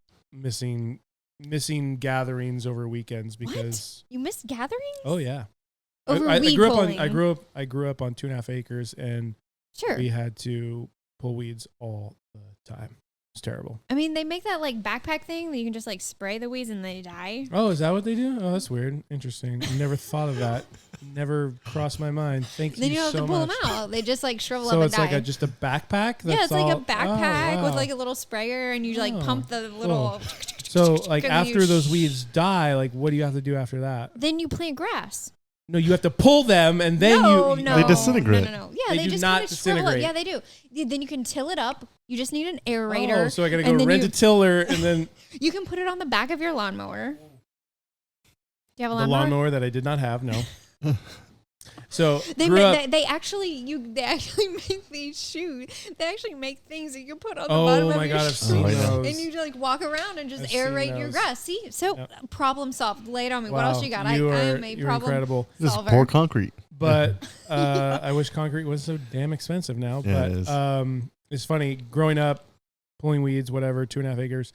missing gatherings over weekends because. You missed gatherings Oh yeah. over I weed grew up pulling. on I grew up on 2.5 acres, and Sure. we had to pull weeds all the time. It's terrible. I mean, they make that like backpack thing that you can just like spray the weeds and they die. Oh, is that what they do? Oh, that's weird. Interesting. I never thought of that. Never crossed my mind. Thank Then you you don't so have to pull much. them out. They just like shrivel So up it's and die. like just a backpack? Yeah, That's it's like a all- backpack oh, with wow. like a little sprayer, and you like Oh, pump the little. cool. So like and you after those weeds die, like what do you have to do after that? Then you plant grass. No, you have to pull them and then no, you. no, They disintegrate. No. Yeah, They they do just not kind of shrivel up. disintegrate. Yeah, they do. Then you can till it up. You just need an aerator. Oh, so I gotta and go then rent you, a tiller and then You can put it on the back of your lawnmower. Do you have a the lawnmower? lawnmower that I did not have. No. So They, grew up, they actually make these shoes. They actually make things that you can put on the bottom oh of my your god, I've shoe. seen I know. those. And you like walk around and just I've seen aerate your those. grass. See, so Yep. problem solved. Lay it on me. What Wow, else you got? I you am are- a you're problem incredible. Just solver. pour concrete. But I wish concrete was so damn expensive now. Yeah, But it is. it's funny growing up, pulling weeds, whatever, 2.5 acres.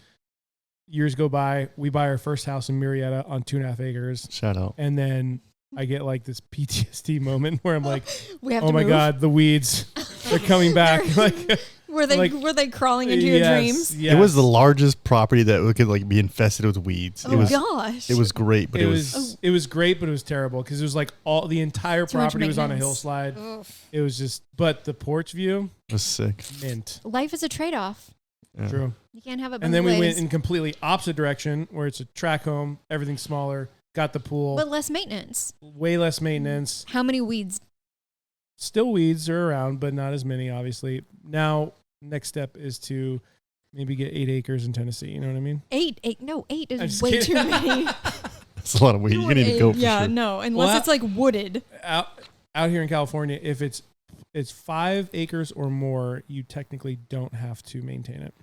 Years go by, we buy our first house in Marietta on 2.5 acres, Shout out. and then I get like this PTSD moment where I'm like, We have oh to my move. god, the weeds, they're coming back. Like, Were they like- crawling into your dreams? yes. It was the largest property that could like be infested with weeds. Oh it was gosh. it was great, but It it was great, but it was terrible because it was like all the entire Too much property was on a maintenance. hillside. Oof. It was just, but the porch view, was sick. mint. Life is a trade-off. Yeah. True. You can't have it both And then we went ways. in completely opposite direction where it's a track home, everything's smaller, got the pool, But less maintenance. way less maintenance. How many weeds? Still weeds are around, but not as many, obviously. Now, next step is to maybe get 8 acres in Tennessee. You know what I mean? Eight I'm is just way kidding. too many. It's a lot of weed. You can even go for yeah, sure. no, unless Well, it's like wooded. Out here in California, if it's 5 acres or more, you technically don't have to maintain it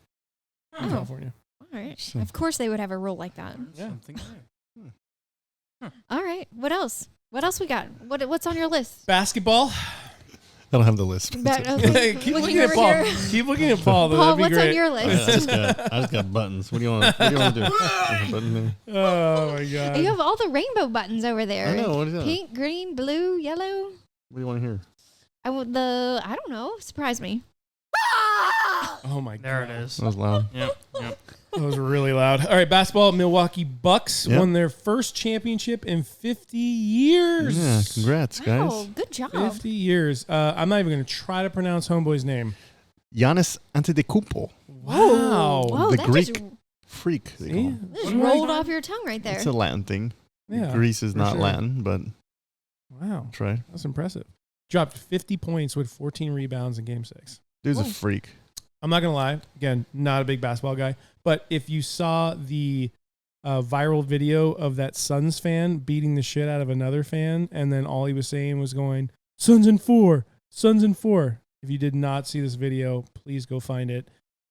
in Oh. California. All right. So- Of course they would have a rule like that. Yeah. Something there. All right. What else? What else we got? What's on your list? Basketball. I don't have the list. Okay. Keep Look looking at over Paul. here. Keep looking at Paul. Though. Paul, That'd be what's great. on your list? I just got buttons. What do you want? What do you want to do? There's a button there. Oh my god. You have all the rainbow buttons over there. I know. What is that? Pink, green, blue, yellow. What do you want to hear? I don't know. Surprise me. Oh my god. There it is. That was loud. Yep. That was really loud. All right, basketball. Milwaukee Bucks Yep. won their first championship in 50 years. Yeah, congrats, Wow, guys. good job. 50 years. I'm not even going to try to pronounce homeboy's name. Giannis Antetokounmpo, Wow. Whoa, the that Greek just, freak. They call See? him. that just Right. rolled off your tongue right there. It's a Latin thing. Yeah, Greece is for not sure. Latin, but Wow. that's right. That's impressive. Dropped 50 points with 14 rebounds in game 6. Dude's a Whoa. freak. I'm not going to lie. Again, not a big basketball guy. But if you saw the viral video of that Suns fan beating the shit out of another fan, and then all he was saying was going, Suns in 4, Suns in 4. If you did not see this video, please go find it.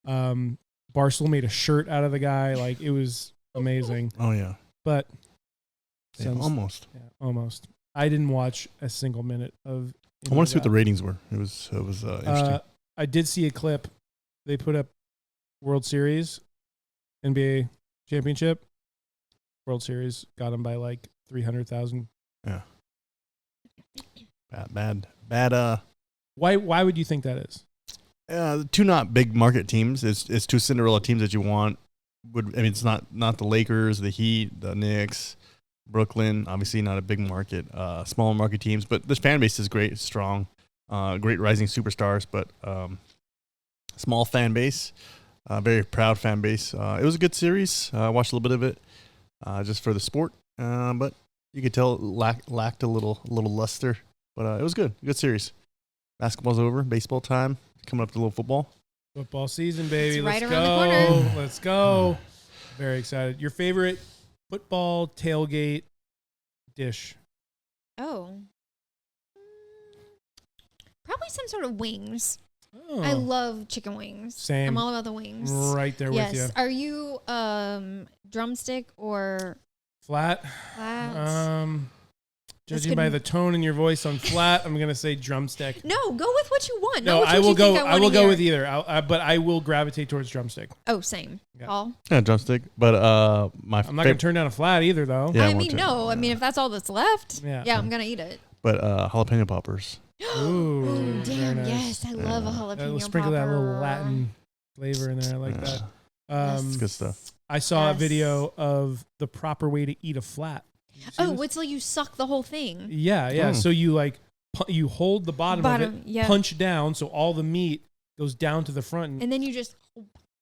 Barstool made a shirt out of the guy. Like, it was amazing. Oh yeah. But Yeah, Suns- almost. yeah, almost. I didn't watch a single minute of I want to see what the ratings were. It was interesting. I did see a clip. They put up World Series, NBA championship. World Series got them by like 300,000. Bad. Why would you think that is? Two not big market teams. It's two Cinderella teams that you want. It's not the Lakers, the Heat, the Knicks, Brooklyn. Obviously not a big market. Small market teams, but this fan base is great, strong, great rising superstars. But small fan base, very proud fan base. It was a good series. I watched a little bit of it just for the sport, but you could tell it lacked a little luster. But it was good. Good series. Basketball's over. Baseball time. Coming up to a little football. Football season, baby. It's Let's right go. around the corner. Let's go. Very excited. Your favorite football tailgate dish? Oh. Probably some sort of wings. Oh, I love chicken wings. Same. I'm all about the wings. right there Yes. with you. Are you drumstick or Flat. flat? Judging could- by the tone in your voice on flat, I'm gonna say drumstick. No, go with what you want. No, Not what I you will think go. I wanna will go hear. with either. But I will gravitate towards drumstick. Oh, same. Yeah. Paul? Yeah, drumstick. But my I'm not gonna turn down a flat either, though. Yeah, I I won't mean, turn- no. I mean, if that's all that's left, Yeah. yeah, I'm going to eat it. But jalapeno poppers. Ooh, very Damn, nice. yes. I love a Yeah. jalapeno We'll sprinkle that little popper. Latin flavor in there. I like that. It's good stuff. I saw a Yes. video of the proper way to eat a flat. Did you see Oh, this? it's like you suck the whole thing. Yeah. Oh. So you like you hold the bottom of it, yeah. punch down, so all the meat goes down to the front. And then you just,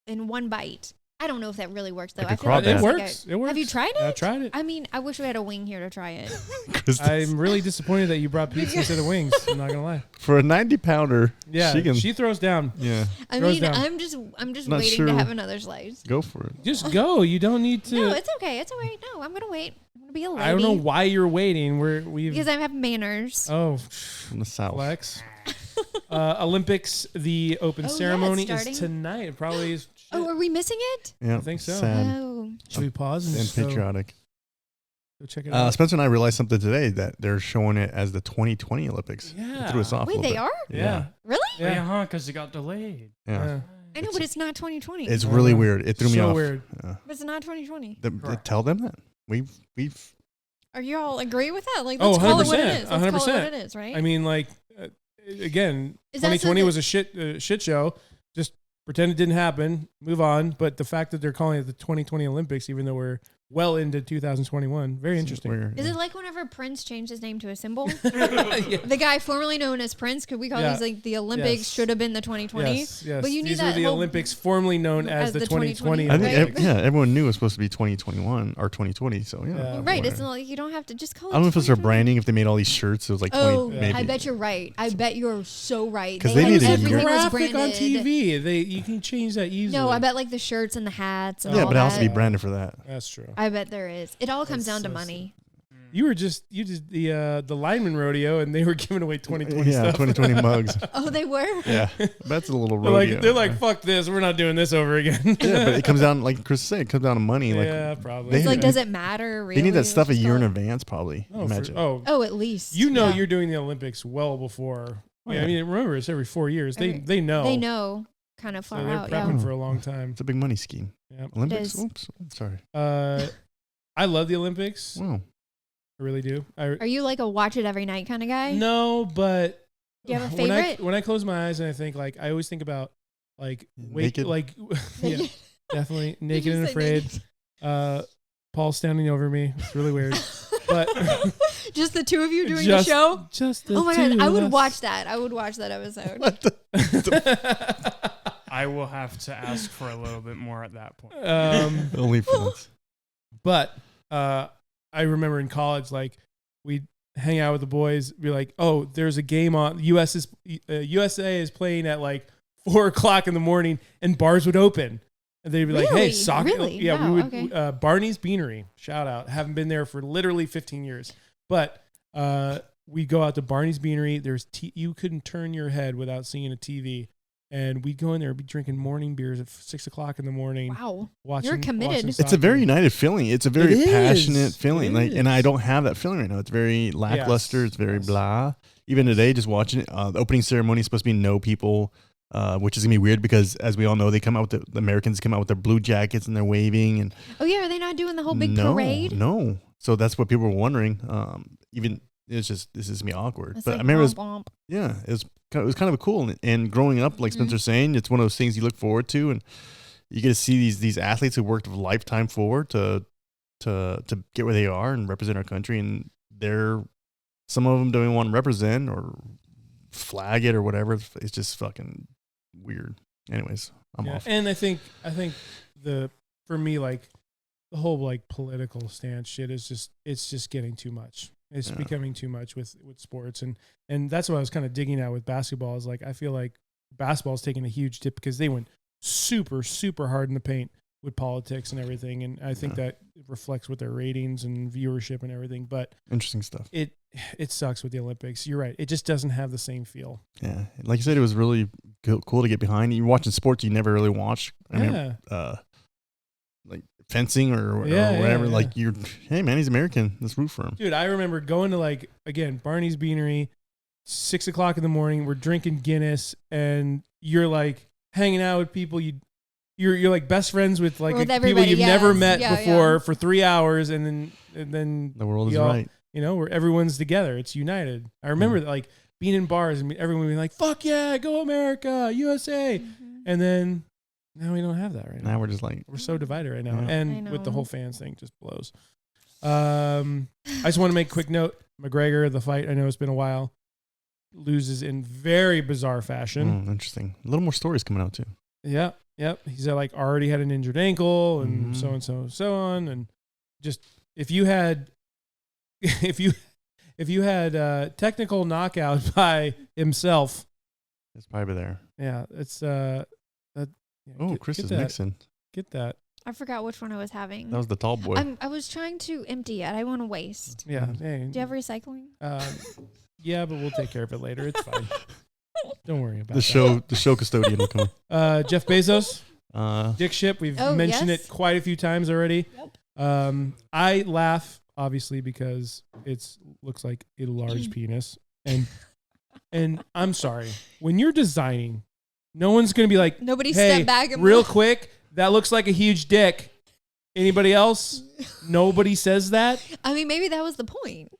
in one bite. I don't know if that really works, though. Like a I feel like crawdad. it it's works. like It works. Have you tried it? I tried it. I mean, I wish we had a wing here to try it. I'm really disappointed that you brought pizza instead of wings. I'm not gonna lie. For a 90-pounder, Yeah, she can. she throws down. Yeah, I Throws mean, down. I'm just Not waiting sure. to have another slice. go for it. Just go. You don't need to. No, it's okay. It's all right. No, I'm gonna wait. I'm gonna be a lady. I don't know why you're waiting. We've because I have manners. oh From the south. flex. Olympics. The open Oh, yeah, it's ceremony is starting. tonight. It probably is. Oh, are we missing it? Yeah, I think so. Sad Oh, Should we pause and and just go patriotic. check it out? Spencer and I realized something today that they're showing it as the 2020 Olympics. Yeah. It threw us off. a wait, little they bit. are? Yeah. Really? Yeah, Yeah. because it got delayed. Yeah. I know, but it's not 2020. It's really Uh, weird. It threw me so off. weird. Yeah. But it's not 2020. They tell them that we've. Are you all agree with that? Like, Oh, let's call it what it 100%, is. Let's call it 100%. what it is, right? I mean, like, again, Is that 2020 something- was a shit show. Just pretend it didn't happen. Move on. But the fact that they're calling it the 2020 Olympics, even though we're well into 2021, very interesting. Weird. Is it like whenever Prince changed his name to a symbol? Yeah. The guy formerly known as Prince, could we call Yeah. these like the Olympics Yes. should have been the 2020? Yes, yes. But you need These that were the whole- Olympics formerly known as the 2020. I think Right. everyone knew it was supposed to be 2021 or 2020. So yeah, Yeah. Right. It's whatever. not like you don't have to just call it. I don't know if it's their 2020. branding. If they made all these shirts, it was like 20. Oh, maybe. I bet you're right. I bet you're so right. 'Cause they had need to get everything your- was graphic on branded. TV. You can change that easily. No, I bet like the shirts and the hats and Yeah, all but it has to be that. branded for that. That's true. I bet there is. It all comes That's down to so money. You did the lineman rodeo, and they were giving away 2020 Yeah, stuff. 2020 mugs. Oh, they were? Yeah, that's a little They're rodeo. like, they're like, fuck this. We're not doing this over again. yeah, but it comes down, like Chris said, it comes down to money. Like, yeah, probably. they- It's like, does it matter really? they need that stuff a Just year in call it- advance, probably. Oh, Imagine. Oh, at least. you know Yeah. you're doing the Olympics well before. Oh, Yeah, yeah. I mean, remember, it's every 4 years. Every- They know. They know kind of So far they're out. prepping Yeah. for a long time. It's a big money scheme. Yeah. Olympics? is. Oops. Sorry. I love the Olympics. Wow. I really do. Are you like a watch it every night kind of guy? No, but Do you have a when favorite? when I close my eyes and I think, like, I always think about, like, Naked? like, yeah, definitely Did naked you and say afraid. naked? Paul standing over me. It's really weird. But Just the two of you doing just, the show? Just the Oh my two god, I of would us. watch that. I would watch that episode. I will have to ask for a little bit more at that point. Only fans. But I remember in college, like, we'd hang out with the boys, be like, oh, there's a game on. USA is playing at like 4:00 in the morning, and bars would open. And they'd be like, hey, Really? soccer. Really? Yeah, Wow, we would. okay. Barney's Beanery, shout out. Haven't been there for literally 15 years. But we go out to Barney's Beanery. There's you couldn't turn your head without seeing a TV. And we'd go in there and be drinking morning beers at 6:00 in the morning. Wow. Watching, You're committed. watching It's a soccer. very united feeling. It's a very It is. passionate feeling. It Like, and I is. don't have that feeling right now. It's very lackluster. Yes. It's very Yes. blah. Even today, just watching it, the opening ceremony is supposed to be no people, which is gonna be weird because, as we all know, they come out with the Americans come out with their blue jackets and they're waving and Oh yeah, are they not doing the whole big no, parade? No. So that's what people were wondering. Even it's just this is me awkward. It's But like I remember, womp womp. yeah, it was kind of cool. And growing up, like Mhm. Spencer's saying, it's one of those things you look forward to, and you get to see these athletes who worked a lifetime forward to get where they are and represent our country. And some of them don't even want to represent or flag it or whatever. It's just fucking weird. Anyways, I'm Yeah, off. and I think for me, like, the whole like political stance shit is just getting too much. It's Yeah. becoming too much with sports, and that's what I was kind of digging at with basketball. Is like, I feel like basketball's taking a huge dip because they went super hard in the paint with politics and everything, and I think Yeah. that reflects with their ratings and viewership and everything. But Interesting stuff. it sucks with the Olympics. You're right; it just doesn't have the same feel. Yeah, like you said, it was really cool to get behind. You're watching sports you never really watched. I mean, Yeah. like fencing or Yeah, whatever. yeah. Like hey man, he's American. Let's root for him. Dude, I remember going to, like, again, Barney's Beanery, 6:00 in the morning. We're drinking Guinness, and you're like hanging out with people you're like best friends with, like, With people everybody, you've never yes. met Yeah, before yeah. for 3 hours, and then The world is y'all- right. where everyone's together. It's united. I remember that, like, being in bars and everyone being like, "Fuck yeah, go America, USA," and then now we don't have that right now. Now we're just like We're so divided right now, Yeah. I and with the know. whole fans thing, just blows. I just want to make a quick note. McGregor, the fight, I know it's been a while, loses in very bizarre fashion. interesting. A little more stories coming out too. Yep. He's like already had an injured ankle and Mhm. so and so so on. And just if you had technical knockout by himself, It's probably there. yeah, it's Chris is that. mixing. Get that. I forgot which one I was having. That was the tall boy. I was trying to empty it. I want to waste. Yeah. Hey, Do you have recycling? yeah, but we'll take care of it later. It's fine. Don't worry about the show custodian will come. that. Jeff Bezos, dick ship. We've Oh, mentioned yes. it quite a few times already. Yep. I laugh obviously because it's looks like a large penis, and I'm sorry, when you're designing, no one's gonna be like, Nobody hey, step back and real quick, that looks like a huge dick. Anybody else? Nobody says that. I mean, maybe that was the point.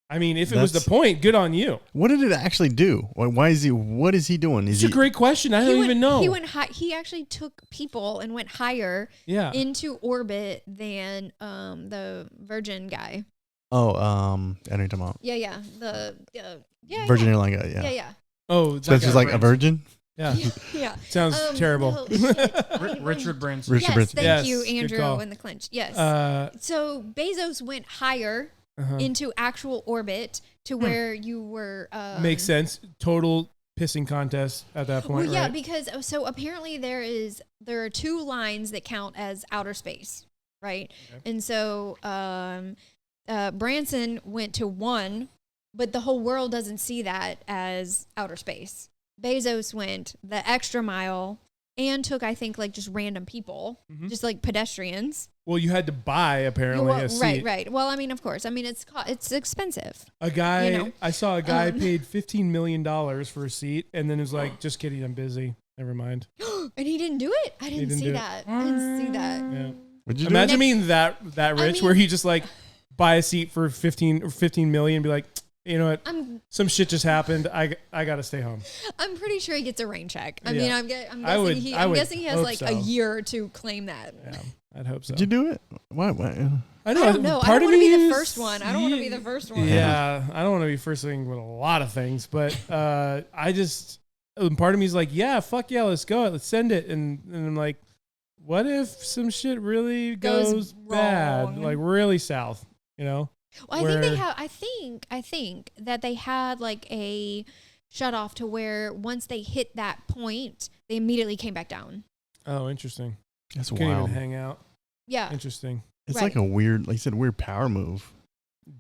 I mean, if it was the That's- point, good on you. What did it actually do? Why is he? What is he doing? Is It's a great question. I don't even know. He went high. He actually took people and went higher Yeah. into orbit than the Virgin guy. Oh, I know what you're talking about. Yeah. Virgin Airline guy. Yeah. Yeah. Oh, So it's just like a virgin. yeah. Yeah. Sounds terrible. no, shit. Richard Branson. Richard Yes, Branson. thank Yes, you, good Andrew, call. in the clinch. Yes. So Bezos went higher into actual orbit to where you were. makes sense. Total pissing contest at that point. Well, yeah, right? because so apparently there are two lines that count as outer space, right? Okay. And so Branson went to one, but the whole world doesn't see that as outer space. Bezos went the extra mile and took, I think, like just random people, just like pedestrians. Well, you had to buy apparently Well, a seat. right. Well, I mean, of course. I mean, it's expensive. A guy, You know. I saw a guy paid $15 million for a seat, and then was like, "Just kidding, I'm busy. Never mind." And he didn't do it. I didn't didn't see do it. that. I didn't see that. Yeah. Would you Imagine Next- being that rich, mean- where he just like buy a seat for 15 million, and be like, you know what? Some shit just happened. I gotta stay home. I'm pretty sure he gets a rain check. I Yeah. mean, I'm I would- guessing I would he has hope like so. a year to claim that. Yeah, I'd hope so. Did you do it? Why? I don't know. I Part don't of want to be me the is- first one. I don't want to be the first one. Yeah, I don't want to be first thing with a lot of things, but I just part of me is like, yeah, fuck yeah, let's go, let's send it, and I'm like, what if some shit really goes bad, wrong. like really south, you know? Well, I think they Where- have. I think that they had like a shut off to where once they hit that point, they immediately came back down. Oh, interesting. That's Can't wild. even hang out. Yeah. Interesting. It's Right. like a weird, like you said, weird power move.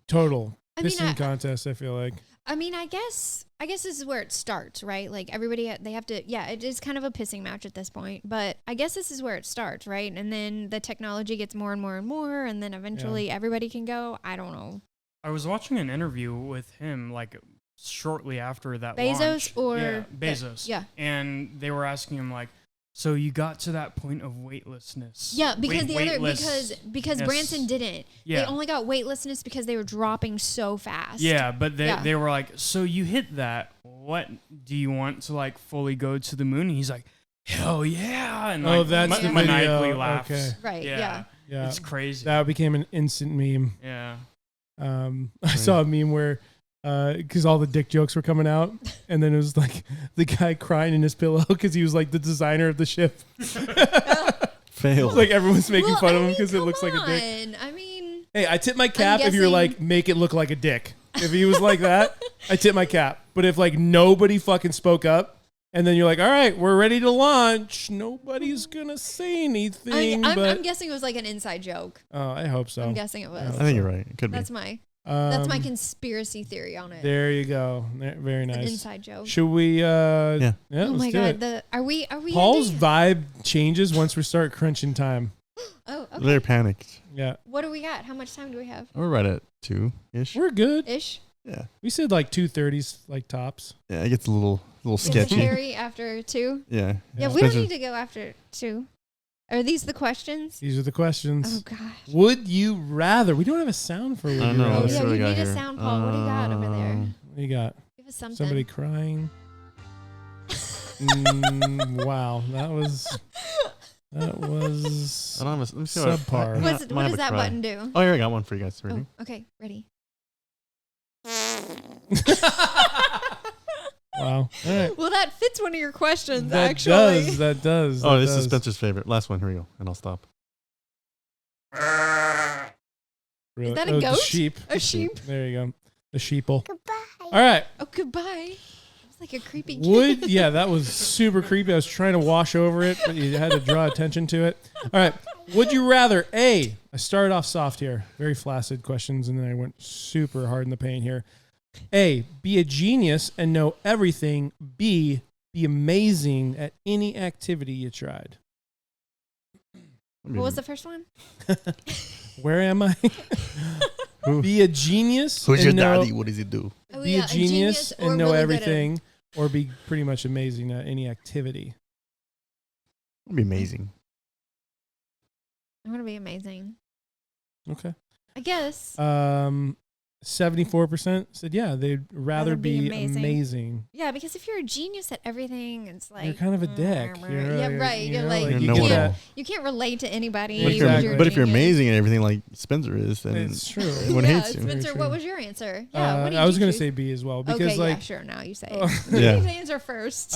Total I mean, pissing contest. I feel like. I mean, I guess this is where it starts, right? Like everybody, they have to. Yeah, it is kind of a pissing match at this point, but I guess this is where it starts, right? And then the technology gets more and more and more, and then eventually everybody can go. I don't know. I was watching an interview with him like shortly after that Bezos launch. or Yeah, Bezos. Yeah. And they were asking him like, so you got to that point of weightlessness. Yeah, because because Yes. Branson didn't. Yeah. They only got weightlessness because they were dropping so fast. Yeah, but Yeah. they were like, so you hit that. What do you want to like fully go to the moon? And he's like, hell yeah. And Oh, like, that's the maniacally video. laughs. Okay. Right, Yeah. yeah. Yeah, It's crazy. that became an instant meme. Yeah. I saw a meme where because all the dick jokes were coming out, and then it was like the guy crying in his pillow because he was like the designer of the ship. Failed. Like everyone's making Well, fun I of him mean, because it come looks like a dick. on. I mean, Hey, I tip my cap if you were guessing- like, make it look like a dick. If he was like that, I tip my cap. But if like nobody fucking spoke up, and then you're like, all right, we're ready to launch, nobody's gonna say anything. I'm but guessing it was like an inside joke. oh, I hope so. I'm guessing it was. I think you're right. It could be. That's my Um, conspiracy theory on it. There you go. Very An nice. inside joke. Should we? Yeah. Yeah. Oh Let's my do god! it. Are we? Paul's ending? vibe changes once we start crunching time. Oh, okay. They're panicked. Yeah, What do we got? How much time do we have? We're right at 2-ish. we're good. Ish. Yeah. We said like 2:30s, like tops. Yeah, it gets a little Is it sketchy. Terry after 2? Yeah. Yeah, we don't Spencer- need to go after 2. Are these the questions? These are the questions. Oh gosh. Would you rather? We don't have a sound for would I you know. Oh rather. Let's see yeah, what we you got need a here. sound, Paul. What do you got over there? What do you got? Give Something. Somebody crying. Wow, that was I don't have a, let me see what subpar. What might have does a that cry. button do? Oh, here I got one for you guys. Ready? Oh, okay, ready. Wow. All right. Well, that fits one of your questions, That actually. does. That does. Oh, that this is does. Spencer's favorite. Last one. Here we go. And I'll stop. Really? Is that a the goat? sheep. A sheep? There you go. The sheeple. Goodbye. All right. Oh, goodbye. It's like a creepy kid. Would yeah, that was super creepy. I was trying to wash over it, but you had to draw attention to it. All right. Would you rather I started off soft here, very flaccid questions, and then I went super hard in the paint here. A, be a genius and know everything. B, be amazing at any activity you tried. What was the first one? Where am I? Be a genius. Who's your and know- daddy? What does he do? Oh, Be yeah, a genius or and know really good at- everything, or be pretty much amazing at any activity. It'd be amazing. I'm going to be amazing. Okay. I guess. 74% said yeah, they'd rather be amazing. Yeah, because if you're a genius at everything, it's like You're kind of a dick. Yeah, right. You're like You're you know-it-all. can't, you can't relate to anybody. But if, Exactly. you're, but if you're genius. amazing at everything like Spencer is, then It's true. everyone Yeah, hates you. Spencer, Very what true. was your answer? Yeah, what did I was you gonna choose? say B as well because okay, like yeah, sure. Now you say Oh. it. Yeah. You answer first. He's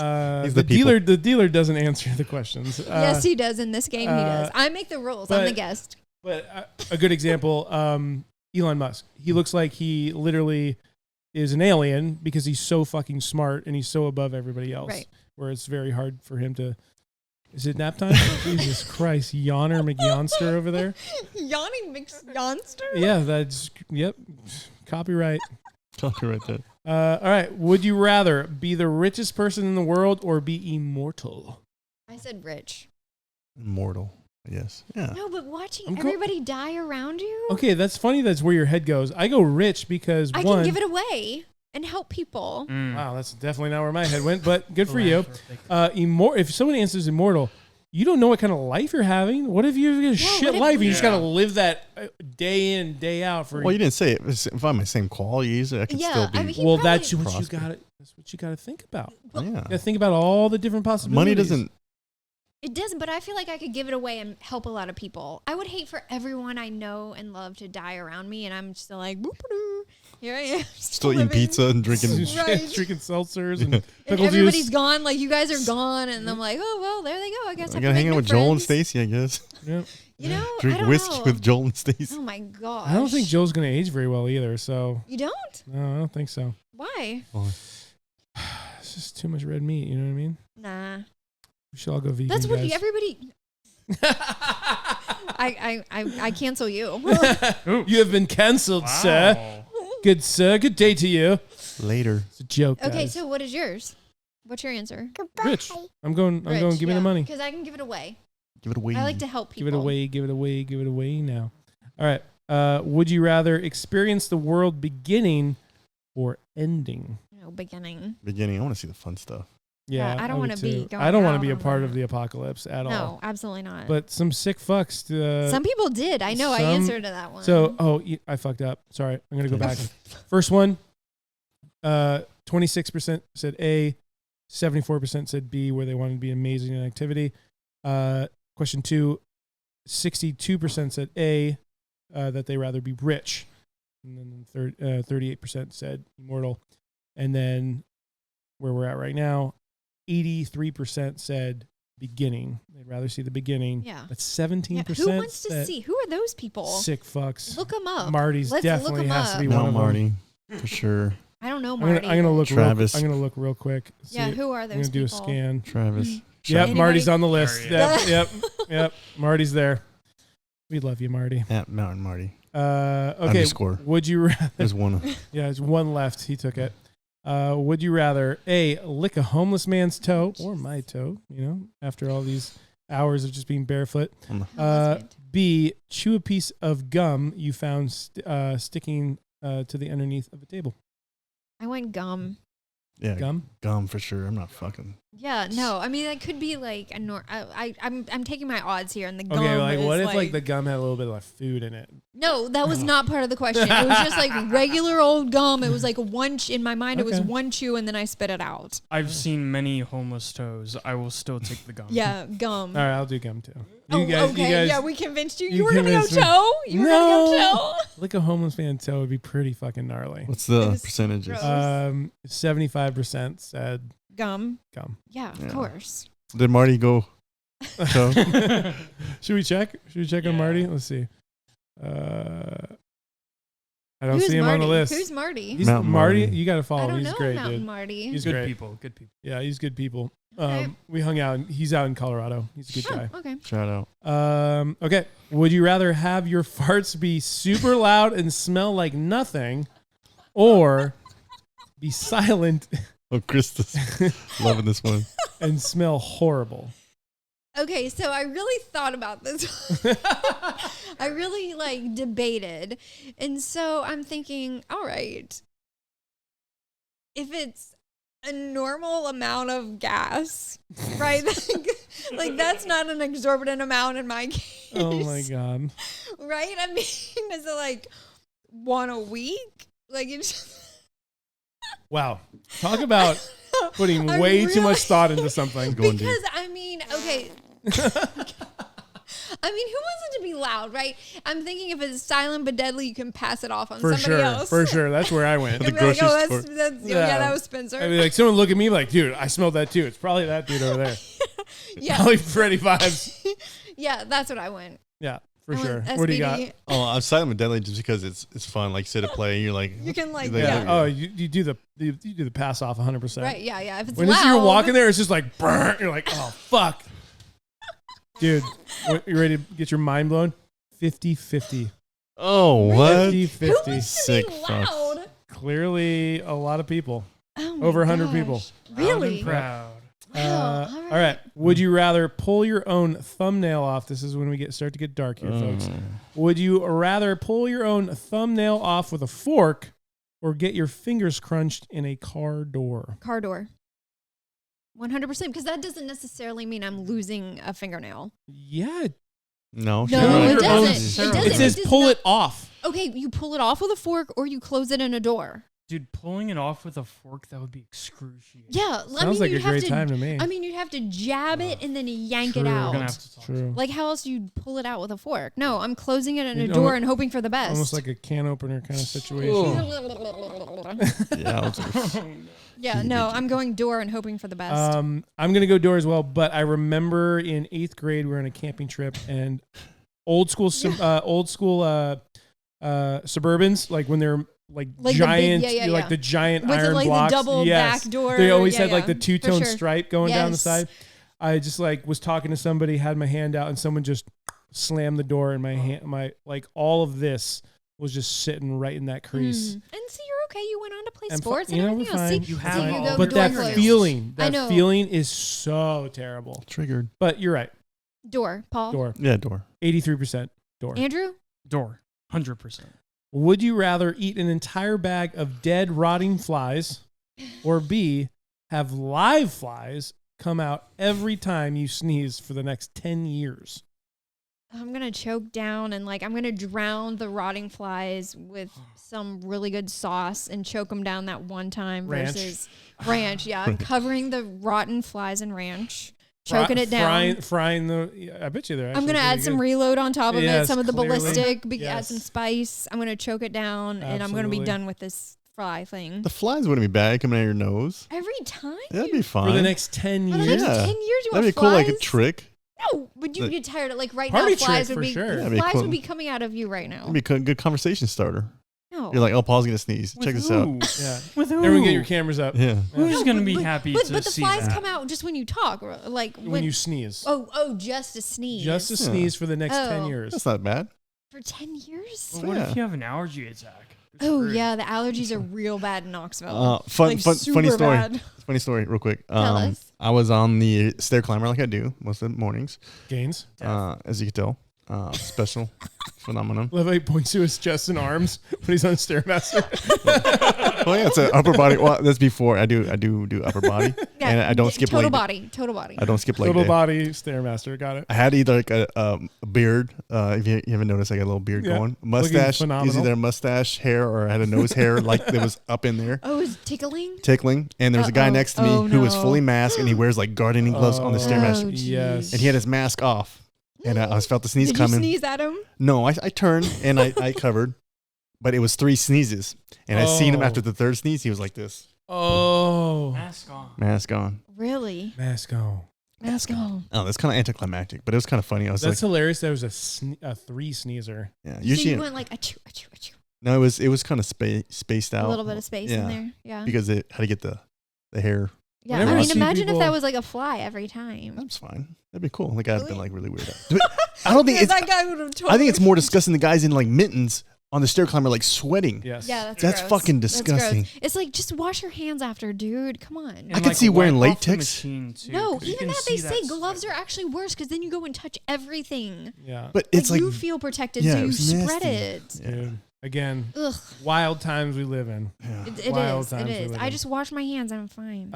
the the people. dealer doesn't answer the questions. Yes, he does. In this game, he does. I make the rules. I'm the but- guest. But a good example, Elon Musk. He looks like he literally is an alien because he's so fucking smart and he's so above everybody else. Right. Where it's very hard for him to. Is it nap time? Jesus Christ, Yawner McYonster over there. Yanni McYonster? Yeah, that's yep. Copyright. Right there. All right. Would you rather be the richest person in the world or be immortal? I said rich. Immortal. Yes. Yeah. No, but watching I'm go- everybody die around you, Okay, that's funny. That's where your head goes. I go rich because I one. can give it away and help people. Wow, that's definitely not where my head went. But good for you. If someone answers immortal, you don't know what kind of life you're having. What if you get a shit what if- life and you just Yeah. gotta live that day in, day out for? Well, you didn't say it. If I have my same qualities, I can Yeah, still be. I mean, he well, probably- that's what you prosper. got. That's what you got to think about. yeah. You got to think about all the different possibilities. Money doesn't. It doesn't, but I feel like I could give it away and help a lot of people. I would hate for everyone I know and love to die around me, and I'm just like, boop-a-doo. Here I am. Still eating living. pizza and drinking. Right. Drinking seltzers and And pickle everybody's juice. gone, like you guys are gone, and I'm like, oh well, there they go. I guess I I gotta hang out with Joel and Stacy. Stacy, I guess. Yeah. You know, I Drink don't whiskey know. with Joel and Stacy. Oh my gosh. I don't think Joe's gonna age very well either. So You don't? no, I don't think so. Why? It's just too much red meat. You know what I mean? Nah. We should all go vegan. That's what guys. everybody. I cancel you. You have been cancelled, sir. Good sir. Good day to you. Later. It's a joke. Okay, guys. so what is yours? What's your answer? Goodbye. Rich. I'm going. Give me the money. Because I can give it away. Give it away. I like to help Give people. it away. Give it away. Give it away now. All right. Would you rather experience the world beginning or ending? No, beginning. Beginning. I want to see the fun stuff. Yeah, I don't would wanna be too. going I don't want to out be a on part that. of the apocalypse at all. No, absolutely not. But some sick fucks. Some people did. I know. I some- answered to that one. So, I fucked up. Sorry. I'm going to go back. First one, 26% said A, 74% said B, where they wanted to be amazing in activity. Question 2, 62% said A, that they rather be rich. And then 38% said immortal. And then where we're at right now, 83% said beginning. They'd rather see the beginning. Yeah. But 17% Who wants to said see? Who are those people? sick fucks. Look them up. Marty's Let's look definitely 'em has to up. be No, one of them. Marty. For sure. I don't know I'm Marty. gonna look. Travis. I'm gonna look real quick. Yeah, See- who are I'm those gonna do a people? scan. Travis. Yep, Shout- Marty's on the list. There he Yep. Marty's there. We love you, Marty. At Mountain Marty. Okay. Underscore. Would you rather? There's one. Yeah, there's one left. He took it. Would you rather A, lick a homeless man's toe or my toe? You know, after all these hours of just being barefoot. B, chew a piece of gum you found sticking to the underneath of a table. I went gum. Yeah. Gum. For sure. I'm not fucking. Yeah, no. I mean, that could be like a I'm taking my odds here, and the gum. Okay, like is what if like the gum had a little bit of like food in it? No, that was not part of the question. It was just like regular old gum. It was like in my mind, it was one chew and then I spit it out. I've seen many homeless toes. I will still take the gum. Yeah, gum. All right, I'll do gum too. Okay. Yeah, we convinced you. you You were going to go convinced me. toe? You were going to go toe? Lick a homeless man toe would be pretty fucking gnarly. What's the was percentages? gross. 75% said Gum. gum. Yeah, of Yeah. course. Did Marty go? So, Should we check? Should we check on Yeah. Marty? Let's see. I don't Who's see him Marty? on the list. Who's Marty? He's Mountain Marty. Marty. You got to follow I him. don't He's know great, Mountain dude. Marty. He's Good great. people. Good people. Yeah, he's good people. Okay. We hung out. He's out in Colorado. He's a good guy. Okay. shout out. Okay. Would you rather have your farts be super loud and smell like nothing, or be silent Oh, Krista's loving this one. and smell horrible? Okay, so I really thought about this. I really debated. And so I'm thinking, all right, if it's a normal amount of gas, right? like that's not an exorbitant amount in my case. Oh my god. Right? I mean, is it like one a week? Like it's Wow. Talk about putting I way too really- much thought into something. Going deep. because I mean, okay. I mean, who wants it to be loud, right? I'm thinking if it's silent but deadly, you can pass it off on For somebody sure. else. For sure. That's where I went. The You'll be like, grocery oh, store. yeah, that was Spencer. I mean, like someone look at me like, dude, I smelled that too. It's probably that dude over there. yeah, Probably Freddy Vibes. yeah, that's what I went. Yeah, for I sure. went What do you got? SBD. Oh, I'm silent but deadly just because it's fun. Like sit and play, and you're like, You can like, Like, Yeah. yeah. Oh, you do the pass off 100%. Right, yeah. If it's When loud, you're walking there, it's just like, brr, you're like, oh fuck, dude. You ready to get your mind blown? 50-50. oh, what? 50-50. who wants to Sick be fucks. loud? Clearly, a lot of people. Oh my Over 100 gosh. people. Really? Proud. Wow, All right. Would you rather pull your own thumbnail off? This is when we start to get dark here, folks. Would you rather pull your own thumbnail off with a fork, or get your fingers crunched in a car door? Car door. 100%, because that doesn't necessarily mean I'm losing a fingernail. Yeah. No, No, you're it right. doesn't. It doesn't. It says does pull not- it off. Okay, you pull it off with a fork or you close it in a door. Dude, pulling it off with a fork, that would be excruciating. Yeah, Sounds like a great time to me. I mean, you'd have to jab it and then yank True. it We're We're out. gonna have to talk. True. Like, how else do you pull it out with a fork? No, I'm closing it in a You'd door almo- and hoping for the best. Almost like a can opener kind of situation. Yeah, I was like, Yeah, no, I'm going door and hoping for the best. I'm gonna go door as well, but I remember in 8th grade we were on a camping trip and old school Suburbans, like when they're like Like the big- giant, yeah, like yeah. the giant With the, iron like, the blocks. double Yes. back door. They always Yeah, had like yeah, the for two-tone sure. stripe going down the Yes. side. I just like was talking to somebody, had my hand out, and someone just slammed the door in my hand. My like all of this was just sitting right in that crease. And see, you're okay. You went on to play I'm fi- sports you and know, everything we're else. See, fine. You see, have you all go the But door that closed. feeling, I know. is so terrible. triggered. But you're right. Door, Paul. Door. Yeah, door. 83% door. Andrew? Door. 100%. Would you rather eat an entire bag of dead, rotting flies, or B, have live flies come out every time you sneeze for the next 10 years? I'm going to choke down and I'm going to drown the rotting flies with some really good sauce and choke them down that one time Ranch. versus ranch. Yeah, I'm covering the rotten flies in ranch, choking it down. Frying the. I bet you they're. I'm actually going to add pretty some good. reload on top of Yes, it, some of the clearly. ballistic, add Yes. some spice. I'm going to choke it down and I'm going to be Absolutely. done with this fry thing. The flies wouldn't be bad coming out of your nose. Every time? That'd be fine. For the next 10 For the years. next Yeah. 10 years, you That'd want be cool, like a flies? trick. No, would you get tired of right Party now? Flies trick would for be sure. That'd be flies cool. would be coming out of you right now. That'd be a good conversation starter. No, You're like, oh, Paul's gonna sneeze. Check this out. Yeah. With who? Everyone get your cameras up. Yeah. Who's No, gonna but- be but- happy but, to but the see flies that? come out just when you talk, like When you sneeze. oh, just a sneeze. Just to Yeah. sneeze for the next 10 Oh. years. That's not bad. for 10 years. But what Yeah. if you have an allergy attack? Oh yeah, the allergies are real bad in Knoxville. Funny super story. bad. Funny story, real quick. Tell us. I was on the stair climber like I do most of the mornings, Gains. as you can tell. special phenomenon. Love how he points to his chest and arms when he's on Stairmaster. Well, yeah, it's an upper body. Well, that's before I do upper body, and I don't skip total leg day. body. Total body. I don't skip leg Total day. body Stairmaster. Got it. I had either like a beard. If you haven't noticed, I got a little beard Yeah. going. Mustache. It was either a mustache hair or I had a nose hair like that was up in there. Oh, is tickling? Tickling. And there was a guy next to me who was fully masked and he wears like gardening gloves on the Stairmaster. Yes. And he had his mask off. And I felt the sneeze Did coming. you sneeze at him? No, I turned and I covered. But it was 3 sneezes. And I seen him after the 3rd sneeze. He was like this. Oh. Mask on. Mask on. Really? Mask on. Mask on. Oh, that's kind of anticlimactic, but it was kind of funny. I was That's like, hilarious. There was a 3 sneezer. yeah. So Usually, you went like achoo, achoo, achoo. no, it was kind of spaced out. A little bit of space in Yeah. there. Yeah. Because it had to get the hair. Yeah. Whenever I I mean, see imagine if people- that was like a fly every time. That's fine. That'd be cool. Like I've been like really weird. I don't think Because it's. that guy would have totally. I think it's more disgusting. The guys in like mittens on the stair climber like sweating. Yes. Yeah, That's gross. fucking That's gross. disgusting. It's like just wash your hands after, dude. Come on. And, I could see wearing wipe off the latex. machine, too, No, 'cause you even can that they see say that gloves sweat. are actually worse because then you go and touch everything. Yeah. But it's like you feel protected, yeah, so it you was spread nasty. it. Yeah. Dude. Again, Ugh, wild times we live in. Yeah. it Wild is. It times we is. live I in. just wash my hands. I'm fine.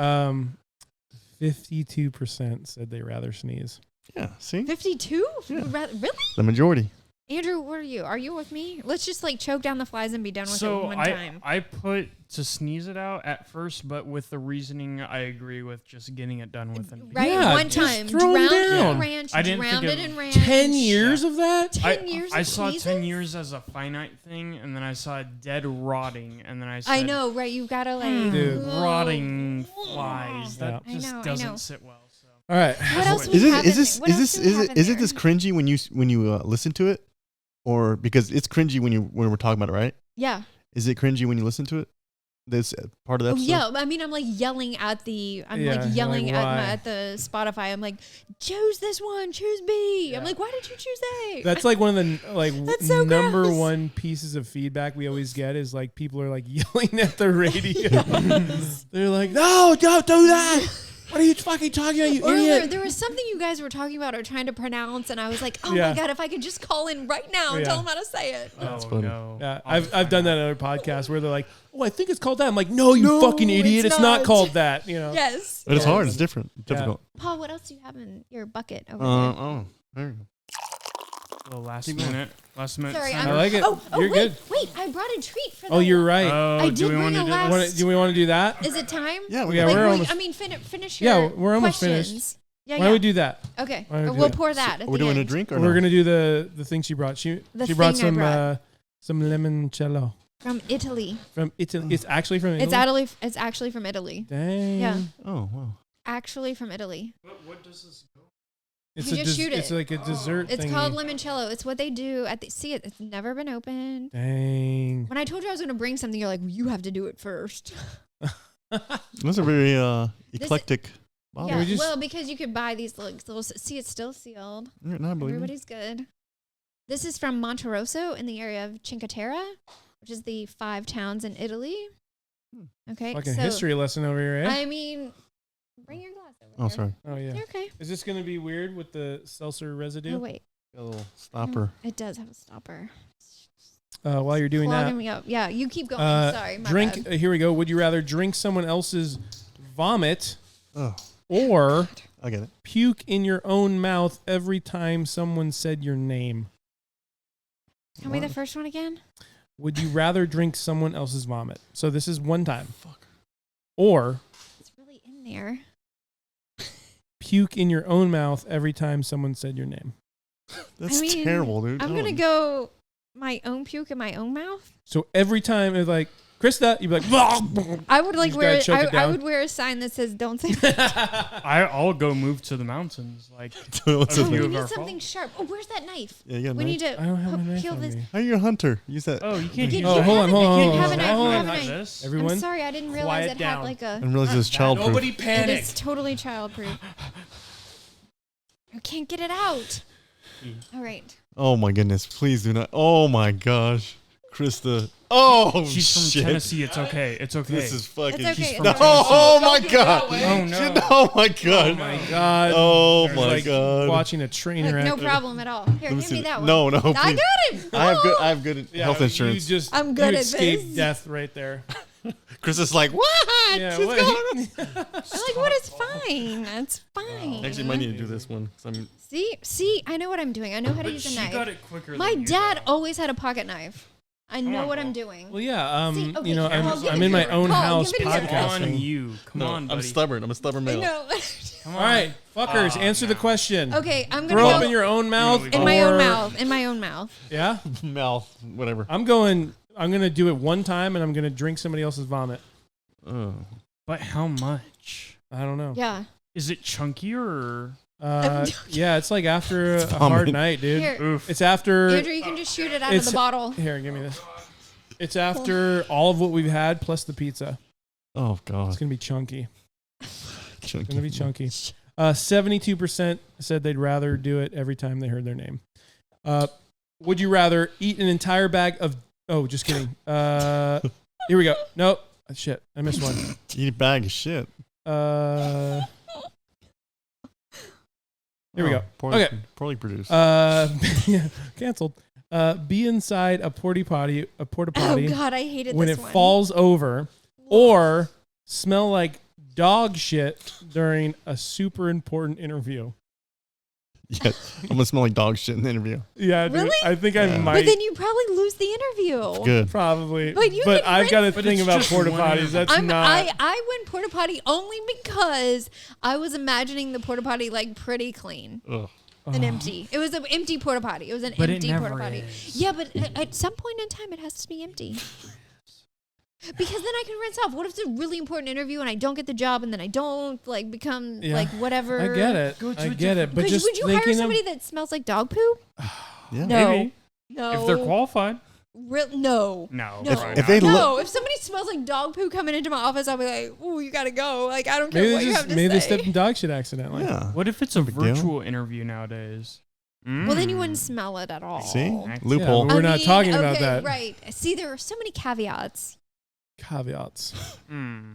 52% said they rather sneeze. Yeah. See, 52? Yeah. Really? the majority. Andrew, what are you? Are you with me? Let's just like choke down the flies and be done with it So one time. I put to sneeze it out at first, but with the reasoning, I agree with just getting it done with. And Right? Yeah, one just time. throw 'em Drowned down. in ranch. I didn't drowned think it of in ranch. 10 years of that? 10 years I of saw sneezes? 10 years as a finite thing, and then I saw dead rotting, and then I said, I know, right? You've got to like. Dude. Whoa. rotting flies. That I just know, I doesn't know. sit well. So. All right. What else Is we Is it have is in this there? What is else this do we is have it in is it there? this cringy when you listen to it, or because it's cringy when we're talking about it, right? Yeah. Is it cringy when you listen to it? This part of the Oh, episode. yeah, I mean, I'm like yelling at the, Yeah, you're like, yelling why? at the Spotify. I'm like, choose this one, choose B. I'm Yeah. like, why did you choose A? That's like one of the That's so number gross. one pieces of feedback we always get is like people are like yelling at the radio. They're like, "No, don't do that! What are you fucking talking about, you Or idiot?" there was something you guys were talking about or trying to pronounce, and I was like, oh Yeah. my God, if I could just call in right now and Yeah. tell them how to say it. Oh, funny. no. Yeah, I'll I've find done that out. on other podcasts where they're like, "Oh, I think it's called that." I'm like, "No, you No, fucking idiot! it's It's not not." called that." You know. Yes. But it's Yeah. hard. It's different. Yeah. Difficult. Paul, what else do you have in your bucket over Oh, there you go. Well, last Keep going. minute. there? Sorry, I like it. Oh, You're wait, good. wait, I brought a treat for Oh, the- you're right. Oh, I do did we want bring to a do last- this? Do we want to do that? Is it time? Yeah, Yeah, Like, we're wait, almost. I mean, finish Yeah, your we're almost questions. finished. Yeah, Why don't we do that? Okay, Why don't we do we'll that? pour that. At We're the doing a end. drink or We're no? gonna do the thing she brought. She The brought thing I brought. some limoncello From Italy. from Italy. It's actually from Italy. It's actually from Italy. Dang. Yeah. Oh wow. Actually from Italy. What does this go? It's You a just shoot It's it. like a dessert. It's thingy. called limoncello. It's what they do at the. See it. It's never been opened. Dang. When I told you I was going to bring something, you're like, well, you have to do it first. Those are very eclectic. Wow. Yeah. we just- Well, because you could buy these little. See, it's still sealed. No, I believe you. Everybody's good. This is from Monterosso in the area of Cinque Terre, which is the 5 towns in Italy. Okay. Fucking so, history lesson over here, eh? I mean, bring your glass over Oh, there. sorry. Oh yeah. You're okay. Is this gonna be weird with the seltzer residue? Oh wait. Got a little stopper. It does have a stopper. While you're doing Clogging that, me up. Yeah, you keep going. Sorry, my drink. bad. Here we go. Would you rather drink someone else's vomit Oh, or I get it. puke in your own mouth every time someone said your name? Tell me the first one again. Would you rather drink someone else's vomit? So this is one time. Or It's really in there. puke in your own mouth every time someone said your name. That's I mean, terrible, dude. I'm I gonna don't- go my own puke in my own mouth. So every time it's like, Krista, you'd be like, I would like just wear. gotta choke it I down. would wear a sign that says "Don't say." that. I'll go move to the mountains. Like, What's Oh, Oh, up, we few dude? of our need something sharp. Oh, where's that knife? Yeah, you got a We knife? need to I don't have a knife peel on this. me. How are you a hunter? Use that. oh, you can't You use can't Oh, hold on, hold on, You hold have on. a knife. You Hold have on. a like knife. this. Everyone, I'm sorry, I didn't realize quiet it had down. like a. I didn't realize it was childproof. nobody It panic. is totally childproof. I can't get it out. All right. Oh my goodness! Please do not. Oh my gosh, Krista. Oh, She's from shit. Tennessee. It's okay. It's okay. This is fucking. It's okay. from No, Tennessee. oh my god. Oh no. Oh my god. Oh my god. Oh It's my like god. watching a train Like, wreck. no problem at all. Here, Let me give see me that. that one. No, no, I please. got it. I have good Yeah, health insurance. I'm good you at escaped this. death right there. Krista's like, what? Yeah, What's what? going on? I'm like, what is fine? That's fine. Actually, might need to do this one. 'Cause I'm, See, I know what I'm doing. I know how to But use a she knife. got it quicker. My than you, dad though. always had a pocket knife. I know on, what Paul. I'm doing. Well, yeah. See, okay, You know, Paul, give I'm it in my here. own Paul, house give it here. On podcasting. you. Come on, buddy. I'm stubborn. I'm a stubborn male. No. Come All right, fuckers, Oh, answer the no. question. Okay, I'm Throw gonna up go in your own mouth. In my own or- mouth. In my own mouth. Yeah. Mouth, whatever. I'm gonna do it one time, and I'm gonna drink somebody else's vomit. But how much? I don't know. Yeah. Is it chunkier or? Yeah, it's like after a vomit. hard night, dude. Here, Oof. It's after. Andrew, you can just shoot it out of it's- the bottle. Here, give me this. It's after all of what we've had plus the pizza. Oh It's god. gonna be chunky. Chunky. It's gonna be chunky. 72% said they'd rather do it every time they heard their name. Would you rather eat an entire bag of? Oh, just kidding. Here we go. Nope. Shit, I missed one. Eat a bag of shit. Here we go. Poorly, Okay. Poorly produced. Canceled. Be inside a porta potty Oh when God, I hated this it one. falls over, or smell like dog shit during a super important interview. Yeah, I'm gonna smell like dog shit in the interview. Yeah, dude. Really? I think I Yeah. might. But then you probably lose the interview. Good. Probably. But you but can I've got a But thing it's about just porta one. potties. That's not. I went porta potty only because I was imagining the porta potty like pretty clean Ugh. and empty. It was an empty porta potty. It was an But it empty never porta potty. is. Yeah, but at some point in time, it has to be empty. Because then I can rinse off. What if it's a really important interview and I don't get the job and then I don't like become Yeah. like whatever? I get it. Go to I a get it. But Would just you hire thinking somebody of, that smells like dog poop? Yeah. No. Maybe. No. If they're qualified. No. No. No. probably If they not. look- No, if somebody smells like dog poo coming into my office, I'll be like, "Ooh, you gotta go!" Like I don't care maybe what they you just have to maybe they say. stepped in dog shit accidentally. Yeah. What if it's a big deal. virtual interview nowadays? Well, then you wouldn't smell it at all. See? Yeah, Loophole. but we're not talking about okay, that. Right. See, there are so many caveats. Caveats.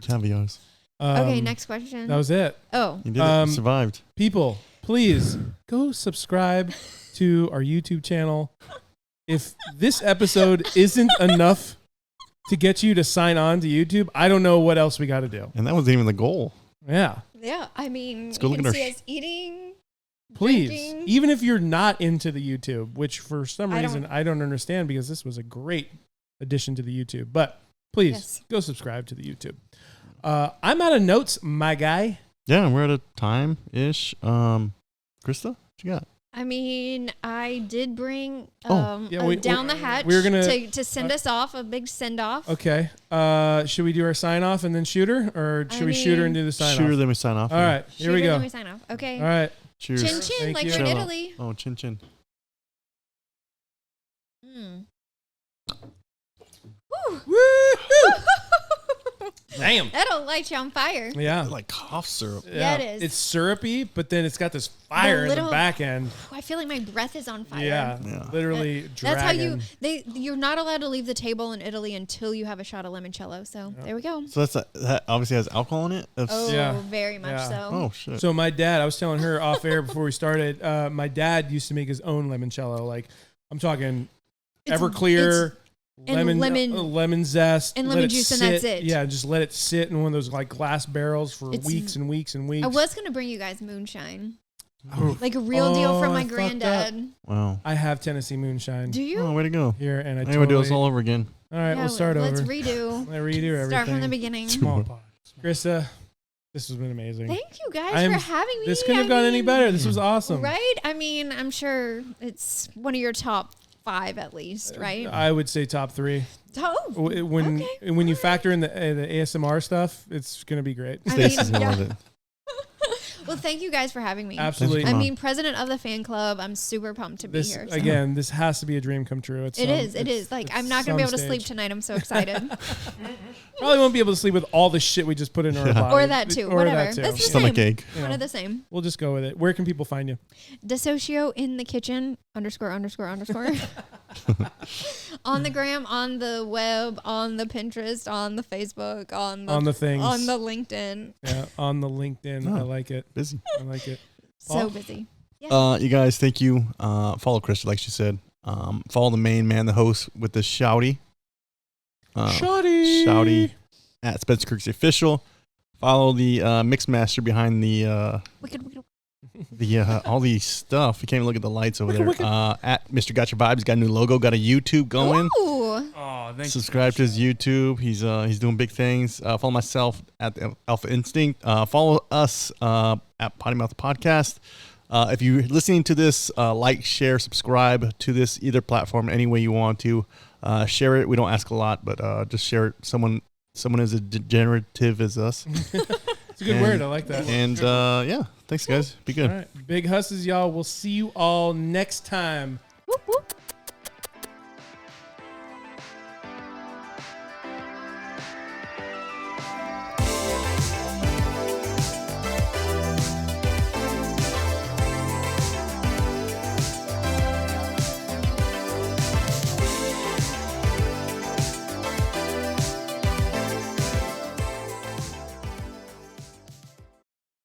Caviars. Okay, next question. That was it. Oh, You did it. You survived. People, please go subscribe to our YouTube channel. If this episode isn't enough to get you to sign on to YouTube, I don't know what else we got to do. And that wasn't even the goal. Yeah. yeah. I mean, Let's go you look can at our see us eating. Please, Drinking. even if you're not into the YouTube, which for some I reason I don't understand because this was a great addition to the YouTube, but please Yes. go subscribe to the YouTube. I'm out of notes, my guy. Yeah, we're at a time-ish. Krista, what you got? I mean, I did bring Yeah, down the hatch we're gonna- to send us off, a big send off. Okay. Should we do our sign off and then shoot her, or should we shoot her and do the sign Sure, off? then we sign off. All right, here we go. Then we sign off. Okay. All right. Cheers. Chin chin, Thank like you. you're in Ciao. Italy. Oh, chin chin. Mm. Damn. That'll light you on fire. Yeah. Like cough syrup. Yeah, it is. It's syrupy, but then it's got this fire in the little- back end. I feel like my breath is on fire. Yeah. Yeah. Literally dragging. That's how you're not allowed to leave the table in Italy until you have a shot of limoncello. So there we go. So that obviously has alcohol in it. Oh, Yeah. very much Yeah. so. Oh shit. So my dad, I was telling her off air before we started, my dad used to make his own limoncello. Like, I'm talking It's- Everclear, and lemon zest, and let lemon it juice, and sit. that's it. Yeah, just let it sit in one of those like glass barrels for It's- weeks and weeks and weeks. I was gonna bring you guys moonshine, Oof. like a real deal from Oh, my I fucked granddad. Wow. I have Tennessee moonshine Do you? Oh, way to go. here, and I Hey, we'll do this totally. all over again. All right, Yeah, we'll start let's over. redo. I redo everything. Start from the beginning. Small pot. Krista, this has been amazing. Thank you guys I'm- for having me. This couldn't have gone any better. This was awesome. Right? I mean, I'm sure it's one of your top 5 at least, right? I would say top 3. Oh, When okay. when you factor in the ASMR stuff, it's gonna be great. I mean, Stacy's gonna yeah. love it. Well, thank you guys for having me. Absolutely. Come I on. mean, president of the fan club. I'm super pumped to be This here. so. again, this has to be a dream come true. It's It is. Like, I'm not going to be able to sleep tonight. I'm so excited. Probably won't be able to sleep with all the shit we just put in our body. Or that too. Or Whatever. that too. That's the Stomach same. ache. You One know, of the same. we'll just go with it. Where can people find you? DeSocio in the kitchen ____. On the gram, on the web, on the Pinterest, on the Facebook, on the things, on the LinkedIn. Yeah, on the LinkedIn. Oh, I like it. Busy. I like it. So Paul? busy. You guys, thank you. Follow Krista, like she said. Follow the main man, the host with the shouty. Shouty at Spencer Kirksey Official. Follow the mix master behind the all these stuff. You can't even look at the lights over there. At Mr. Gotcha Vibes, got a new logo, got a YouTube going. Ooh. Oh, thank Subscribe to his YouTube. He's doing big things. Follow myself at the Alpha Instinct. Follow us at Potty Mouth Podcast. If you're listening to this, like, share, subscribe to this either platform any way you want to. Share it. We don't ask a lot, but just share it. Someone as degenerative as us. It's a good word. I like that. And yeah, thanks guys. Be good. All right. Big husses, y'all. We'll see you all next time